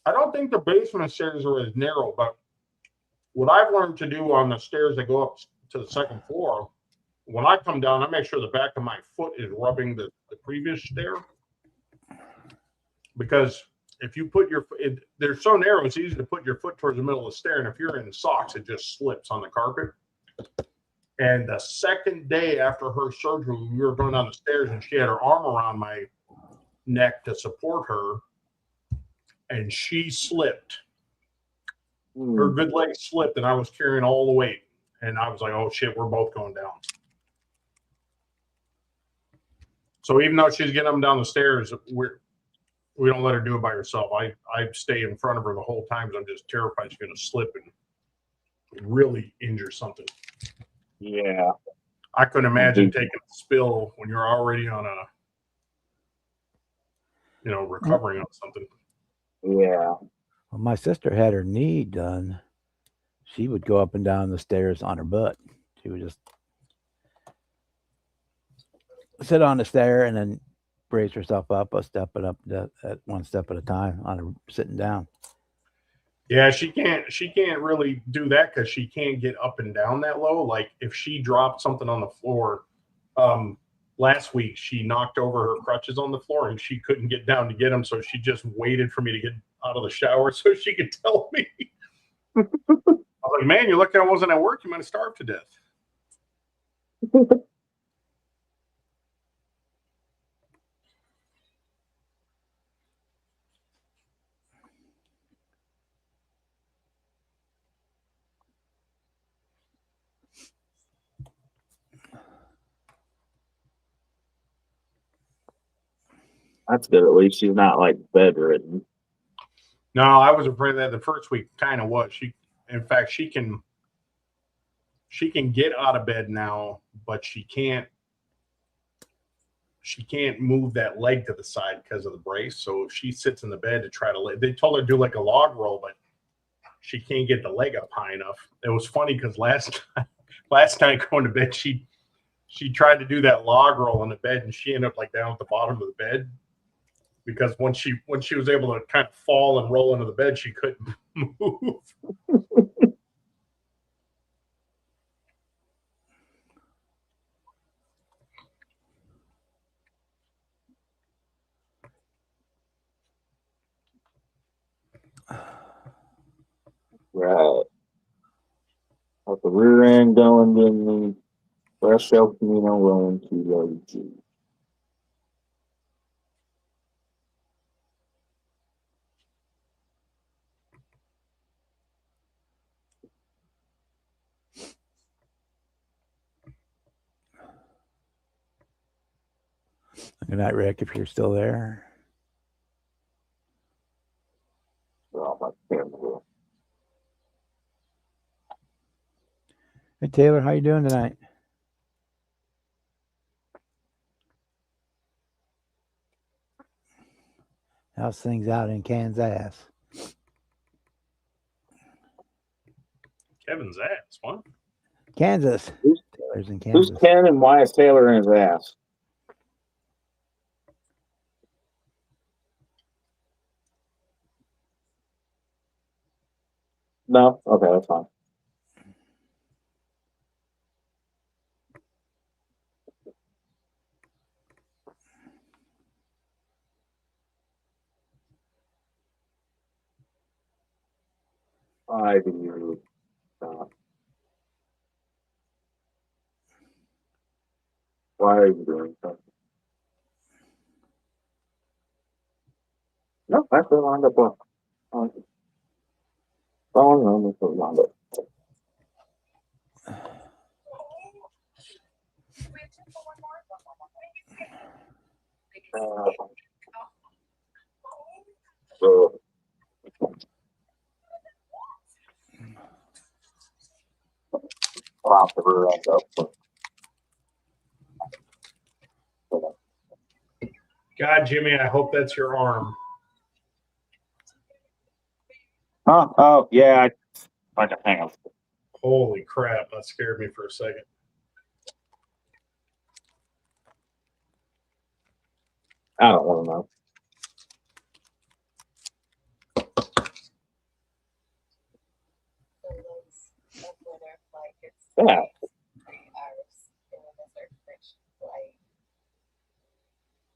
I don't think the basement stairs are as narrow, but what I've learned to do on the stairs that go up to the second floor, when I come down, I make sure the back of my foot is rubbing the previous stair. Because if you put they're so narrow, it's easy to put your foot towards the middle of the stair. And if you're in socks, it just slips on the carpet. And the second day after her surgery, we were going down the stairs and she had her arm around my neck to support her. And she slipped. Her good leg slipped and I was carrying all the weight. And I was like, oh shit, we're both going down. So even though she's getting them down the stairs, we don't let her do it by herself. I stay in front of her the whole time because I'm just terrified she's going to slip and really injure something. Yeah. I couldn't imagine taking a spill when you're already on recovering on something. Yeah. When my sister had her knee done, she would go up and down the stairs on her butt. She would just sit on the stair and then raise herself up, at one step at a time on her sitting down. Yeah, she can't really do that because she can't get up and down that low. Like if she dropped something on the floor, last week she knocked over her crutches on the floor and she couldn't get down to get them, so she just waited for me to get out of the shower so she could tell me. I was like, man, you're lucky I wasn't at work. You might have starved to death. That's good. At least she's not like bedridden. No, I was afraid that the first week kind of was. In fact, she can get out of bed now, but she can't move that leg to the side because of the brace. So if she sits in the bed to try to they told her to do like a log roll, but she can't get the leg up high enough. It was funny because last night going to bed, she tried to do that log roll in the bed and she ended up like down at the bottom of the bed. Because when she was able to kind of fall and roll into the bed, she couldn't move. Right. With the rear end going, then the fresh El Camino rolling to low G. Good night, Rick, if you're still there. Oh, my camera. Hey, Taylor, how you doing tonight? How's things out in Kansas? Kevin's ass. What? Kansas. Who's- Taylor's in Who's Kansas. Ken and why is Taylor in his ass? No? Okay, that's fine. Why do you stop? Why are you doing something? Nope, that's the lined up one. Oh, no, that's the lined up. So, off the rear end up. God, Jimmy, I hope that's your arm. Huh? Oh, yeah. I can hang on. Holy crap, that scared me for a second. I don't want to know. Yeah.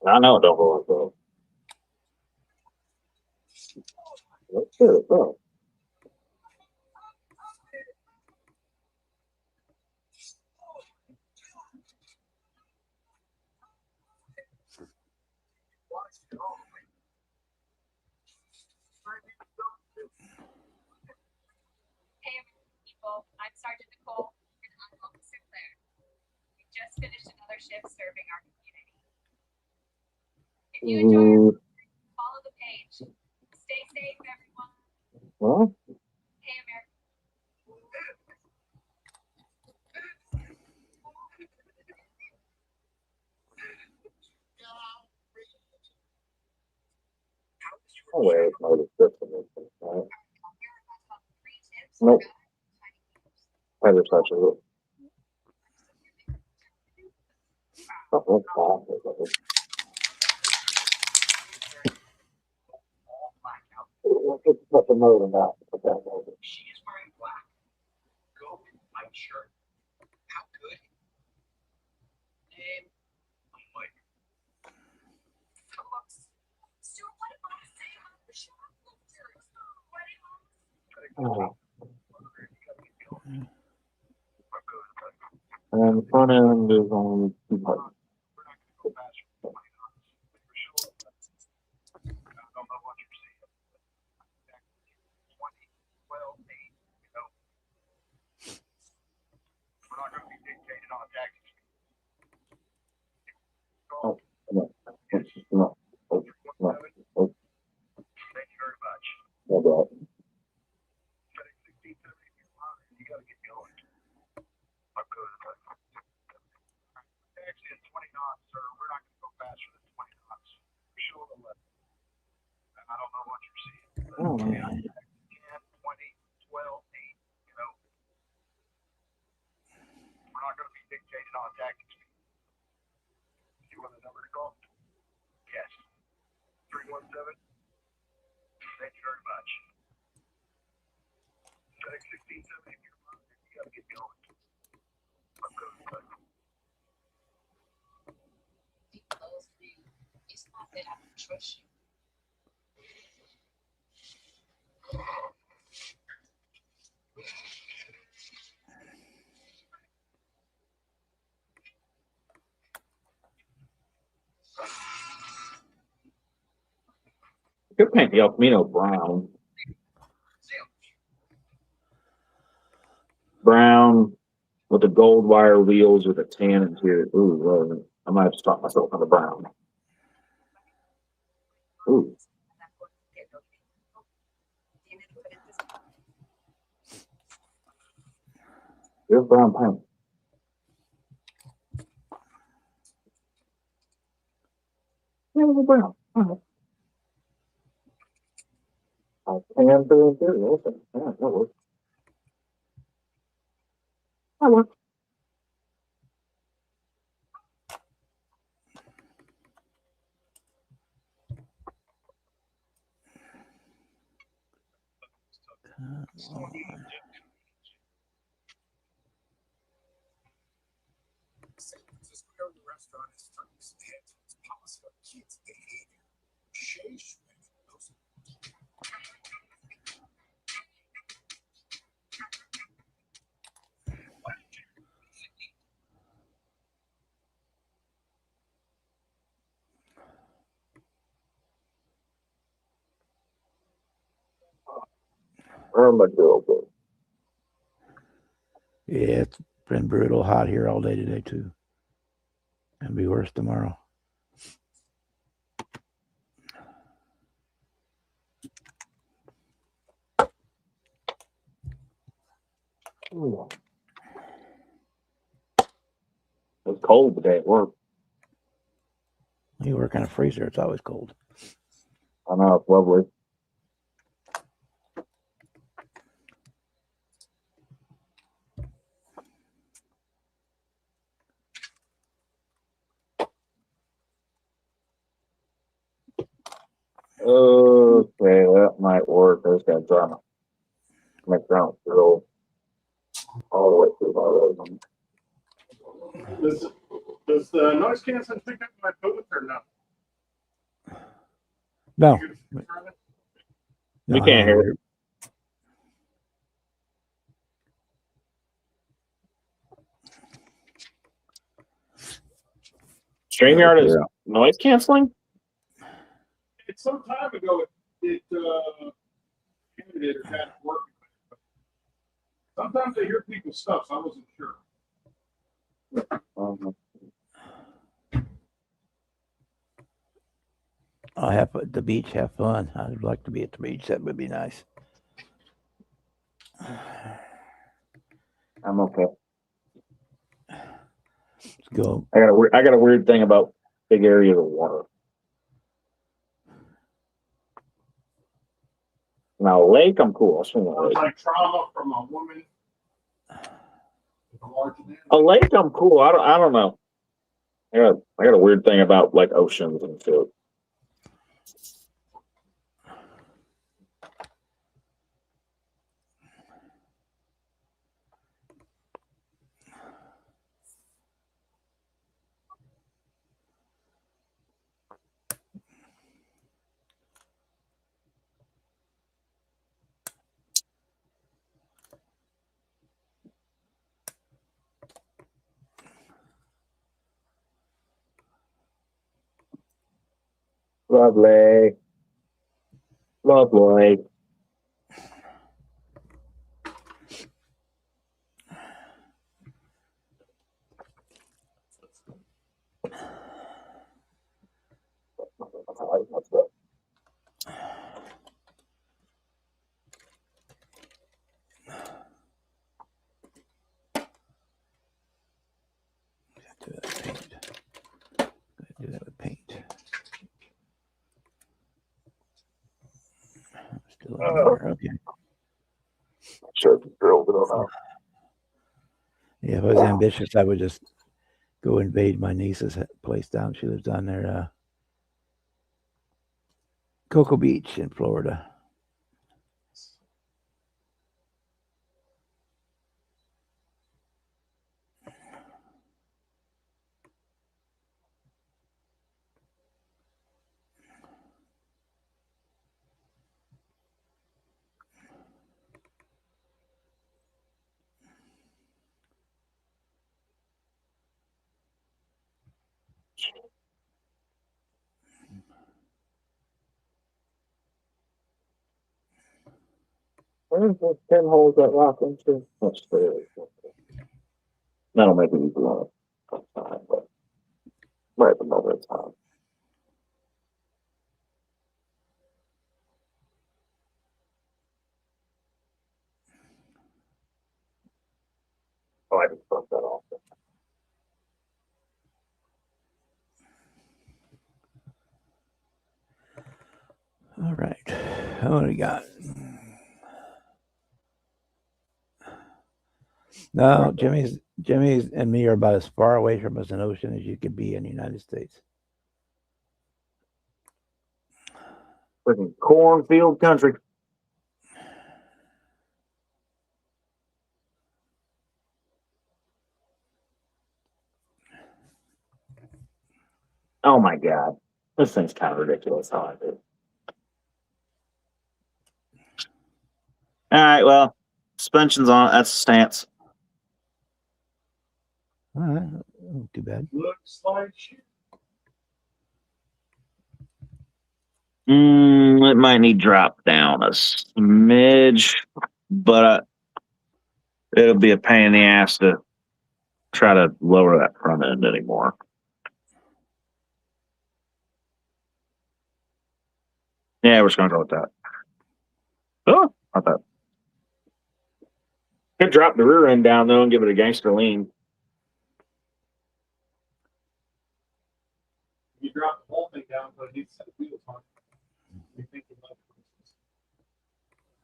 I know it don't go like that. Let's do it, bro. Hey, people, I'm Sergeant Nicole, and I'm Officer Claire. We just finished another shift serving our community. If you enjoy our follow the page. Stay safe, everyone. Well, Hey, America. no way it's no description. Right? Three tips Nope. for I just touch it. Oh, that's fine. It's nothing more than that. Put that over. She is wearing black, gold, white shirt. How good? Name, Mike. Stuart, what did Mom say about the shoplifters? Oh. And the front end is on 2 buttons. We're not going to go faster than 20 knots. For sure. I don't know what you're seeing. 20, 12, 8, you know. We're not going to be dictated on a taxi speed. Oh, no. No. Oh, no. Oh, Thank you very much. no doubt. Setting 16, 17, you got to get going. I'm good. Taxi at 20 knots, sir. We're not going to go faster than 20 knots. For sure. I don't know what you're seeing. Oh, man. 10, 20, 12, 8, you know. We're not going to be dictated on a taxi speed. You want the number to call? Yes. 317. Thank you very much. Setting 16, 17, you got to get going. I'm good. It's not that I don't trust you. You could paint the El Camino brown. Brown with the gold wire wheels with a tan interior. Ooh, well, I might have to stop myself on the brown. Ooh. Here's brown paint. Yeah, it's brown. Tan to the interior. Okay. Yeah, that works. That works. San Francisco restaurant is trying to stand its policy on kids' behavior. Shay Schmidt knows Armadillo. Yeah, it's been brutal hot here all day today too. It'll be worse tomorrow. It's cold today at work. You work in a freezer, it's always cold. I know, it's lovely. Okay, that might work. I just got to try to make ground drill all the way through my resume. Does the noise canceling pick up my booth or no? No, We no, can't hear it. StreamYard is noise canceling? It's some time ago it ended or got working. Sometimes I hear people's stuff, so I wasn't sure. I'll have at the beach, have fun. I'd like to be at the beach. That would be nice. I'm okay. Let's go. I got a weird thing about big areas of water. Now, lake, I'm cool. I'll swim in a lake. Like trauma from a woman with a large man. A lake, I'm cool. I don't know. I got a weird thing about like oceans and shit. Lovely. Lovely. Do that with paint. Do that with paint. Still in there. Okay. Sure, drilled it on out. Yeah, if I was ambitious, I would just go invade my niece's place down. She lives down there, Cocoa Beach in Florida. Where's those 10 holes that lock into? That's fair. That'll make it easy on it. Time, but right at the moment of time. Oh, I just broke that off. All right. What do we got? No, Jimmy's and me are about as far away from us an ocean as you could be in the United States. Freaking cornfield country. Oh my God. This thing's kind of ridiculous how I do. All right, well, suspension's on. That's the stance. All right. Not too bad. Looks like shit. It might need drop down a smidge, but it'll be a pain in the ass to try to lower that front end anymore. Yeah, we're just gonna go with that. Oh, not that. Could drop the rear end down though and give it a gangster lean. You drop the whole thing down, but it needs to set wheels on. You think you like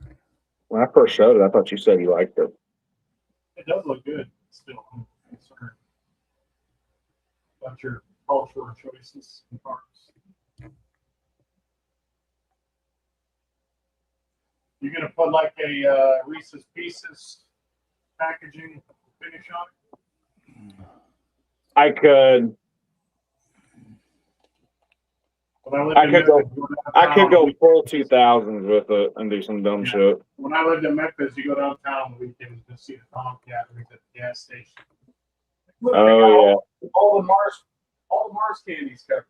it? When I first showed it, I thought you said you liked it. It does look good still. I'm concerned about your cultural choices and parts. You're gonna put like a Reese's Pieces packaging finish on it? I could. When I lived I in could go. Memphis, you I could go downtown, full 2000s with it and do some dumb Yeah. shit. When I lived in Memphis, you go downtown on the weekends to see the Tomcat at the gas station. Look, they got Oh all the Mars candies covered.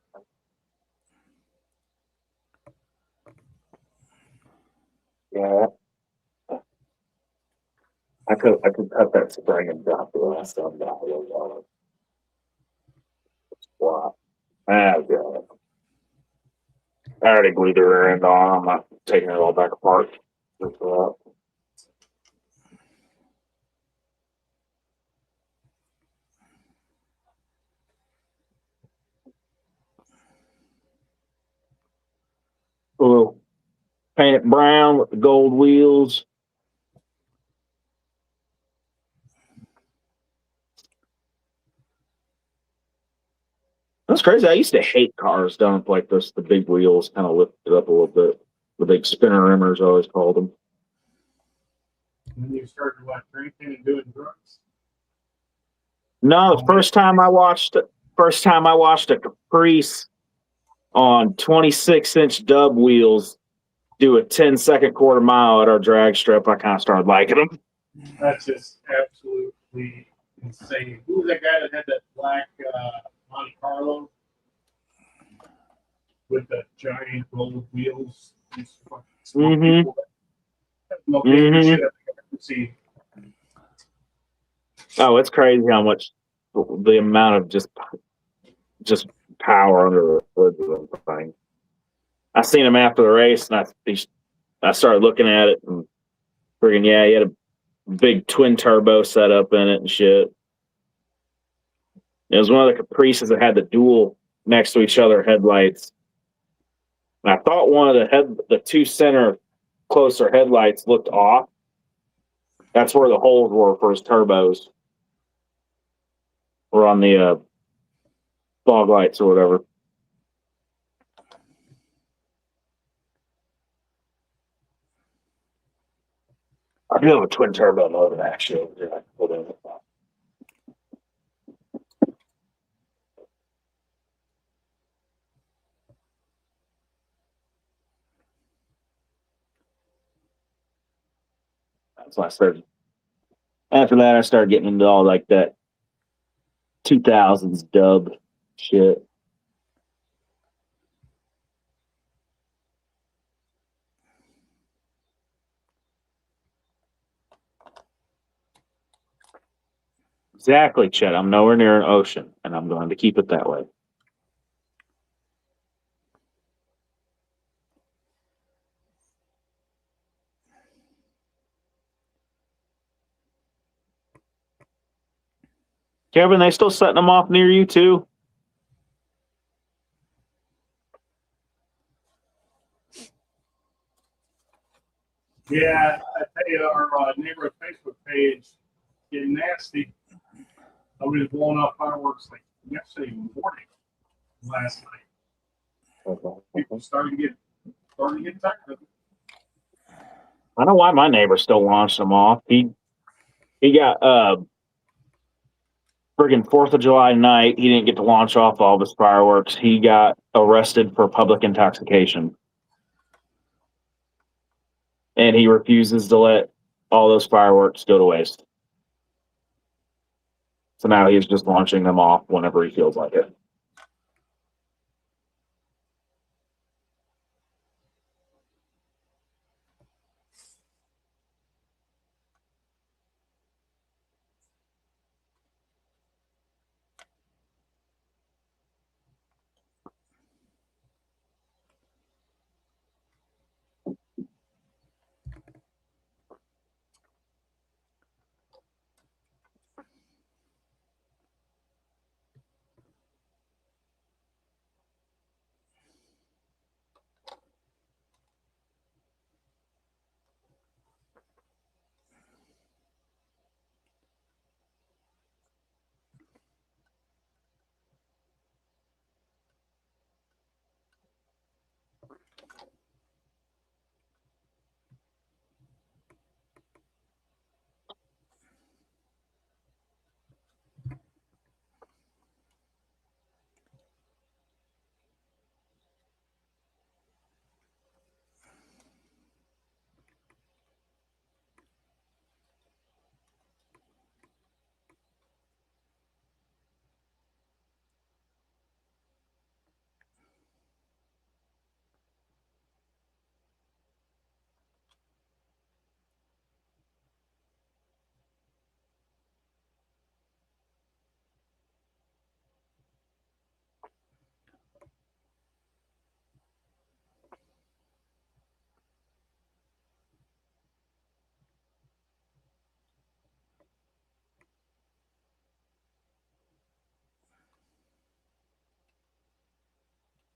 yeah, yeah. I could cut that spring and drop the last one down a little bit. Wow. Ah, God. I already glued the rear end on. I'm not taking it all back apart. Just for that. We'll paint it brown with the gold wheels. That's crazy. I used to hate cars done up like this. The big wheels kind of lifted up a little bit. The big spinner rimmers, I always called them. And then you started what, drinking and doing drugs? No, the first time I watched a Caprice on 26-inch dub wheels do a 10-second quarter mile at our drag strip, I kind of started liking them. That's just absolutely insane. Who was that guy that had that black Monte Carlo with the giant gold wheels? These fucking smart Mhm. people that have no dangerous shit I've ever seen. Oh, it's crazy how much the amount of just power under the hood of the thing. I seen him after the race, and I started looking at it, and friggin' yeah, he had a big twin turbo setup in it and shit. It was one of the Caprices that had the dual next to each other headlights. And I thought one of the two center closer headlights looked off. That's where the holes were for his turbos. Or on the fog lights or whatever. I do have a twin turbo motor actually over there. I can put in it. That's why I started. After that, I started getting into all like that 2000s dub shit. Exactly, Chet. I'm nowhere near an ocean, and I'm going to keep it that way. Kevin, they still setting them off near you too? Yeah, I tell you, our neighborhood Facebook page getting nasty. Nobody's blowing off fireworks like yesterday morning, last night. People starting to get tired of it. I don't know why my neighbor still launched them off. He got friggin' 4th of July night. He didn't get to launch off all of his fireworks. He got arrested for public intoxication. And he refuses to let all those fireworks go to waste. So now he's just launching them off whenever he feels like it.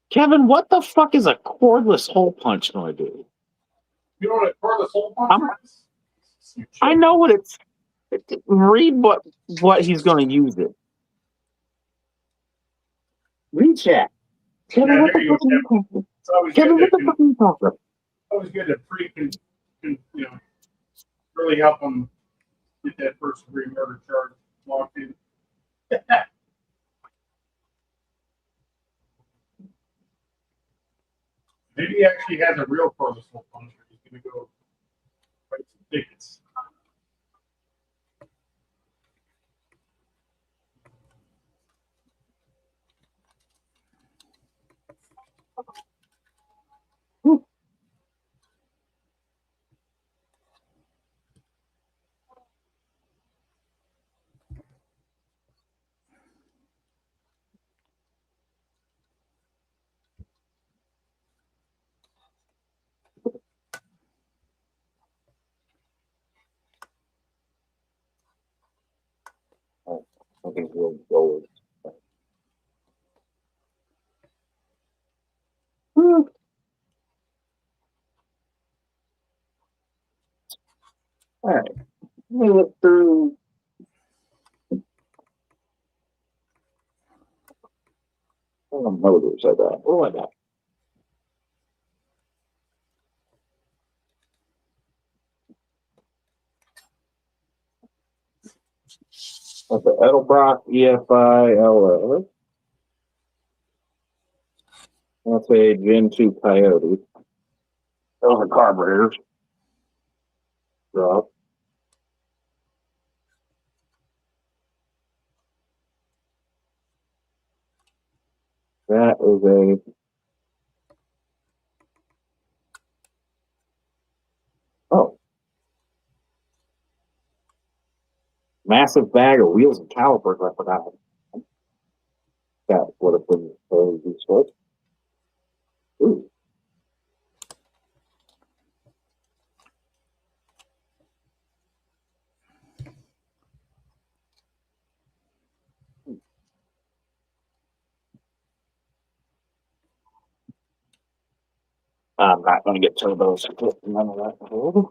Kevin, what the fuck is a cordless hole punch going to do? You know what a cordless hole puncher is? I know what it's. Read what he's going to use it. Read chat. Kevin, Yeah, what there the you fuck are you go. talking? It's always Kevin, good what the to, fuck are you talking about? always good to really help them get that first degree murder charge locked in. Maybe he actually has a real cordless hole puncher. He's gonna go write some tickets. I think we'll go with. All right. Let me look through. Oh, motors I got. What do I got? That's the Edelbrock EFI LL. That's a Gen 2 Coyote. Those are carburetors. Drop. That is a. Oh. Massive bag of wheels and calipers, I forgot. That would have been very useful. Ooh. I'm not going to get turbos. None of that.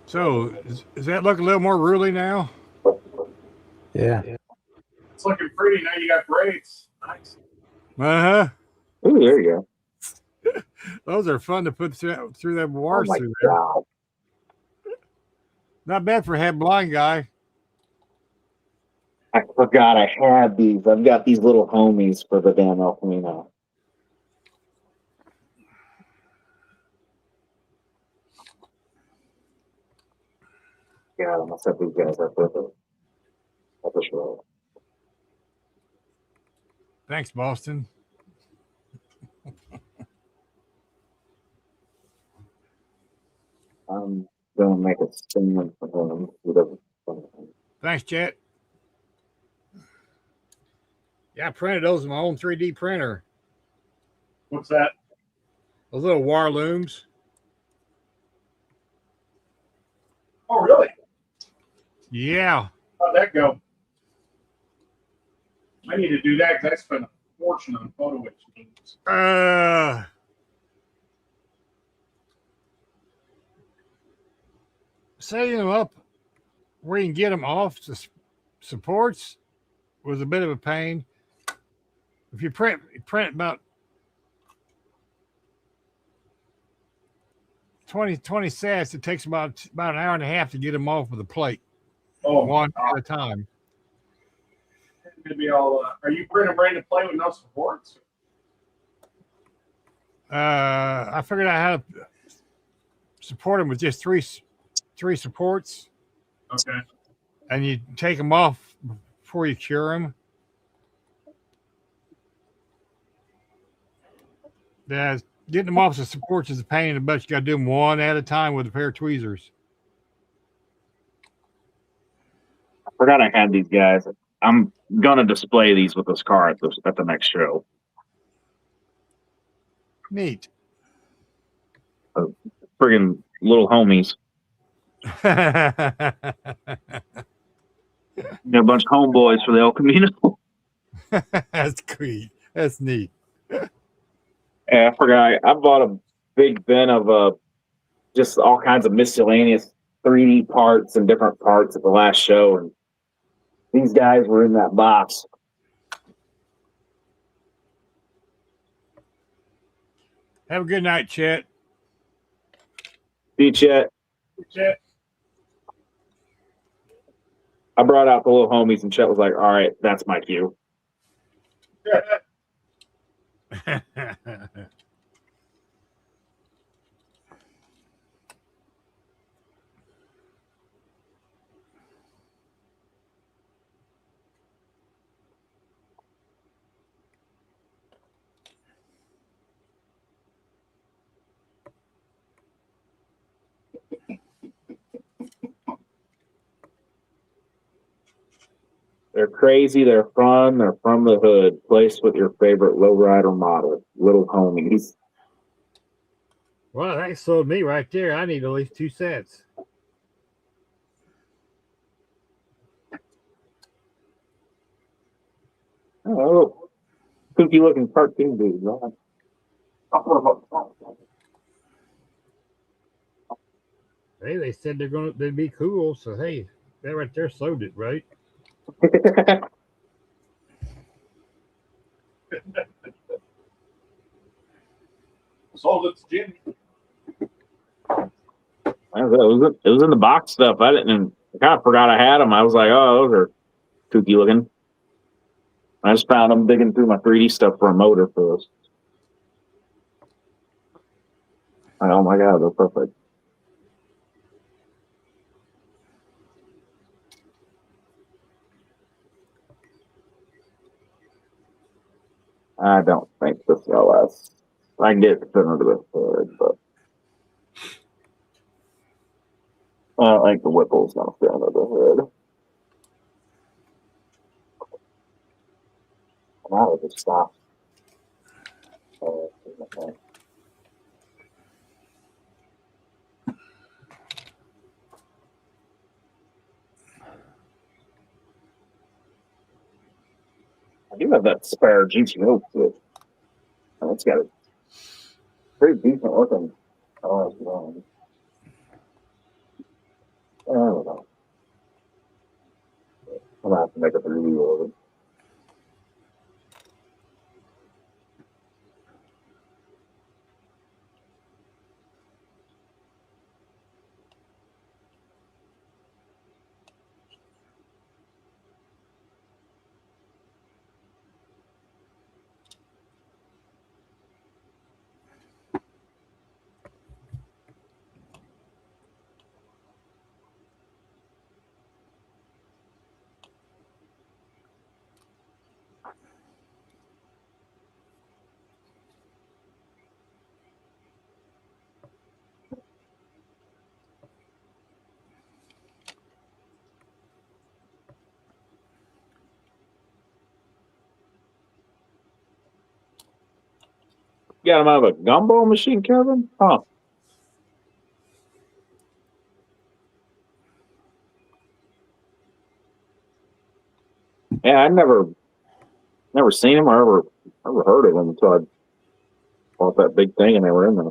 So does that look a little more ruly now? Yeah. It's looking pretty now. You got braids. Nice. Uh-huh. Ooh, there you go. Those are fun to put through that Oh wires my through there. god. Not bad for a head blind guy. I forgot I had these. I've got these little homies for the damn El Camino. God, I must have these guys up with it. At the show. Thanks, Boston. I'm gonna make a statement for him. He doesn't. Thanks, Chet. Yeah, I printed those in my own 3D printer. What's that? Those little wire looms. Oh, really? Yeah. How'd that go? I need to do that because I spent a fortune on photo exchanges. Setting them up where you can get them off the supports was a bit of a pain. If you print about 20 sets, it takes about an hour and a half to get them off with a plate. Oh, One at a time. It's gonna be all. Are you printing ready to play with no supports? I figured out how to support them with just three supports, Okay. and you take them off before you cure them. Yeah, getting them off the supports is a pain in the butt. You got to do them one at a time with a pair of tweezers. I forgot I had these guys. I'm gonna display these with this car at the next show. Neat. friggin' little homies. That's Got a bunch of homeboys for the El Camino. great. That's neat. Yeah, I forgot. I bought a big bin of just all kinds of miscellaneous 3D parts and different parts at the last show, and these guys were in that box. Have a good night, Chet. See you, Chet. Chet. I brought out the little homies, and Chet was like, "All right, that's my cue." They're crazy. They're fun. They're from the hood. Placed with your favorite lowrider model, little homies. Well, that sold me right there. I need at least 2 sets. Oh, kooky looking cartoon dude, man. Hey, they said they'd be cool. So hey, that right there sold it, right? Sold it to Jimmy. It was in the box stuff. I kind of forgot I had them. I was like, oh, those are kooky looking. I just found them digging through my 3D stuff for a motor for this. Oh my God, they're perfect. I don't think this LS. I can get it to fit under the hood, but I don't think the Whipple's gonna fit under the hood. And that would just stop. Okay. I do have that spare GTO too. And it's got a pretty decent looking. Oh, it's wrong. I don't know. I'm gonna have to make a review of it. You got him out of a gumball machine, Kevin? Huh. Yeah, I never seen him or ever heard of him until I bought that big thing and they were in there.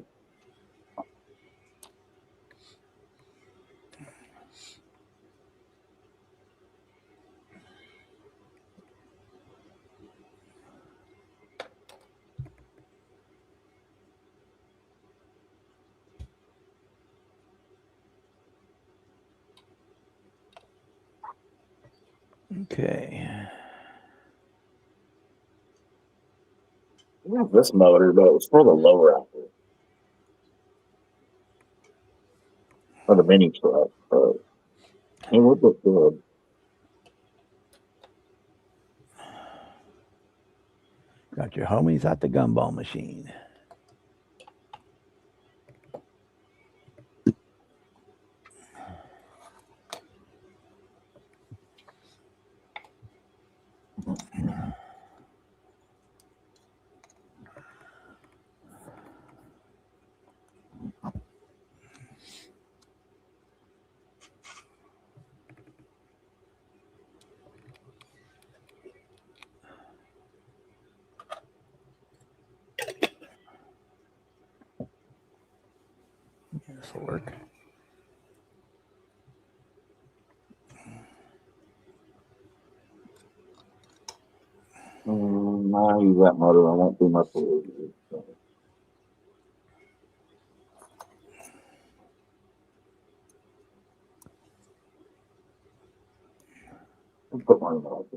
Okay. I have this motor, but it was for the lower outfit. Or the mini truck. It would look good. Got your homies at the gumball machine. This will work. I use that motor. I won't do much with it. So. I'll put one out the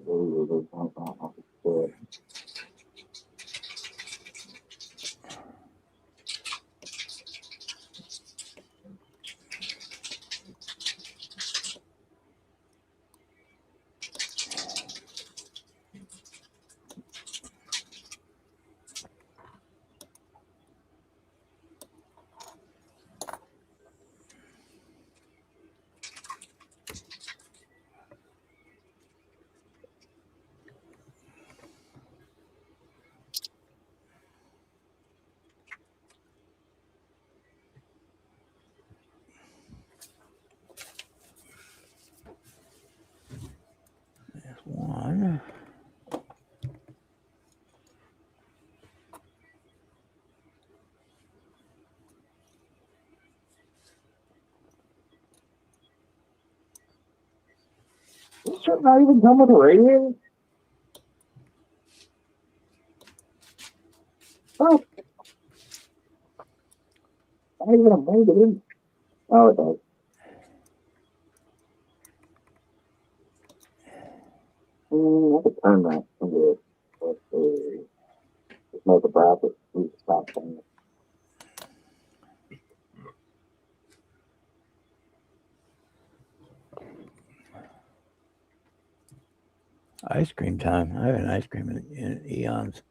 There's one. This shit not even come with a radio? Oh. Not even a magazine. Oh, it does. I could turn that into just make a bracket. We can stop saying it. Ice cream time. I haven't ice cream in eons.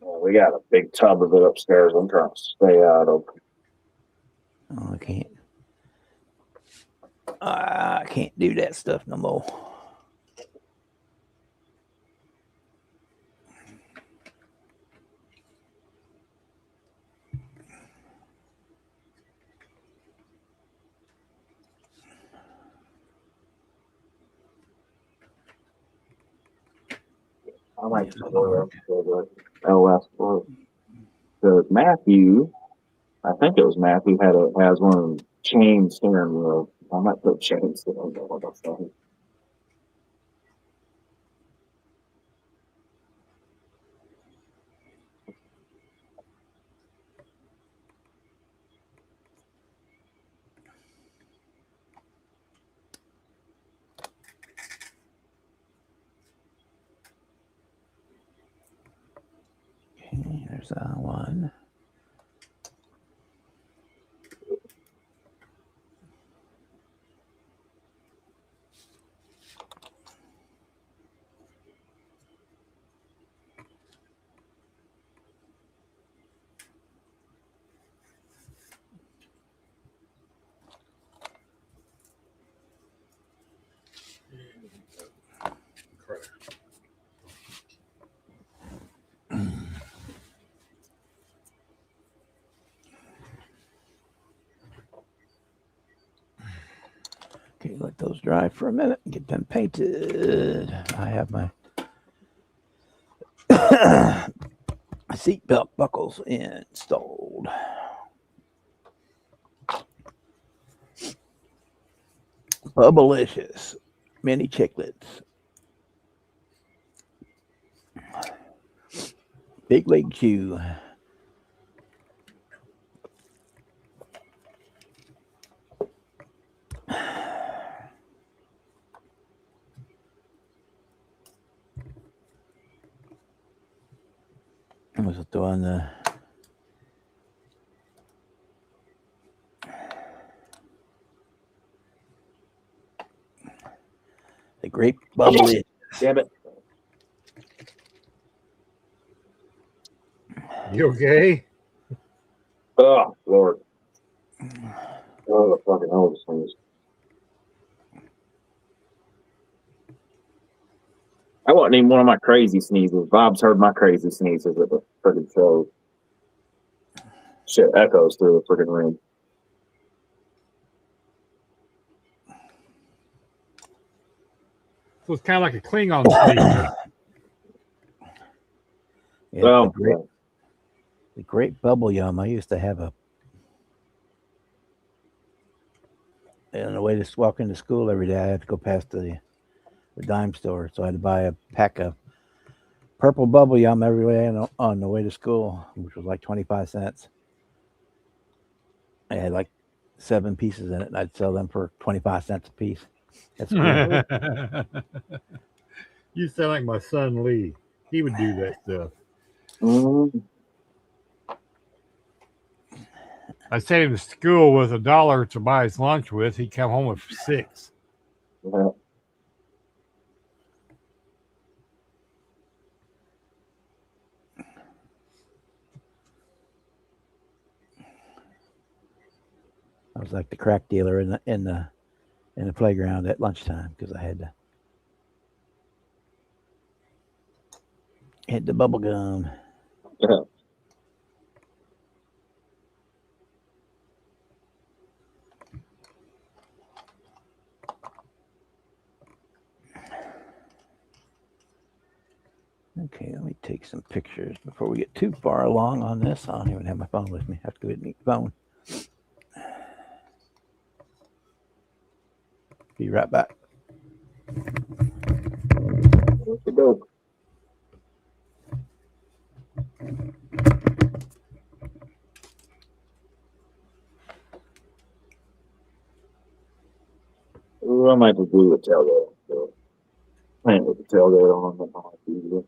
Well, we got a big tub of it upstairs. I'm trying to stay out of. Oh, I can't. I can't do that stuff no more. I might just go up to the LS floor. So Matthew, I think it was Matthew, has one of them chain steering wheels. I might put chain steering wheel on something. Okay, there's that one. Okay, let those dry for a minute and get them painted. I have my seatbelt buckles installed. Bubblicious mini chiclets. Big League Chew. I was throwing the grape bubbly. Damn it. You okay? Oh, Lord. Oh, the fucking hell, this thing is. I wasn't even one of my crazy sneezes. Bob's heard my crazy sneezes at the freaking show. Shit echoes through the freaking room. So it's kind of like a Klingon sneeze. Yeah, Oh, the grape bubble yum. I used to have a And on the way to walk into school every day, I had to go past the dime store, so I had to buy a pack of purple bubble yum every way on the way to school, which was like 25 cents. I had like 7 pieces in it, and I'd sell them for 25 cents a piece. That's cool. You sound like my son Lee. He would do that stuff. Mm. I sent him to school with $1 to buy his lunch with. He'd come home with 6. Yeah. I was like the crack dealer in the playground at lunchtime because I had to hit the bubble gum. Yeah. Okay, let me take some pictures before we get too far along on this. I don't even have my phone with me. I have to go get my phone. Be right back. Dope. Ooh, I might just do the tailgate. So, I ain't with the tailgate on, but not usually.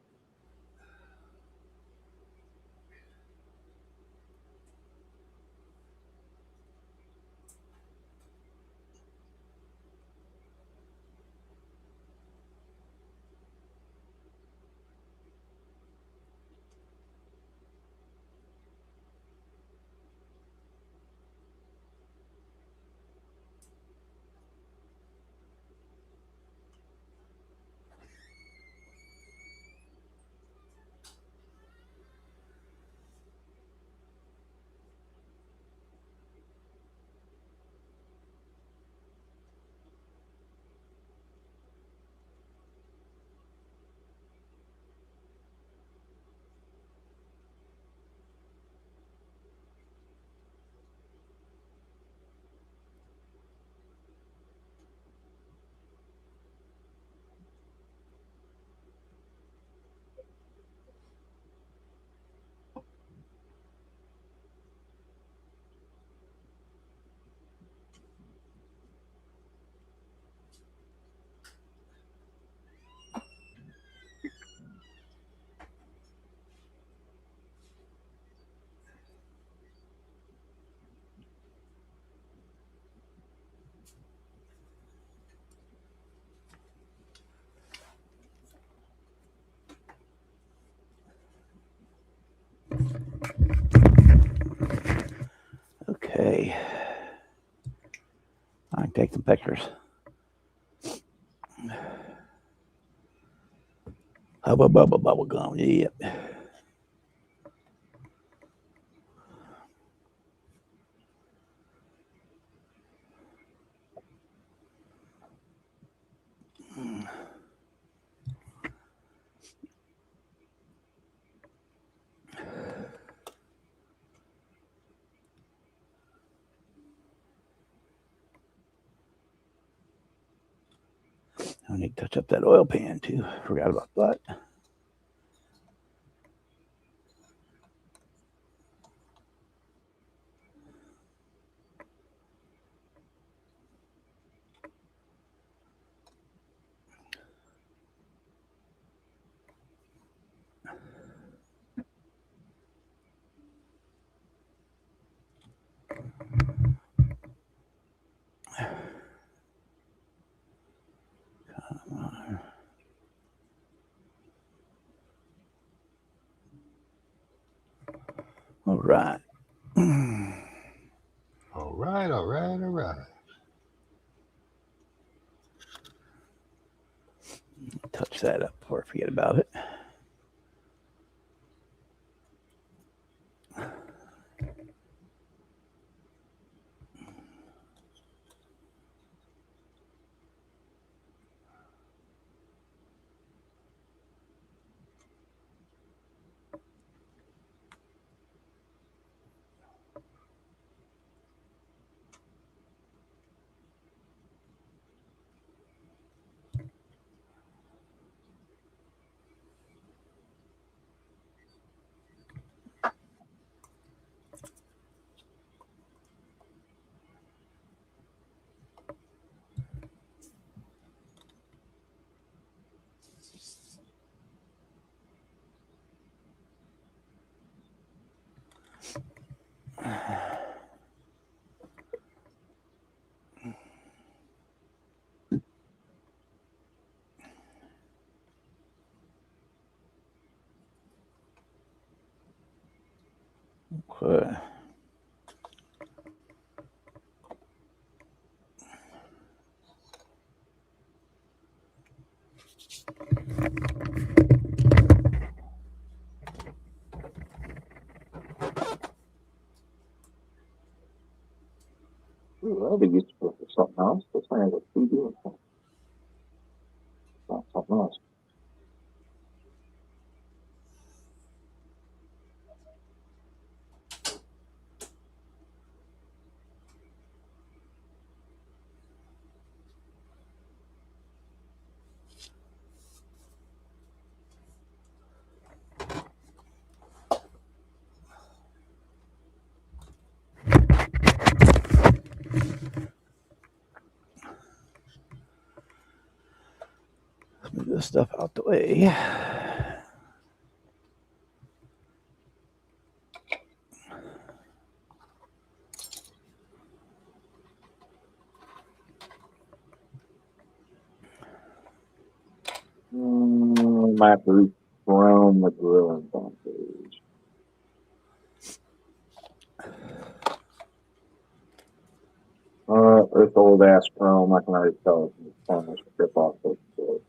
Okay. I can take some pictures. Hubba bubba bubble gum. Yep. I need to touch up that oil pan too. Forgot about that. All right. All right, all right, all right. Touch that up before I forget about it. Okay. Ooh, that'll be useful for something else. This thing has a TV or something. Not something else. Let's move this stuff out the way. Might have to re-chrome the grilling bumpers. It's old ass chrome. I can already tell it's the phone strip off the board.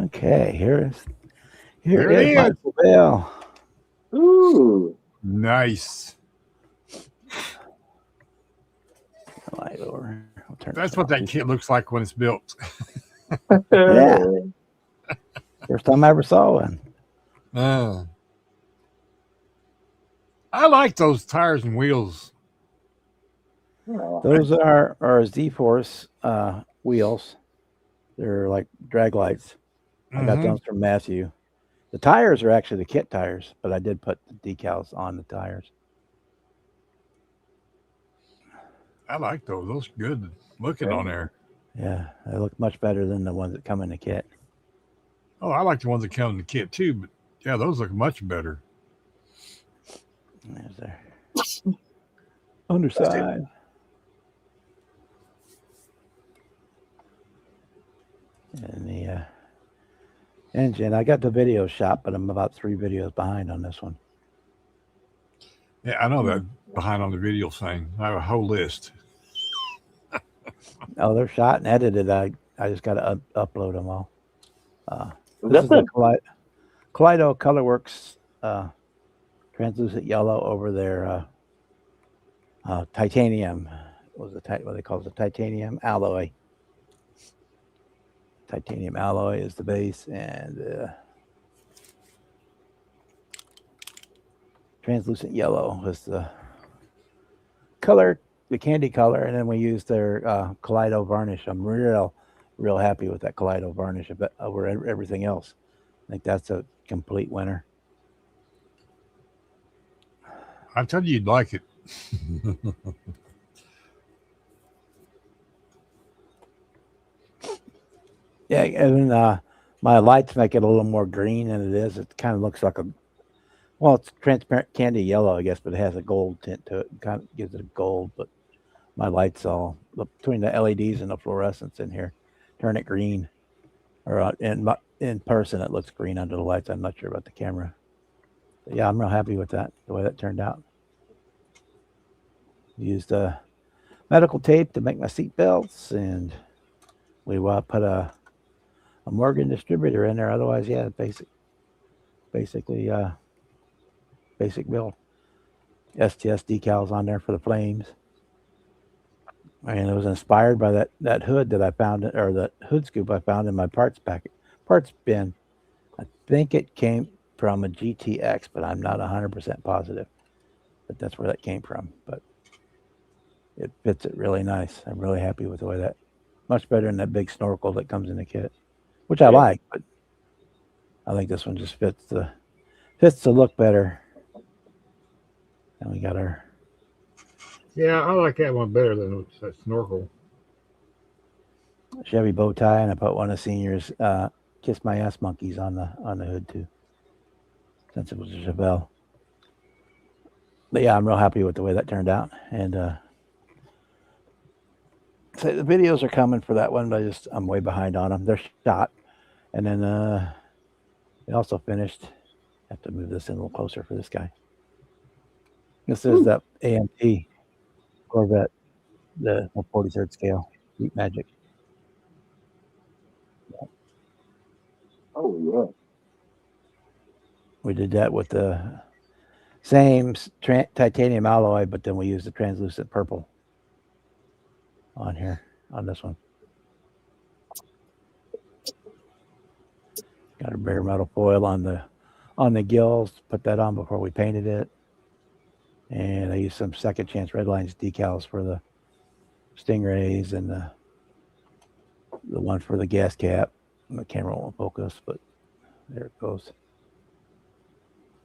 Okay, here There it is my is. bell. Ooh. Nice. Light over. I'll turn That's this what off. that kit looks like when it's built. Yeah. First time I ever saw one. I like those tires and wheels. Those are Z-Force wheels. They're like drag lights. I got Mhm. those from Matthew. The tires are actually the kit tires, but I did put the decals on the tires. I like those. Those are good looking on there. Yeah, they look much better than the ones that come in the kit. Oh, I like the ones that come in the kit too, but yeah, those look much better. There's their underside. And the engine, I got the video shot, but I'm about 3 videos behind on this one. Yeah, I know that behind on the video thing. I have a whole list. Oh, they're shot and edited. I just got to upload them all. This That's is the Kaleido Colorworks translucent yellow over their titanium. What they call it? The titanium alloy. Titanium alloy is the base, and translucent yellow is the color, the candy color, and then we use their Kaleido varnish. I'm real happy with that Kaleido varnish over everything else. I think that's a complete winner. I told you you'd like it. Yeah, and my lights make it a little more green than it is. It kind of looks like it's transparent candy yellow, I guess, but it has a gold tint to it. It kind of gives it a gold, but my lights all between the LEDs and the fluorescence in here turn it green. Or in person, it looks green under the lights. I'm not sure about the camera. But yeah, I'm real happy with that, the way that turned out. Used medical tape to make my seat belts and we put a Morgan distributor in there. Otherwise, yeah, basically basic build. STS decals on there for the flames. And it was inspired by that hood that I found, or that hood scoop I found in my parts bin. I think it came from a GTX, but I'm not 100% positive. But that's where that came from. But it fits it really nice. I'm really happy with the way that, much better than that big snorkel that comes in the kit, which I like. But I think this one just fits the look better. And we got our Yeah, I like that one better than that snorkel. Chevy bow tie, and I put one of Senior's Kiss My Ass Monkeys on the hood too, since it was a Chevelle. But yeah, I'm real happy with the way that turned out. And so the videos are coming for that one, but I'm way behind on them. They're shot, and then they also finished. I have to move this in a little closer for this guy. This is that AMT Corvette, the 43rd scale, Deep Magic. Oh yeah. We did that with the same titanium alloy, but then we used the translucent purple on here, on this one. Got a bare metal foil on the gills. Put that on before we painted it. And I used some Second Chance Redlines decals for the Stingrays and the one for the gas cap. The camera won't focus, but there it goes.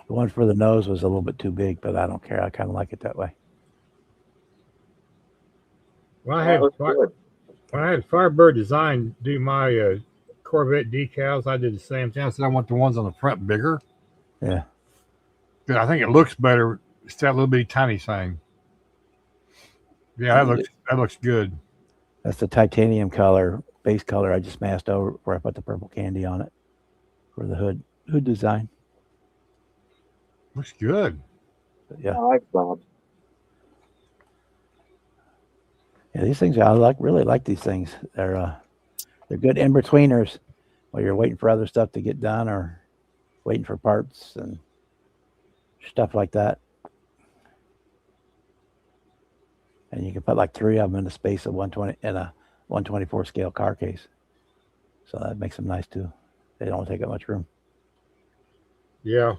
The one for the nose was a little bit too big, but I don't care. I kind of like it that way. When I had Firebird Design do my Corvette decals, I did the same thing. I said I want the ones on the front bigger. Yeah. I think it looks better. It's that little bitty tiny thing. Yeah, that looks good. That's the titanium color, base color I just masked over where I put the purple candy on it for the hood design. Looks good. But yeah. I like Bob. Yeah, these things really like these things. They're good in-betweeners while you're waiting for other stuff to get done or waiting for parts and stuff like that. And you can put like 3 of them in the space of 120 in a 124 scale car case. So that makes them nice too. They don't take up much room. Yeah.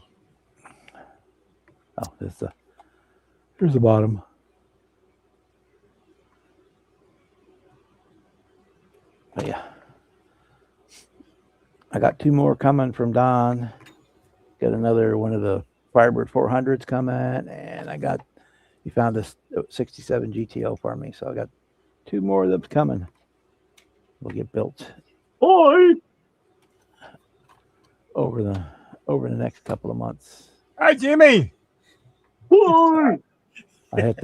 Oh, here's the bottom. But yeah. I got 2 more coming from Don. Got another one of the Firebird 400s coming, and he found this 67 GTO for me, so I got 2 more of them coming. Will get built. Boy. Over the next couple of months. Hi, Jimmy. Boy. I hit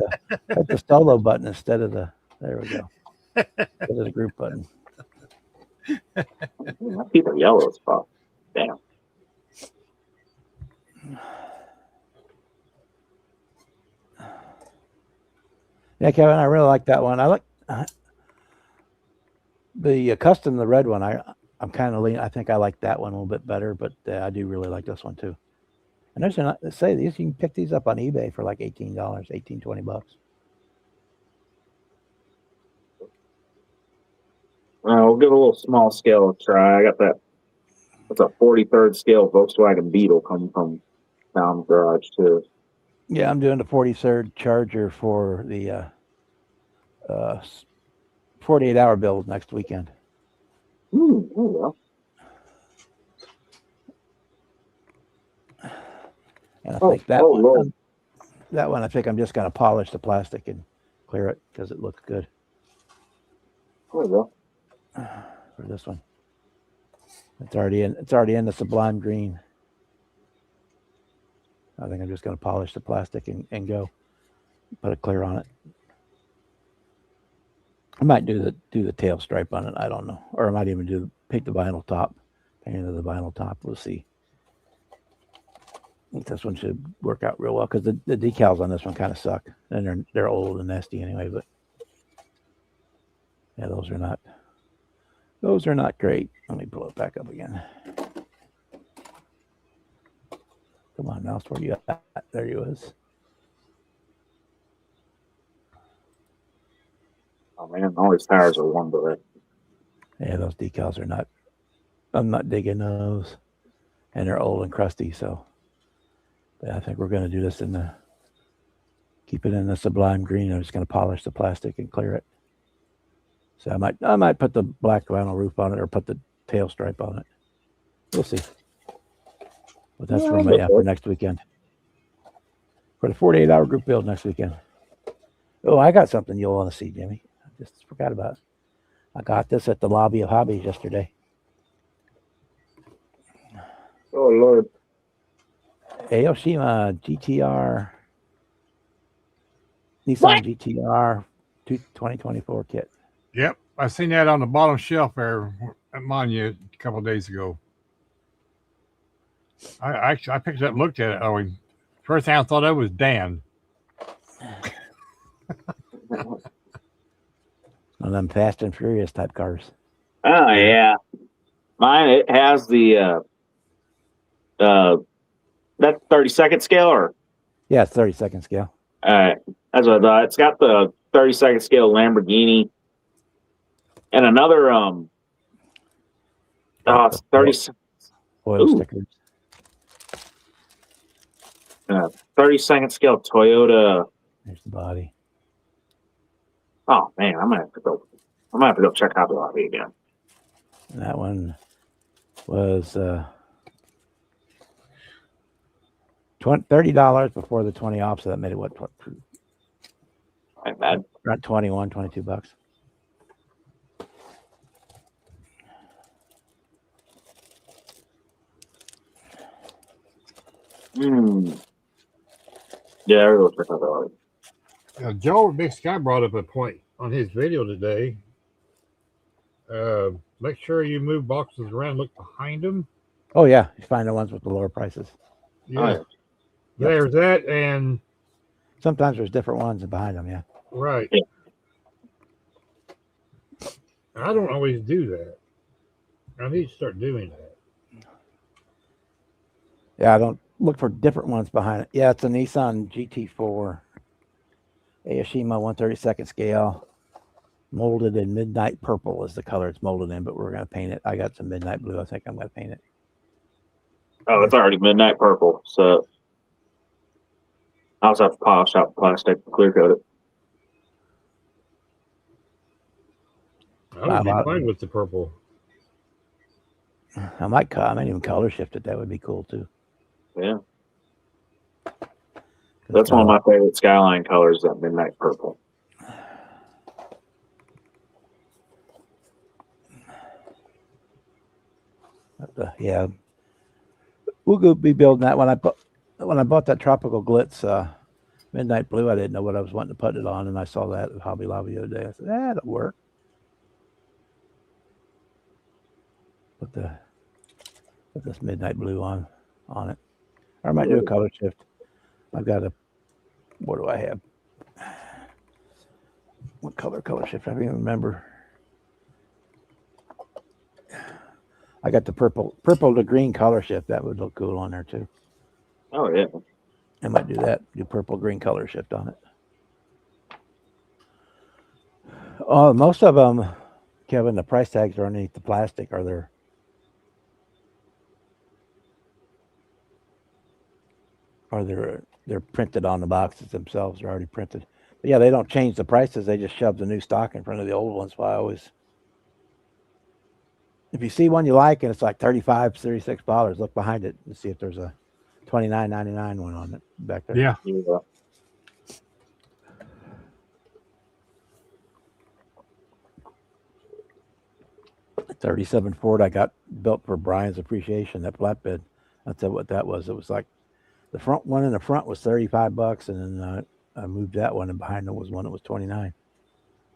the solo button instead of the. There we go. Instead of the group button. My teeth are yellow as fuck. Damn. Yeah, Kevin, I really like that one. I like the custom, the red one. I'm kind of lean. I think I like that one a little bit better, but I do really like this one too. And there's say these, you can pick these up on eBay for like $18, $20. We'll give a little small scale a try. I got that. That's a 43rd scale Volkswagen Beetle coming from Tom's garage too. Yeah, I'm doing the 43rd Charger for the 48-hour build next weekend. There you go. And I think that one, I think I'm just going to polish the plastic and clear it because it looks good. There you go. For this one, it's already in the sublime green. I think I'm just going to polish the plastic and go put a clear on it. I might do the tail stripe on it. I don't know, or I might even paint the vinyl top. Paint the vinyl top. We'll see. I think this one should work out real well because the decals on this one kind of suck, and they're old and nasty anyway. But yeah, those are not Those are not great. Let me pull it back up again. Come on, mouse, where you at? There you is. Oh man, all these tires are one bullet. Yeah, those decals are not. I'm not digging those, and they're old and crusty. So, but I think we're going to do this in the. Keep it in the sublime green. I'm just going to polish the plastic and clear it. So I might put the black vinyl roof on it or put the tail stripe on it. We'll see. But that's for for next weekend. For the 48-hour group build next weekend. Oh, I got something you'll want to see, Jimmy. I just forgot about it. I got this at the lobby of hobbies yesterday. Oh Lord. Aoshima GTR. Nissan GTR 2024 kit. Yep, I seen that on the bottom shelf there at Monument a couple of days ago. I picked it up and looked at it. Oh, first thing I thought of was Dan. One of them Fast and Furious type cars. Oh yeah. Mine, it has the that 30-second scale, or Yeah, it's 30-second scale. that's what I thought. It's got the 30-second scale Lamborghini and another 30 Oil Ooh. stickers. 30-second scale Toyota. There's the body. Oh man, I'm gonna have to go check out the lobby again. And that one was $30 before the 20 off, so that made it what Ain't bad. around 21, 22 bucks. Yeah, I will check out the lobby. Joe Big Sky brought up a point on his video today. Make sure you move boxes around, look behind them. Oh yeah, you find the ones with the lower prices. Yeah, Oh, yeah. there's that, and Sometimes there's different ones behind them. Yeah. right. Yeah. I don't always do that. I need to start doing that. Yeah, I don't look for different ones behind it. Yeah, it's a Nissan GT4 Aoshima 132nd scale, molded in midnight purple is the color it's molded in, but we're going to paint it. I got some midnight blue. I think I'm going to paint it. Oh, it's already midnight purple, so I also have to polish out the plastic, clear coat it. I would be fine with the purple. I might even color shift it. That would be cool too. Yeah, that's one of my favorite Skyline colors, that midnight purple. Yeah, we'll go be building that one. When I bought that Tropical Glitz midnight blue, I didn't know what I was wanting to put it on, and I saw that at Hobby Lobby the other day. I said, that'll work. Put this midnight blue on it. Or I might do a color shift. I've got what do I have? What color shift? I don't even remember. I got the purple to green color shift. That would look cool on there too. Oh yeah. I might do that. Do purple green color shift on it. Oh, most of them, Kevin, the price tags are underneath the plastic. Are there? They're printed on the boxes themselves. They're already printed. But yeah, they don't change the prices. They just shove the new stock in front of the old ones. So I always, if you see one you like and it's like $35, $36, look behind it and see if there's a $29.99 one on it back there. Yeah. Yeah. '37 Ford I got built for Brian's appreciation, that flatbed. That's what that was. It was like the front one in the front was $35, and then I moved that one, and behind it was one that was $29.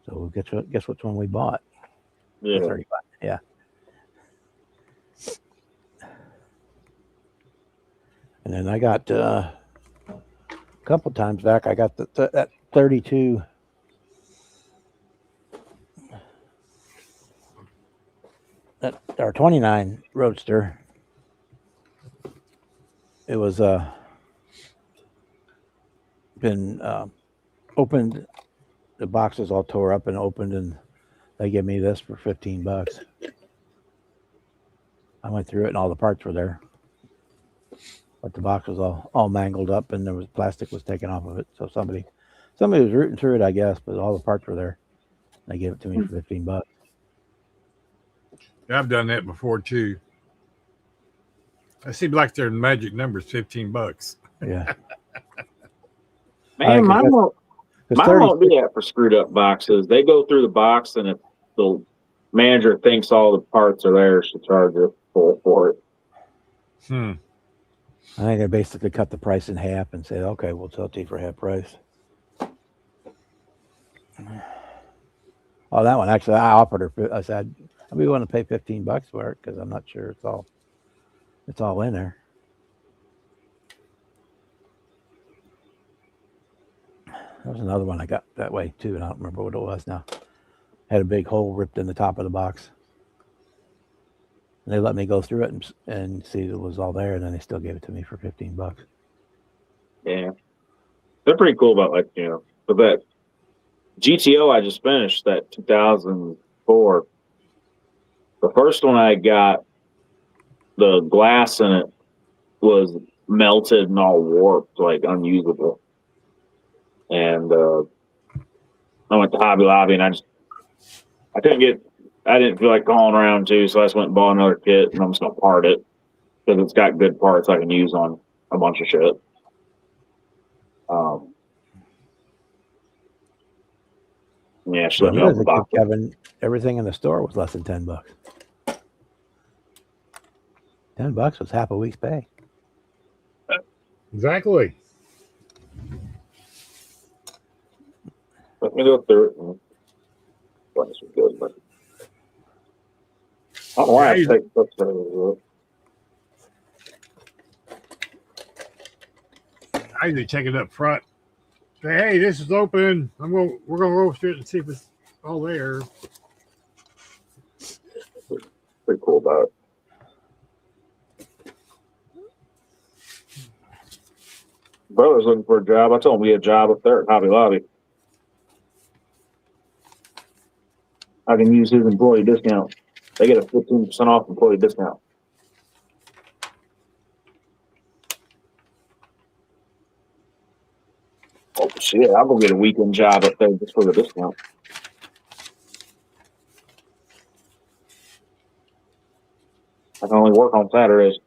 So guess which one we bought? Yeah. 35. Yeah. And then I got a couple times back. I got that 32. our 29 Roadster. It was been opened. The box was all tore up and opened, and they gave me this for $15. I went through it, and all the parts were there, but the box was all mangled up, and there was plastic was taken off of it. So somebody was rooting through it, I guess, but all the parts were there. They gave it to me for $15. Yeah, I've done that before too. I seem like their magic number is $15. Yeah, Man, mine won't, because mine won't do that for screwed up boxes. They go through the box, and if the manager thinks all the parts are there, she'll charge you full for it. I think they basically cut the price in half and said, "Okay, we'll sell it to you for half price." Oh, that one actually, I offered her. I said, "I'd be willing to pay $15 for it because I'm not sure it's all in there." There was another one I got that way too, and I don't remember what it was now. Had a big hole ripped in the top of the box. And they let me go through it and see it was all there, and then they still gave it to me for $15. Yeah. They're pretty cool about, like, you know, but that GTO I just finished, that 2004. The first one I got, the glass in it was melted and all warped, like unusable. And I went to Hobby Lobby, and I didn't feel like calling around too, so I just went and bought another kit, and I'm just gonna part it because it's got good parts I can use on a bunch of shit. Yeah, she let me When I off was the a kid, box. Kevin, everything in the store was less than $10. $10 was half a week's pay. Exactly. Let me go through it. And this was good, but I don't know why I Yeah, take such a I usually check it up front. Say, hey, this is open. We're gonna roll through it and see if it's all there. pretty cool about it. Brother's looking for a job. I told him we had a job up there at Hobby Lobby. I can use his employee discount. They get a 15% off employee discount. Oh shit! I'll go get a weekend job up there just for the discount. I can only work on Saturdays.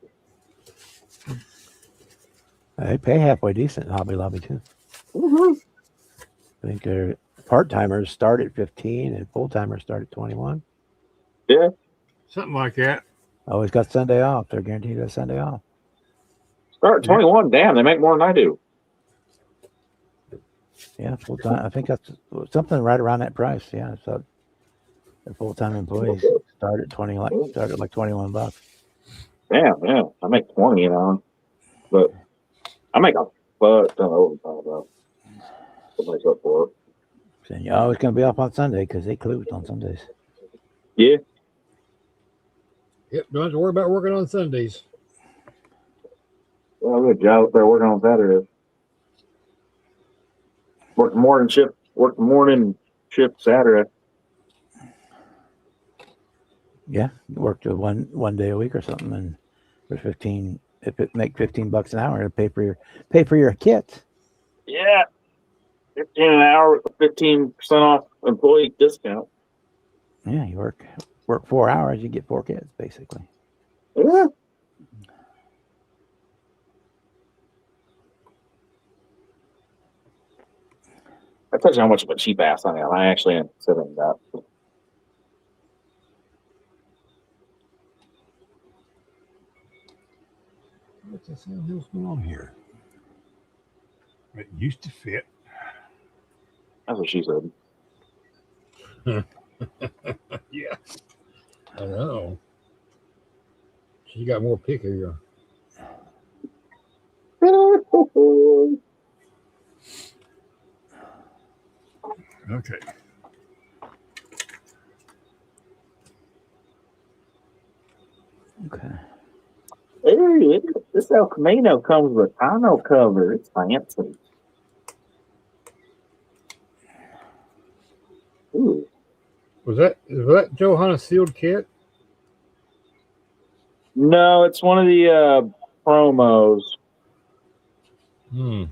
They pay halfway decent at Hobby Lobby too. Mm-hmm. I think their part-timers start at 15 and full-timers start at 21. Yeah, Something like that. Always got Sunday off. They're guaranteed a Sunday off. start at 21. Damn, they make more than I do. Yeah, full-time. I think that's something right around that price. Yeah, so the full-time employees start at like $21. Damn, yeah, I make 20 an hour, but I make a fuck ton of overtime about. Put myself for it. And you're always going to be off on Sunday because they close on Sundays. Yeah, Yep. Don't have to worry about working on Sundays. well, good job up there working on Saturdays. Work the morning shift Saturday. Yeah, you work to one day a week or something, and for 15, if it make $15 an hour, to pay for your kit. Yeah, 15 an hour, 15% off employee discount. Yeah, you work 4 hours, you get 4 kits basically. Yeah. I tell you how much of a cheap ass I am. I actually am considering that. What the hell's going on here? It used to fit. That's what she said. Yeah. I know. She got more picky. Okay. This El Camino comes with tonneau cover. It's fancy. Ooh. Was that Johanna sealed kit? No, it's one of the promos,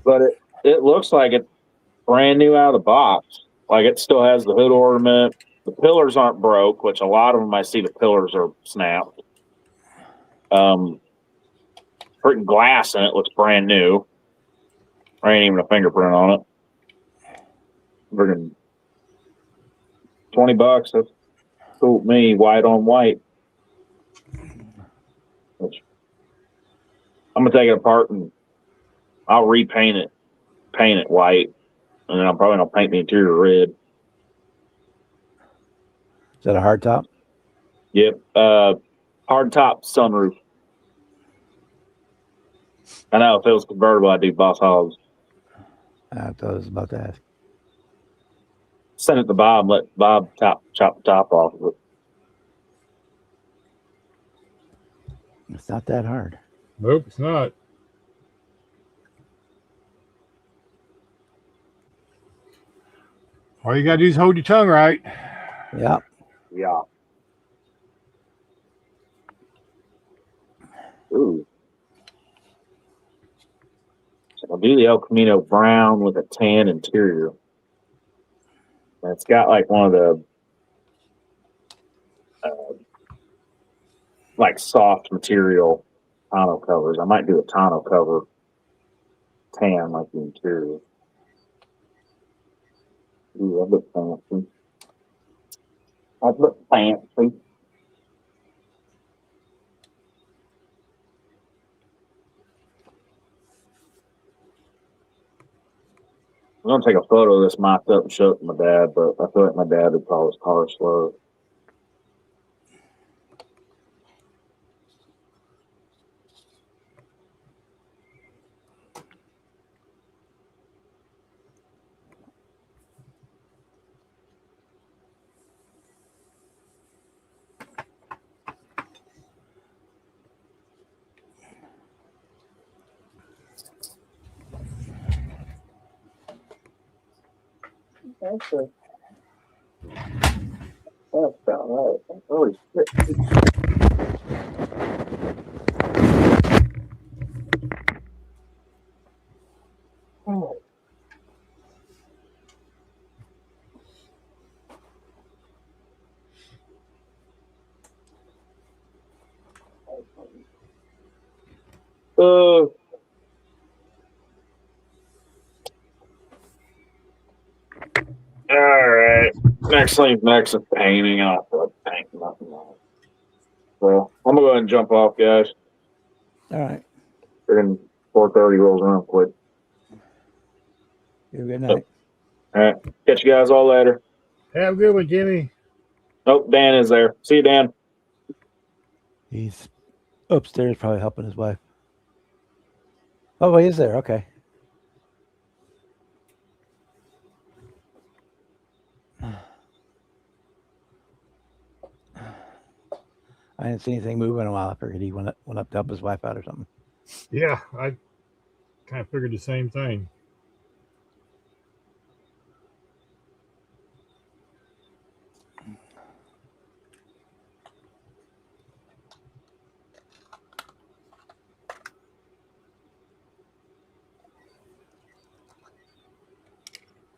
but it looks like it's brand new out of the box. Like it still has the hood ornament. The pillars aren't broke, which a lot of them I see the pillars are snapped. Freaking glass in it looks brand new. There ain't even a fingerprint on it. Freaking $20. That's cool with me. White on white. Which I'm gonna take it apart and I'll repaint it, paint it white, and then I'm probably gonna paint the interior red. Is that a hard top? Yep. Hard top sunroof. I know if it was convertible, I'd do Boss Hogs. I thought I was about to ask. Send it to Bob. Let Bob chop the top off of it. It's not that hard. Nope, it's not. All you gotta do is hold your tongue right. Yeah. Yeah. Ooh. So I'll do the El Camino brown with a tan interior. And it's got like one of the like soft material tonneau covers. I might do a tonneau cover tan like the interior. Ooh, that looks fancy. That looks fancy. I'm gonna take a photo of this mocked up and show it to my dad, but I feel like my dad would call his car slow. That's about right. Holy shit. Oh. All right. Next thing's next is painting. I don't feel like painting nothing else. So I'm gonna go ahead and jump off, guys. All right. Freaking 4:30 rolls around quick. You have a good night. All right. Catch you guys all later. Have a good one, Jimmy. Oh, Dan is there. See you, Dan. He's upstairs probably helping his wife. Oh, he is there. Okay. I didn't see anything moving in a while. I figured he went up to help his wife out or something. Yeah, I kind of figured the same thing.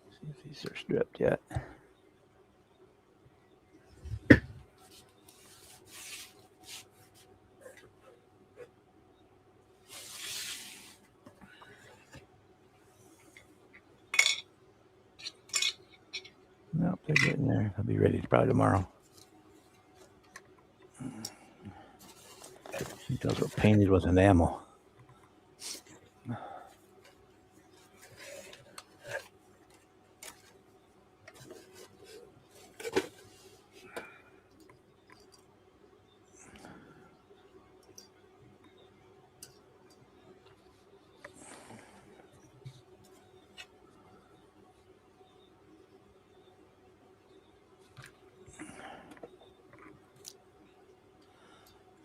See if these are stripped yet. Nope, they're getting there. They'll be ready probably tomorrow. I think those were painted with enamel.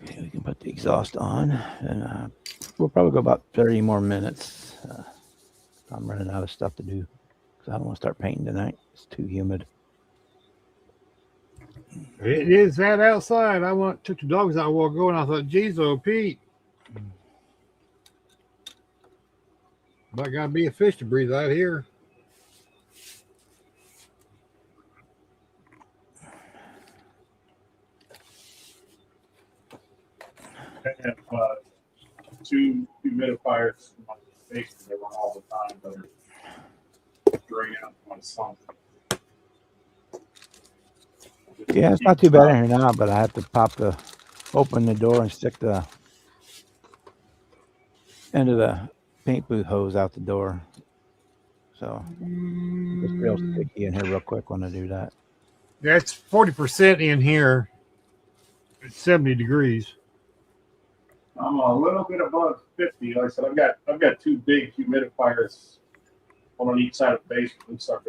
Okay, we can put the exhaust on and We'll probably go about 30 more minutes. I'm running out of stuff to do because I don't want to start painting tonight. It's too humid. It is that outside. Took the dogs out a while ago, and I thought, geez, oh, Pete. Might gotta be a fish to breathe out here. I have two humidifiers in my basement. They run all the time, but they're drain out my sump. Yeah, it's not too bad in here now, but I have to open the door and stick the end of the paint booth hose out the door. So it's real sticky in here real quick when I do that. Yeah, it's 40% in here. It's 70 degrees. I'm a little bit above 50. Like I said, I've got two big humidifiers, one on each side of the basement and stuff.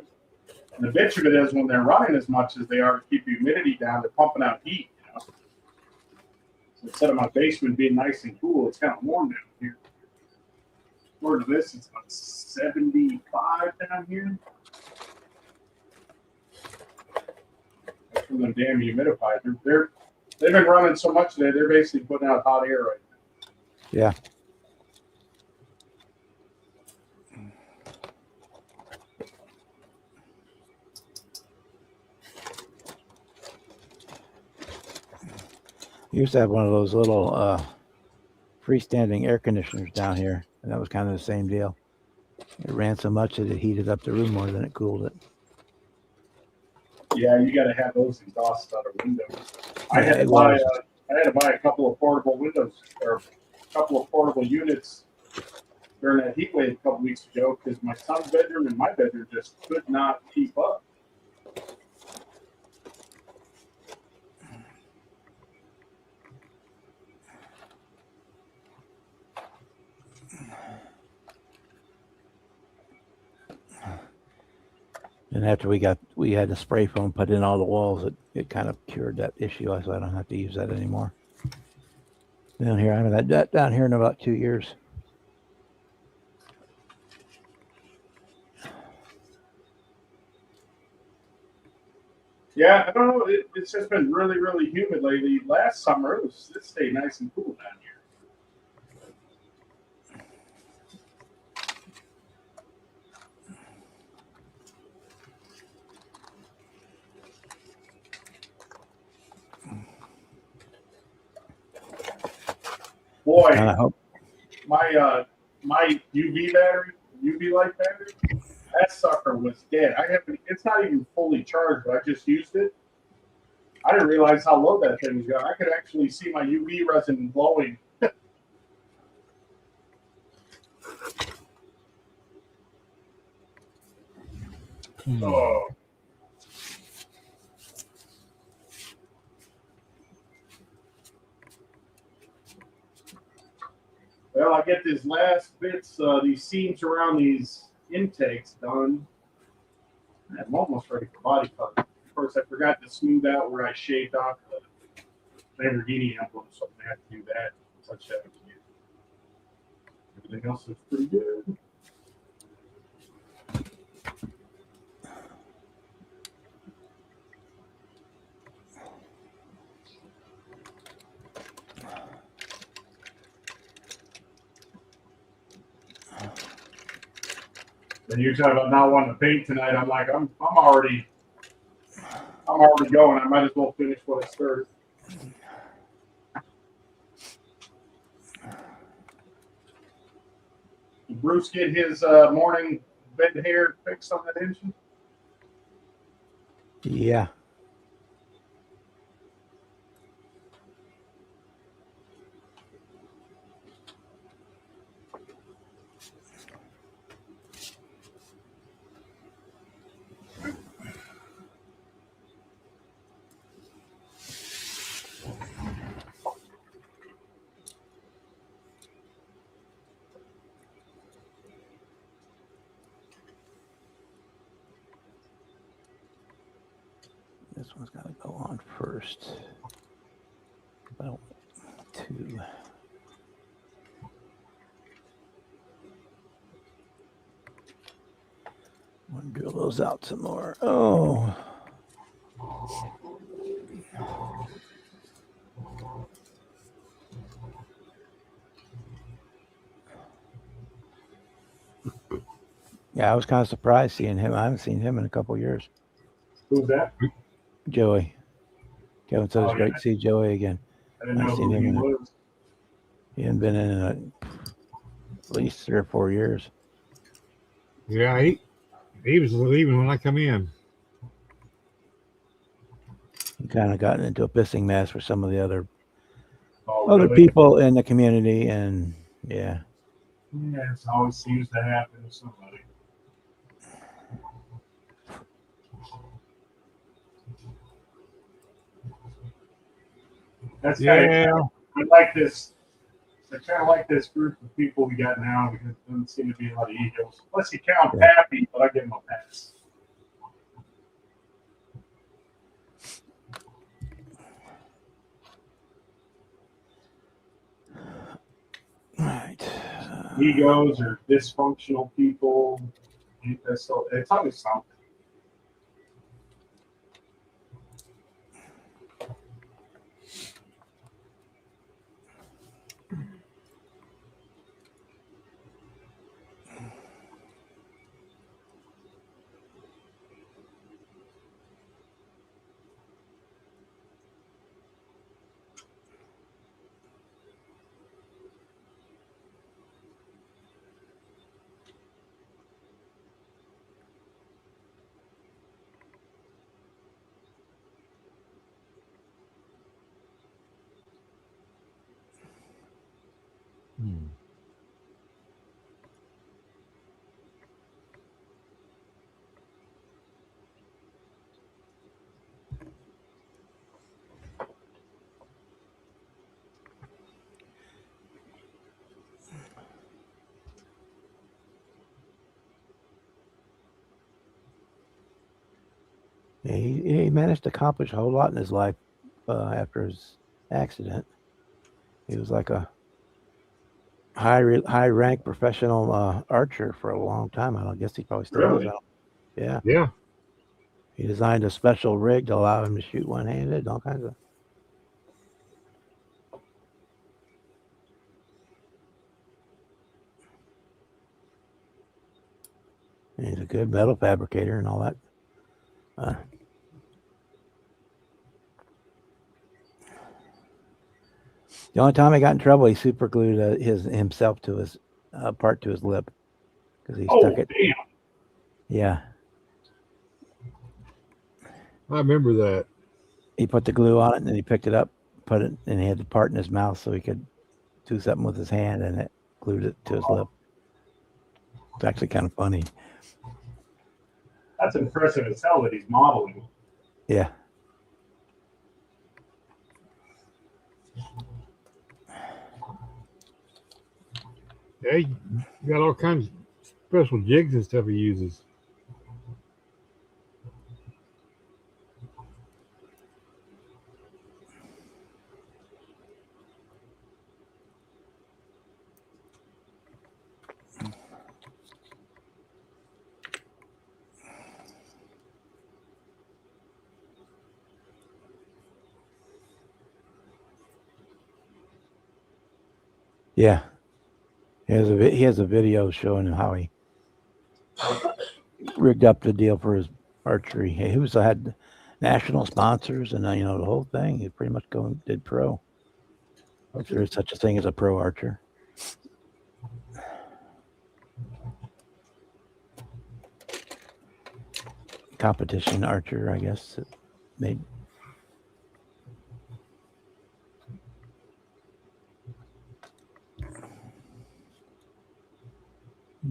And the bitch of it is when they're running as much as they are to keep the humidity down, they're pumping out heat. You know? So instead of my basement being nice and cool, it's kind of warm down here. According to this, it's about 75 down here. That's from the damn humidifier. They've been running so much today, they're basically putting out hot air right now. Yeah. We used to have one of those little freestanding air conditioners down here, and that was kind of the same deal. It ran so much that it heated up the room more than it cooled it. Yeah, you got to have those exhausts out of windows. I Yeah, had it to buy. was. I had to buy a couple of portable windows or a couple of portable units during that heat wave a couple weeks ago because my son's bedroom and my bedroom just could not keep up. And after we had the spray foam put in all the walls, it kind of cured that issue. So I don't have to use that anymore. Down here, I haven't had that down here in about 2 years. Yeah, I don't know. It's just been really, really humid lately. Last summer, it stayed nice and cool down here. Boy, And I hope. my UV light battery, that sucker was dead. It's not even fully charged, but I just used it. I didn't realize how low that thing was going. I could actually see my UV resin glowing. Oh. Well, I get these last bits, these seams around these intakes done. I'm almost ready for body color. Of course, I forgot to smooth out where I shaved off the Lamborghini emblem, so I'm going to have to do that. Touch that again. Everything else looks pretty good. And you're talking about not wanting to paint tonight. I'm like, I'm already going. I might as well finish what I started. Did Bruce get his morning bed hair fixed on that engine? Yeah. This one's got to go on first. About 2. I'll drill those out some more. Oh. Yeah, I was kind of surprised seeing him. I haven't seen him in a couple years. Who's that? Joey. Kevin said it's Oh, great yeah. to see Joey again. I didn't I've know seen who him he in was. He hadn't been in at least 3 or 4 years. Yeah, he was leaving when I come in. He kind of gotten into a pissing mess for some of the other Oh, really? people in the community, and yeah. Yeah, it always seems to happen to somebody. That's kind Yeah, of, I like this. I kind of like this group of people we got now because there doesn't seem to be a lot of egos. Unless you count Yeah. Pappy, but I give him a pass. Right. Egos or dysfunctional people. It's always something. Yeah, he managed to accomplish a whole lot in his life after his accident. He was like a high rank professional archer for a long time. I don't guess he probably still is. Really? Yeah. yeah. He designed a special rig to allow him to shoot one-handed, all kinds of. And he's a good metal fabricator and all that. The only time he got in trouble, he super glued himself to his part to his lip because he stuck it. Damn. Yeah, I remember that. he put the glue on it and then he picked it up, put it, and he had the part in his mouth so he could do something with his hand, and it glued it to his lip. It's actually kind of funny. That's impressive as hell that he's modeling. Yeah. Yeah, he got all kinds of special jigs and stuff he uses. Yeah. He has a video showing him how he rigged up the deal for his archery. He had national sponsors and the whole thing. He pretty much did pro. If there is such a thing as a pro archer. Competition archer, I guess.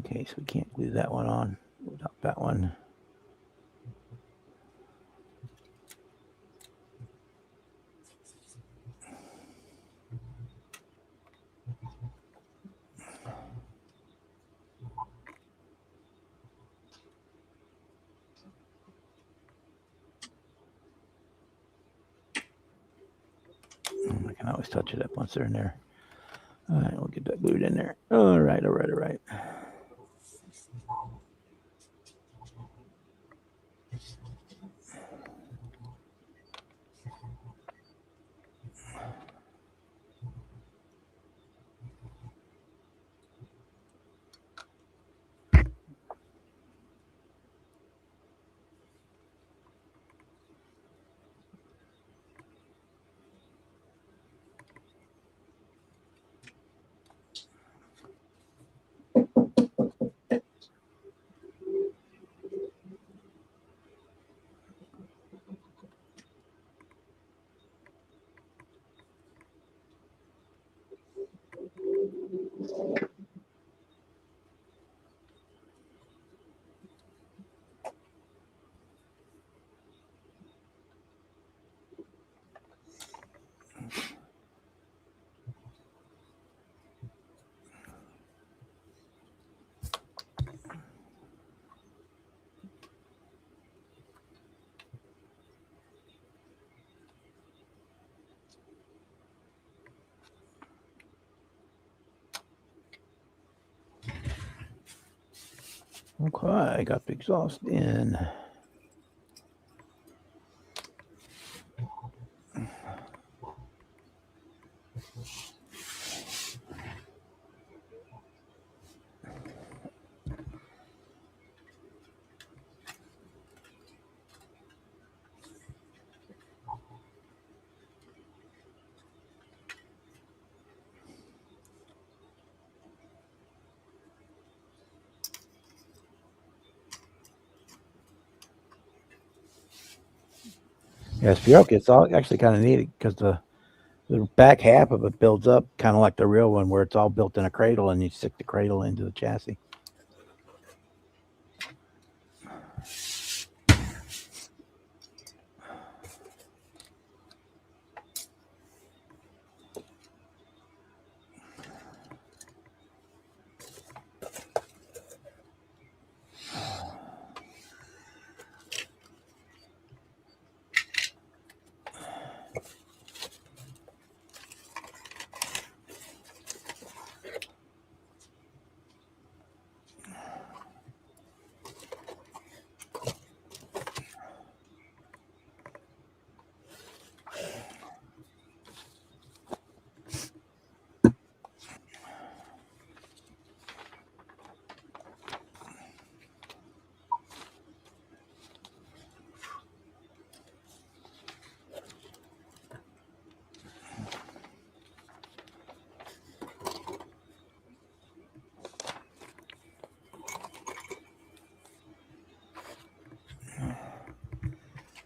Okay, so we can't glue that one on without that one. I can always touch it up once they're in there. All right, we'll get that glued in there. All right. Okay, I got the exhaust in. Yeah, Spirok, it's all actually kind of neat because the back half of it builds up kind of like the real one, where it's all built in a cradle and you stick the cradle into the chassis.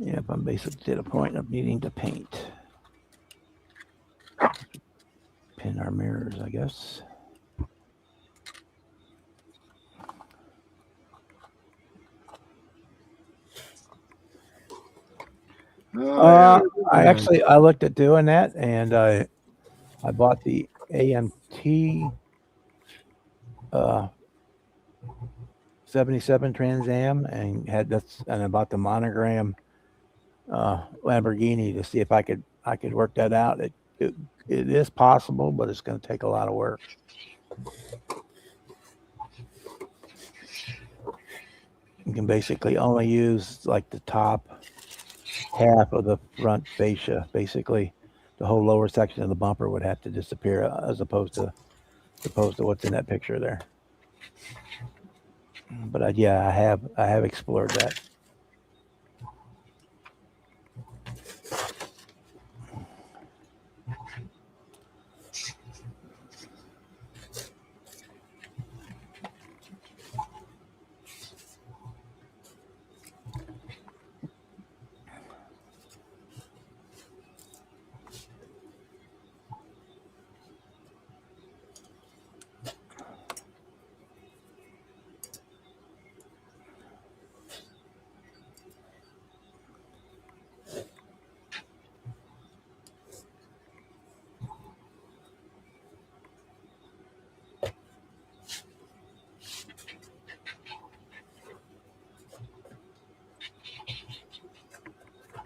Yep, I'm basically at a point of needing to paint. Pin our mirrors, I guess. I looked at doing that, and I bought the AMT 77 Trans Am and I bought the Monogram Lamborghini to see if I could work that out. It is possible, but it's going to take a lot of work. You can basically only use like the top half of the front fascia. Basically, the whole lower section of the bumper would have to disappear, as opposed to what's in that picture there. But I have explored that.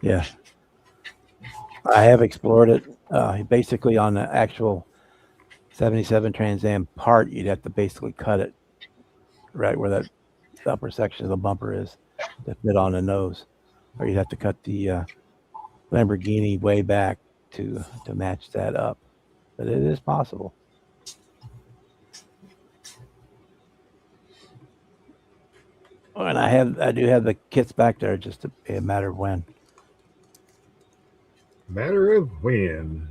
Yeah, I have explored it. Basically, on the actual 77 Trans Am part, you'd have to basically cut it right where that upper section of the bumper is to fit on the nose, or you'd have to cut the Lamborghini way back to match that up. But it is possible. Oh, and I do have the kits back there, just to be a matter of when. Matter of when.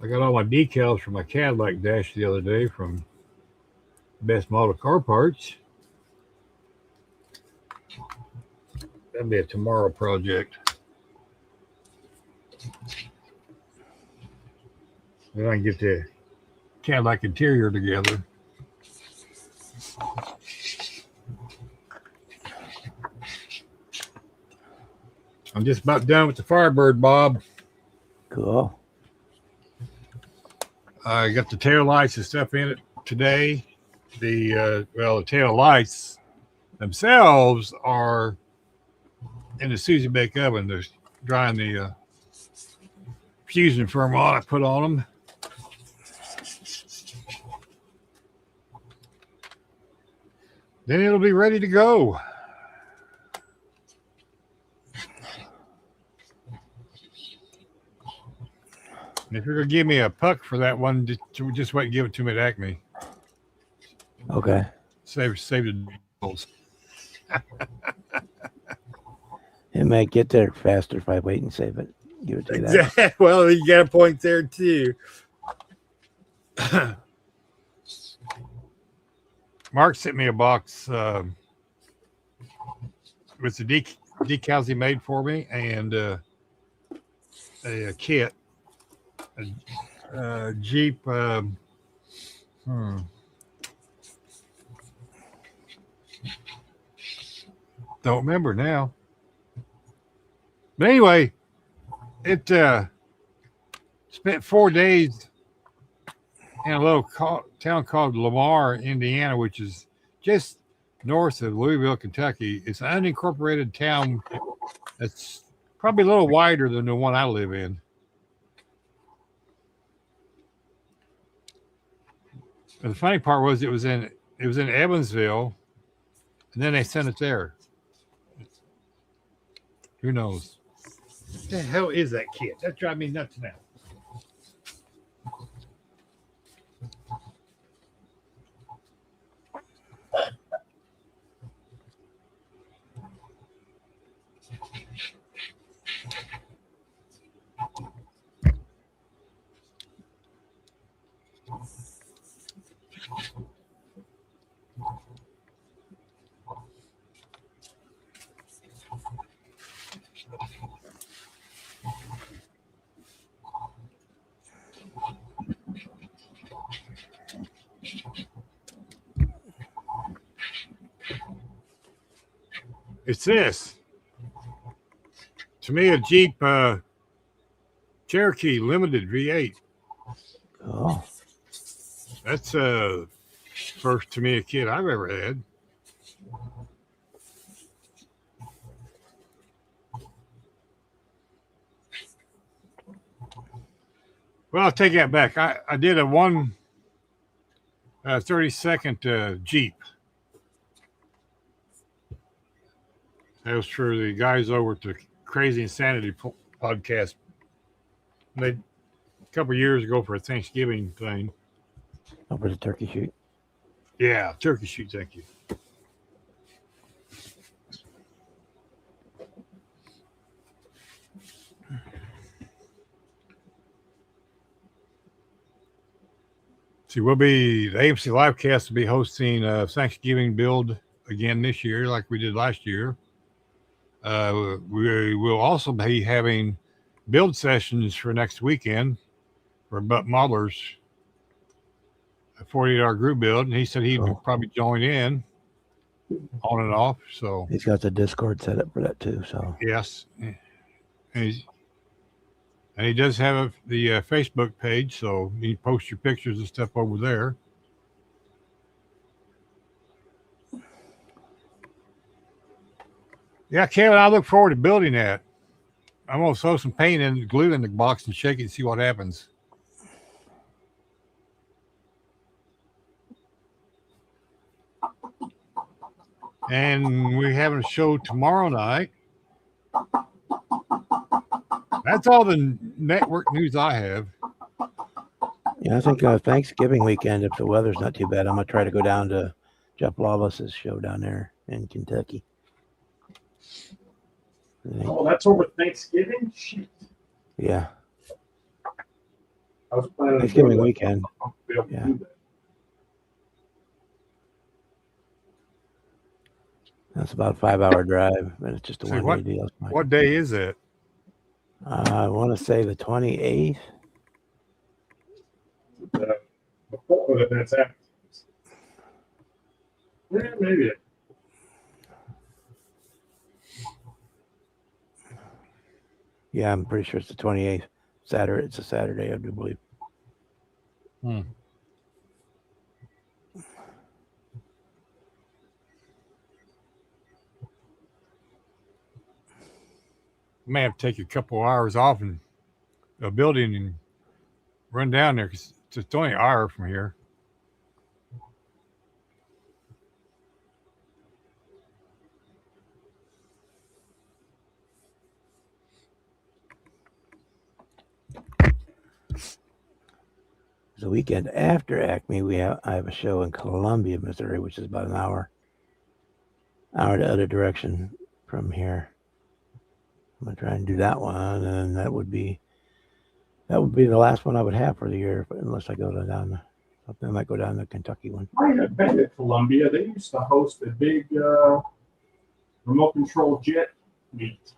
I got all my decals for my Cadillac dash the other day from Best Model Car Parts. That'll be a tomorrow project. Then I can get the Cadillac interior together. I'm just about done with the Firebird, Bob. Cool. I got the tail lights and stuff in it today. The tail lights themselves are in the Susie Bake oven. They're drying the fusion firm on. I put on them. Then it'll be ready to go. And if you're gonna give me a puck for that one, just wait and give it to me at Acme. Okay. Save the bills. It might get there faster if I wait and save it. Give it to you that. Well, you got a point there too. Mark sent me a box with the decals he made for me and a kit, a Jeep. Don't remember now. But anyway, it spent 4 days in a little town called Lamar, Indiana, which is just north of Louisville, Kentucky. It's an unincorporated town that's probably a little wider than the one I live in. And the funny part was it was in Evansville, and then they sent it there. Who knows? What the hell is that kid? That drives me nuts now. It's this. To me, a Jeep Cherokee Limited V8. Oh, That's first to me a kid I've ever had. Well, I'll take that back. I did a 30-second Jeep. That was for the guys over at the Crazy Insanity podcast. They a couple of years ago for a Thanksgiving thing. over the turkey shoot. Yeah, turkey shoot. Thank you. See, the AMC Livecast will be hosting Thanksgiving build again this year, like we did last year. We will also be having build sessions for next weekend for Butt Modelers, a 48-hour group build, and he said he'd probably join in on and off. So He's got the Discord set up for that too. So yes, and he does have the Facebook page, so you can post your pictures and stuff over there. Yeah, Kevin, I look forward to building that. I'm going to throw some paint and glue in the box and shake it and see what happens. And we're having a show tomorrow night. That's all the network news I have. yeah, I think Thanksgiving weekend, if the weather's not too bad, I'm gonna try to go down to Jeff Lawless's show down there in Kentucky. Oh, that's over Thanksgiving? Shit. Yeah, I was planning Thanksgiving weekend. Yeah. That's about a 5-hour drive, but it's just a See, one-day deal. What day is it? I want to say the 28th. Before that's after. Yeah, maybe. Yeah, I'm pretty sure it's the 28th. Saturday. It's a Saturday, I do believe. may have to take a couple hours off in a building and run down there because it's only an hour from here. The weekend after Acme, I have a show in Columbia, Missouri, which is about an hour the other direction from here. I'm gonna try and do that one, and that would be the last one I would have for the year, unless I go down. I might go down the Kentucky one. I have been to Columbia. They used to host a big remote control jet meet.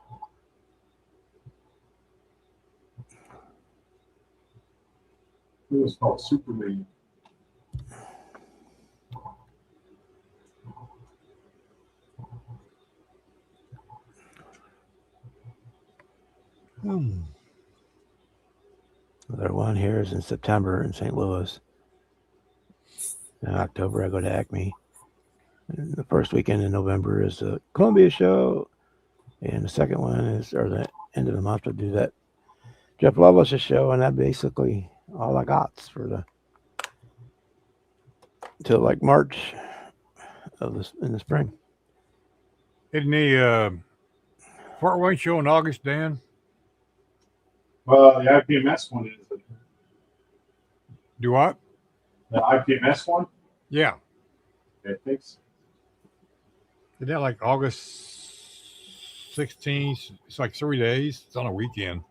It was called Super League. Another one here is in September in St. Louis. In October, I go to Acme. And the first weekend in November is the Columbia show, and the second one is, or the end of the month, to do that Jeff Loveless' show, and that basically all I got for the till like March of this in the spring. Isn't the Fort Wayne show in August, Dan? Well, the IPMS one is Do what? the IPMS one. Yeah. I think so. Isn't that like August 16th? It's like 3 days. It's on a weekend.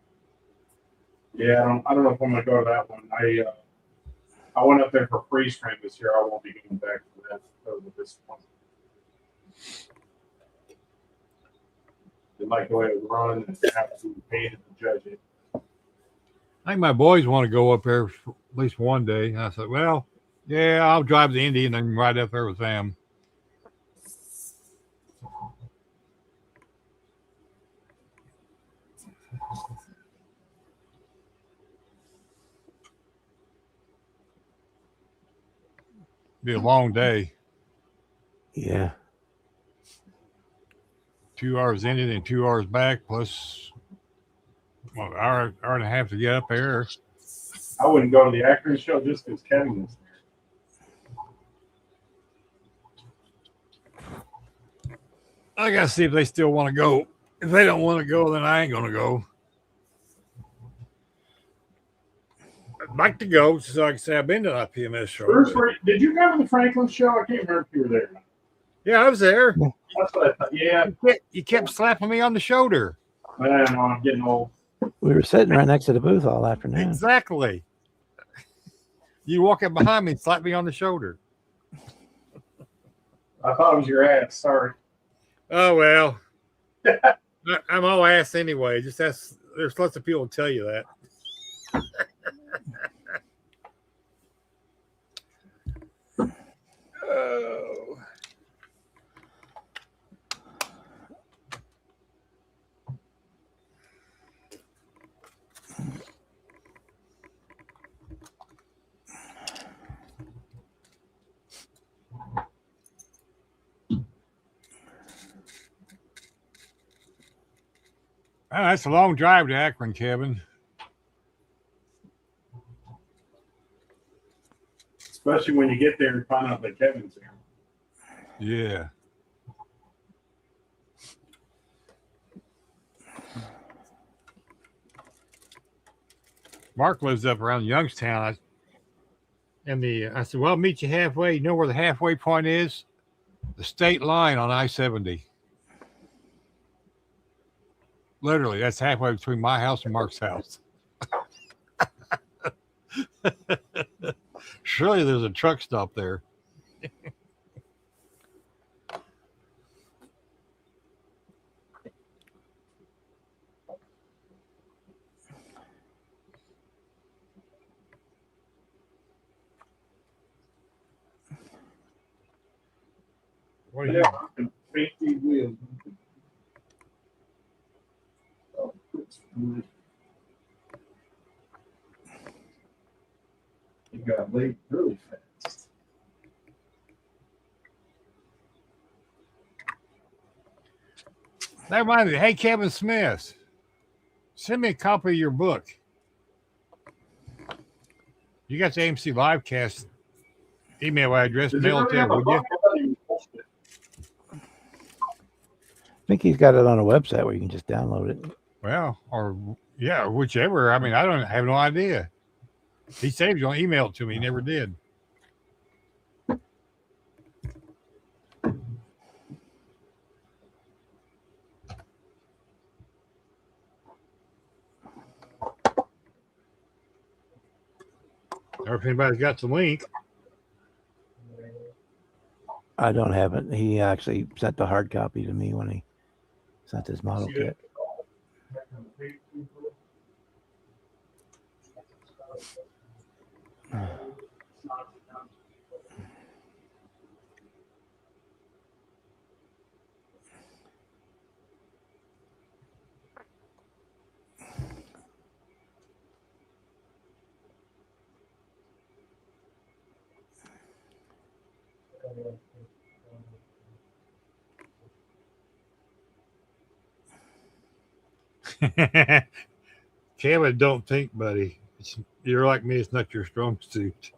Yeah, I don't know if I'm gonna go to that one. I went up there for freeze frame this year. I won't be going back to that because of this one. They like the way it was run and have to pay to judge it. I think my boys want to go up there for at least one day. And I said, well, yeah, I'll drive to Indy and then ride up there with them. Be a long day. Yeah. 2 hours in it and 2 hours back, plus an hour and a half to get up there. I wouldn't go to the Akron show just because Kevin was there. I gotta see if they still want to go. If they don't want to go, then I ain't gonna go. I'd like to go, so like I say, I've been to that PMS show. Bruce, did you go to the Franklin show? I can't remember if you were there. Yeah, I was there. That's what I thought. Yeah, You kept slapping me on the shoulder. man, I'm getting old. We were sitting right next to the booth all afternoon. Exactly. You walk up behind me and slap me on the shoulder. I thought it was your ass. Sorry. Oh well. I'm all ass anyway. Just ask. There's lots of people tell you that. Oh. Oh, that's a long drive to Akron, Kevin. Especially when you get there and find out that Kevin's there. Yeah. Mark lives up around Youngstown. I said, well, I'll meet you halfway. You know where the halfway point is? The state line on I-70. Literally, that's halfway between my house and Mark's house. Surely there's a truck stop there. What are you? Yeah, I can paint these wheels. Oh, you got late really fast. That reminds me. Hey, Kevin Smith. send me a copy of your book. You got the AMC Livecast email address. Does he Mail it really there, have a would you? book? I thought he posted it. I think he's got it on a website where you can just download it. Well, or yeah, whichever. I mean, I don't have no idea. He said he was going to email it to me. He never did. Or if anybody's got the link. I don't have it. He actually sent the hard copy to me when he sent his model kit. Kevin, don't think, buddy. You're like me. It's not your strong suit.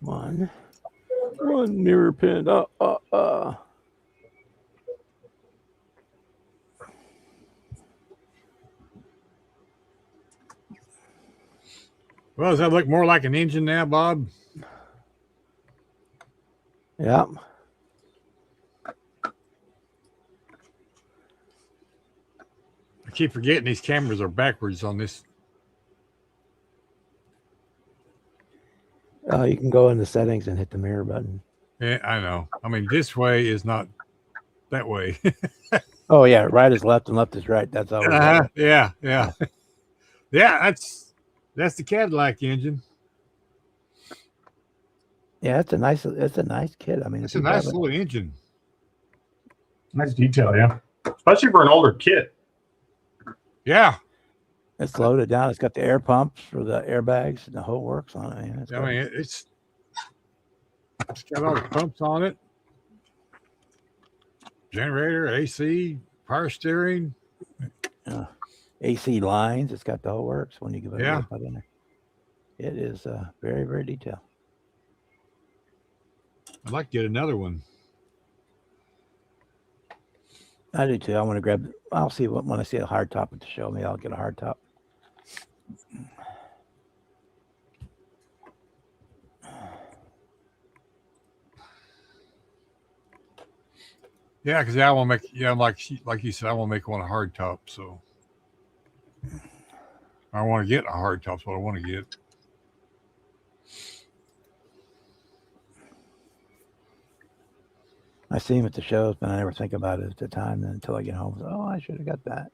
One mirror pin. Well, does that look more like an engine now, Bob? Yeah. I keep forgetting these cameras are backwards on this. You can go into settings and hit the mirror button. Yeah, I know. I mean, this way is not that way. Oh yeah, right is left and left is right. That's always right. Yeah. Yeah, that's the Cadillac engine. Yeah, it's a nice kit. I mean, It's a nice little engine. Nice detail, yeah. Especially for an older kit. Yeah. It's loaded down. It's got the air pumps for the airbags and the whole works on it. Man. It's I mean, it's got all the pumps on it. Generator, AC, power steering. AC lines. It's got the whole works when you give it Yeah. a in there. It is very, very detailed. I'd like to get another one. I do too. I want to grab. I'll see when I see a hard top at the show. Maybe I'll get a hard top. Yeah, because I want to make. Yeah, like you said, I want to make one a hard top. So I want to get a hard top. That's what I want to get. I see him at the shows, but I never think about it at the time until I get home. So, I should have got that.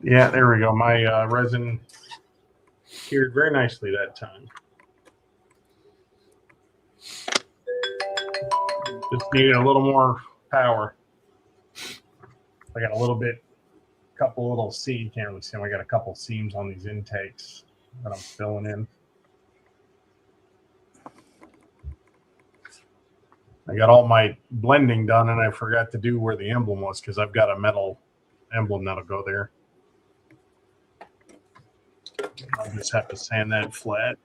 Yeah, there we go. My resin cured very nicely that time. Just needed a little more power. I got couple little seam. Can't really see them. I got a couple seams on these intakes that I'm filling in. I got all my blending done, and I forgot to do where the emblem was because I've got a metal emblem that'll go there. I'll just have to sand that flat.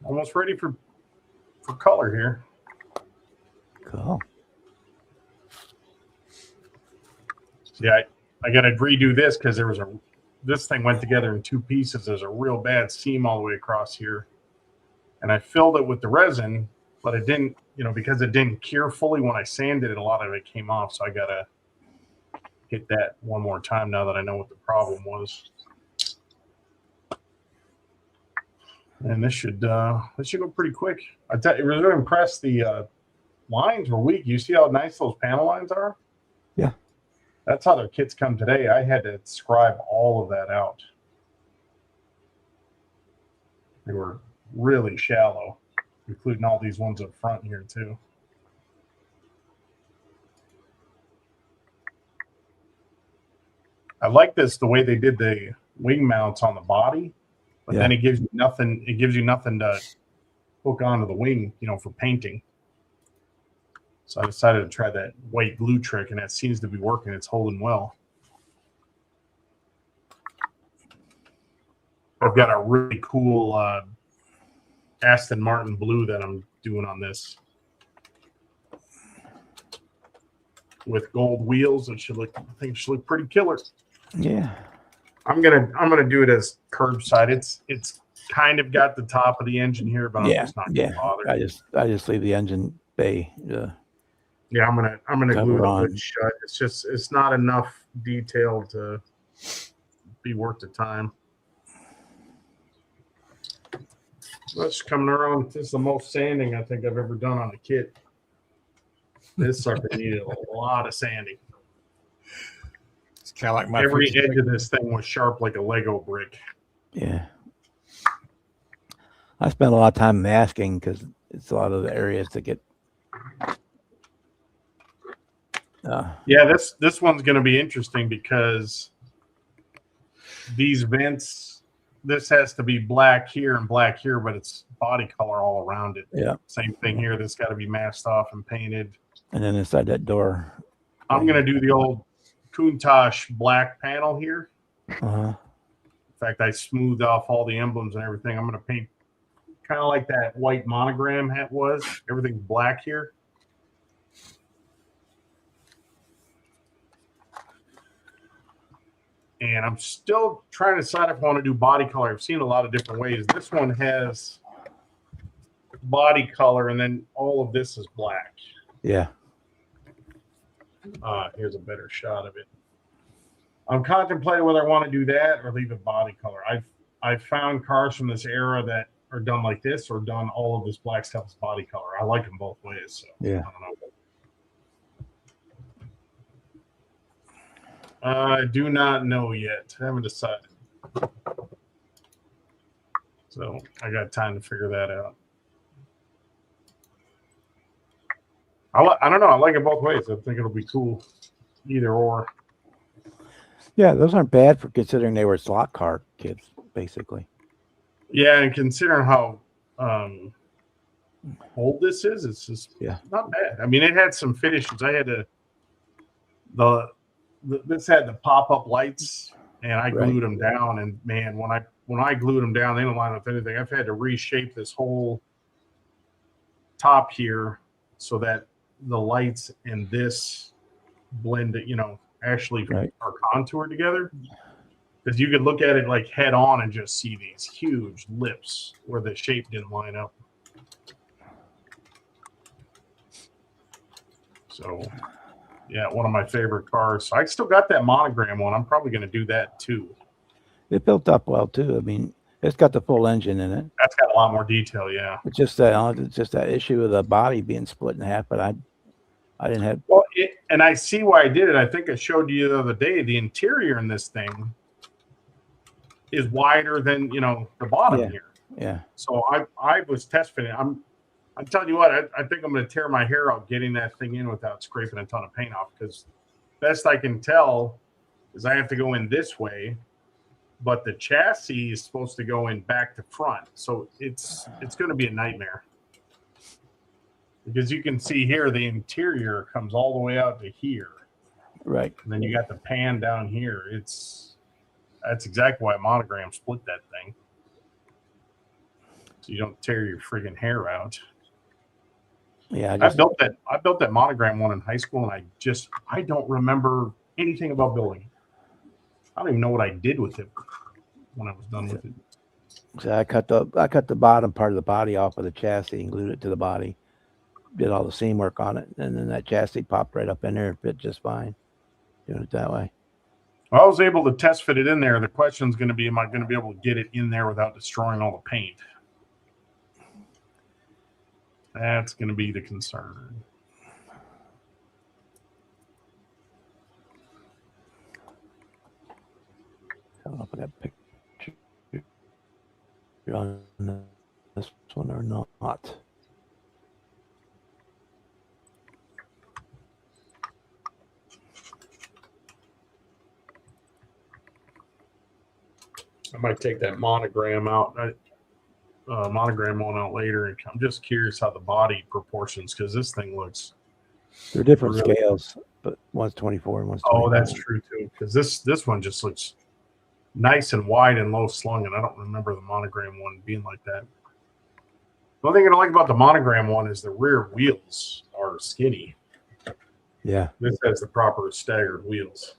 Almost ready for color here. Cool. Yeah, I got to redo this because this thing went together in two pieces. There's a real bad seam all the way across here. And I filled it with the resin, but it didn't, because it didn't cure fully when I sanded it, a lot of it came off. So I got to hit that one more time now that I know what the problem was. And this should go pretty quick. I was really impressed. The lines were weak. You see how nice those panel lines are? Yeah. That's how their kits come today. I had to scribe all of that out. They were really shallow, including all these ones up front here too. I like this the way they did the wing mounts on the body, but then it gives you nothing. It gives you nothing to hook onto the wing, for painting. So I decided to try that white glue trick, and that seems to be working. It's holding well. I've got a really cool Aston Martin blue that I'm doing on this with gold wheels. I think it should look pretty killer. Yeah. I'm gonna do it as curbside. It's kind of got the top of the engine here, but I'm just not gonna bother. I just leave the engine bay. Yeah, I'm gonna glue Cover the on. hood shut. It's not enough detail to be worth the time. That's coming around. This is the most sanding I think I've ever done on a kit. This sucker needed a lot of sanding. It's kind of like my Every freaking- edge of this thing was sharp like a Lego brick. Yeah. I spent a lot of time masking because it's a lot of the areas that get. Yeah, this one's going to be interesting because these vents. This has to be black here and black here, but it's body color all around it. Yeah. Same thing here. This got to be masked off and painted. And then inside that door. I'm going to do the old Countach black panel here. Uh-huh. In fact, I smoothed off all the emblems and everything. I'm going to paint kind of like that white monogram hat was. Everything's black here. And I'm still trying to decide if I want to do body color. I've seen a lot of different ways. This one has body color, and then all of this is black. Yeah. Here's a better shot of it. I'm contemplating whether I want to do that or leave it body color. I've found cars from this era that are done like this or done all of this black stuff as body color. I like them both ways. So Yeah. I don't know. I do not know yet. I haven't decided. So I got time to figure that out. I don't know. I like it both ways. I think it'll be cool. Either or. Yeah, those aren't bad for considering they were slot car kids, basically. Yeah, and considering how old this is, it's just not bad. I mean, it had some finishes. I had this had the pop-up lights, and I glued them down. And man, when I glued them down, they don't line up with anything. I've had to reshape this whole top here so that the lights and this blend, actually are contoured together. Because you could look at it like head on and just see these huge lips where the shape didn't line up. So, yeah, one of my favorite cars. So I still got that monogram one. I'm probably going to do that too. It built up well too. I mean, it's got the full engine in it. That's got a lot more detail, yeah. It's just that issue of the body being split in half. But I didn't have. Well, and I see why I did it. I think I showed you the other day. The interior in this thing is wider than the bottom here. Yeah. So I was test fitting. I'm telling you what. I think I'm going to tear my hair out getting that thing in without scraping a ton of paint off. Because best I can tell is I have to go in this way, but the chassis is supposed to go in back to front. So it's going to be a nightmare. Because you can see here, the interior comes all the way out to here. Right. And then you got the pan down here. That's exactly why Monogram split that thing. So you don't tear your friggin' hair out. Yeah. I built that Monogram one in high school, and I don't remember anything about building it. I don't even know what I did with it when I was done with it. So I cut the bottom part of the body off of the chassis and glued it to the body. Did all the seam work on it, and then that chassis popped right up in there and fit just fine. Doing it that way. Well, I was able to test fit it in there. The question's going to be, am I going to be able to get it in there without destroying all the paint? That's going to be the concern. I don't know if I got a picture on this one or not. I might take that monogram out. Monogram one out later. And I'm just curious how the body proportions, because this thing looks. They're different Really? scales, but one's 24 and one's 24. Oh, that's true too. Because this one just looks nice and wide and low slung, and I don't remember the monogram one being like that. The only thing I don't like about the monogram one is the rear wheels are skinny. Yeah. This has the proper staggered wheels.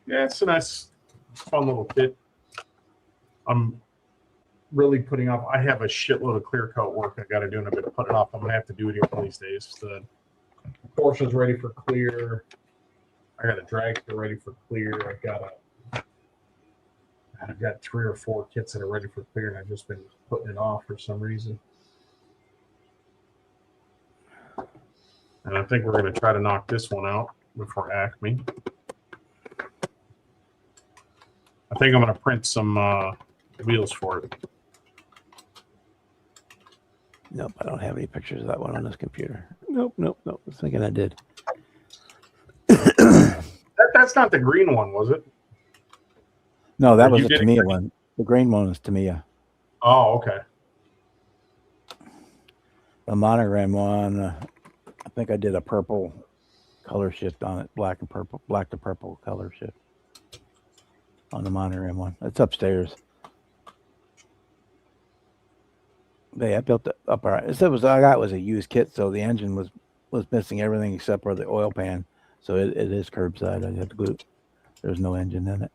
Yeah, it's a nice, fun little kit. I'm really putting off. I have a shitload of clear coat work I got to do, and I've been putting off. I'm gonna have to do it here one of these days. The Porsche's ready for clear. I got a dragster ready for clear. I've got 3 or 4 kits that are ready for clear, and I've just been putting it off for some reason. And I think we're gonna try to knock this one out before Acme. I think I'm gonna print some wheels for it. Nope, I don't have any pictures of that one on this computer. Nope. I was thinking I did. That's not the green one, was it? No, that Or was you a did a Tamiya green- one. The green one was Tamiya. Oh, okay. The monogram one, I think I did a purple color shift on it, black to purple color shift on the monogram one. It's upstairs. But yeah, I built it up all right. It was I got was a used kit, so the engine was missing everything except for the oil pan. So it is curbside. I had to glue. There's no engine in it,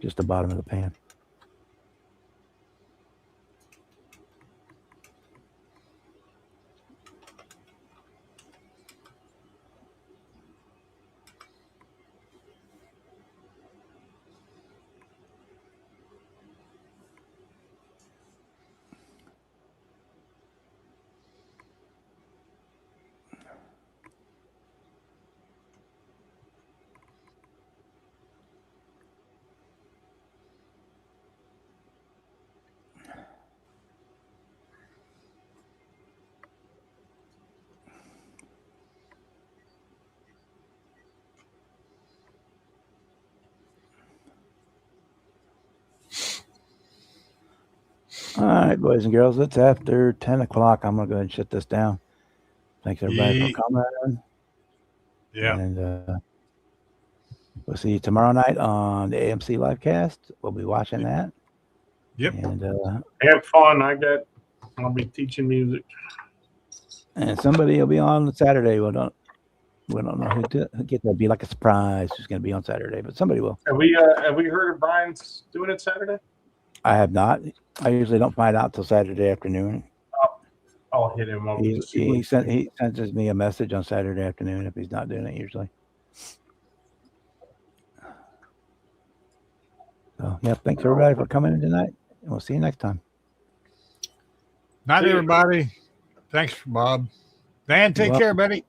just the bottom of the pan. All right, boys and girls, it's after 10 o'clock. I'm going to go ahead and shut this down. Thanks, everybody, for coming. Yeah. And we'll see you tomorrow night on the AMC Livecast. We'll be watching that. Yep. And Have fun. I'll be teaching music. somebody will be on Saturday. We don't know who to get. That'll be like a surprise who's going to be on Saturday, but somebody will. Have we heard of Brian's doing it Saturday? I have not. I usually don't find out till Saturday afternoon. I'll hit him up. He sends me a message on Saturday afternoon if he's not doing it usually. So yeah, thanks everybody for coming in tonight, and we'll see you next time. Night, everybody. Thanks, Bob. Van, take care, buddy.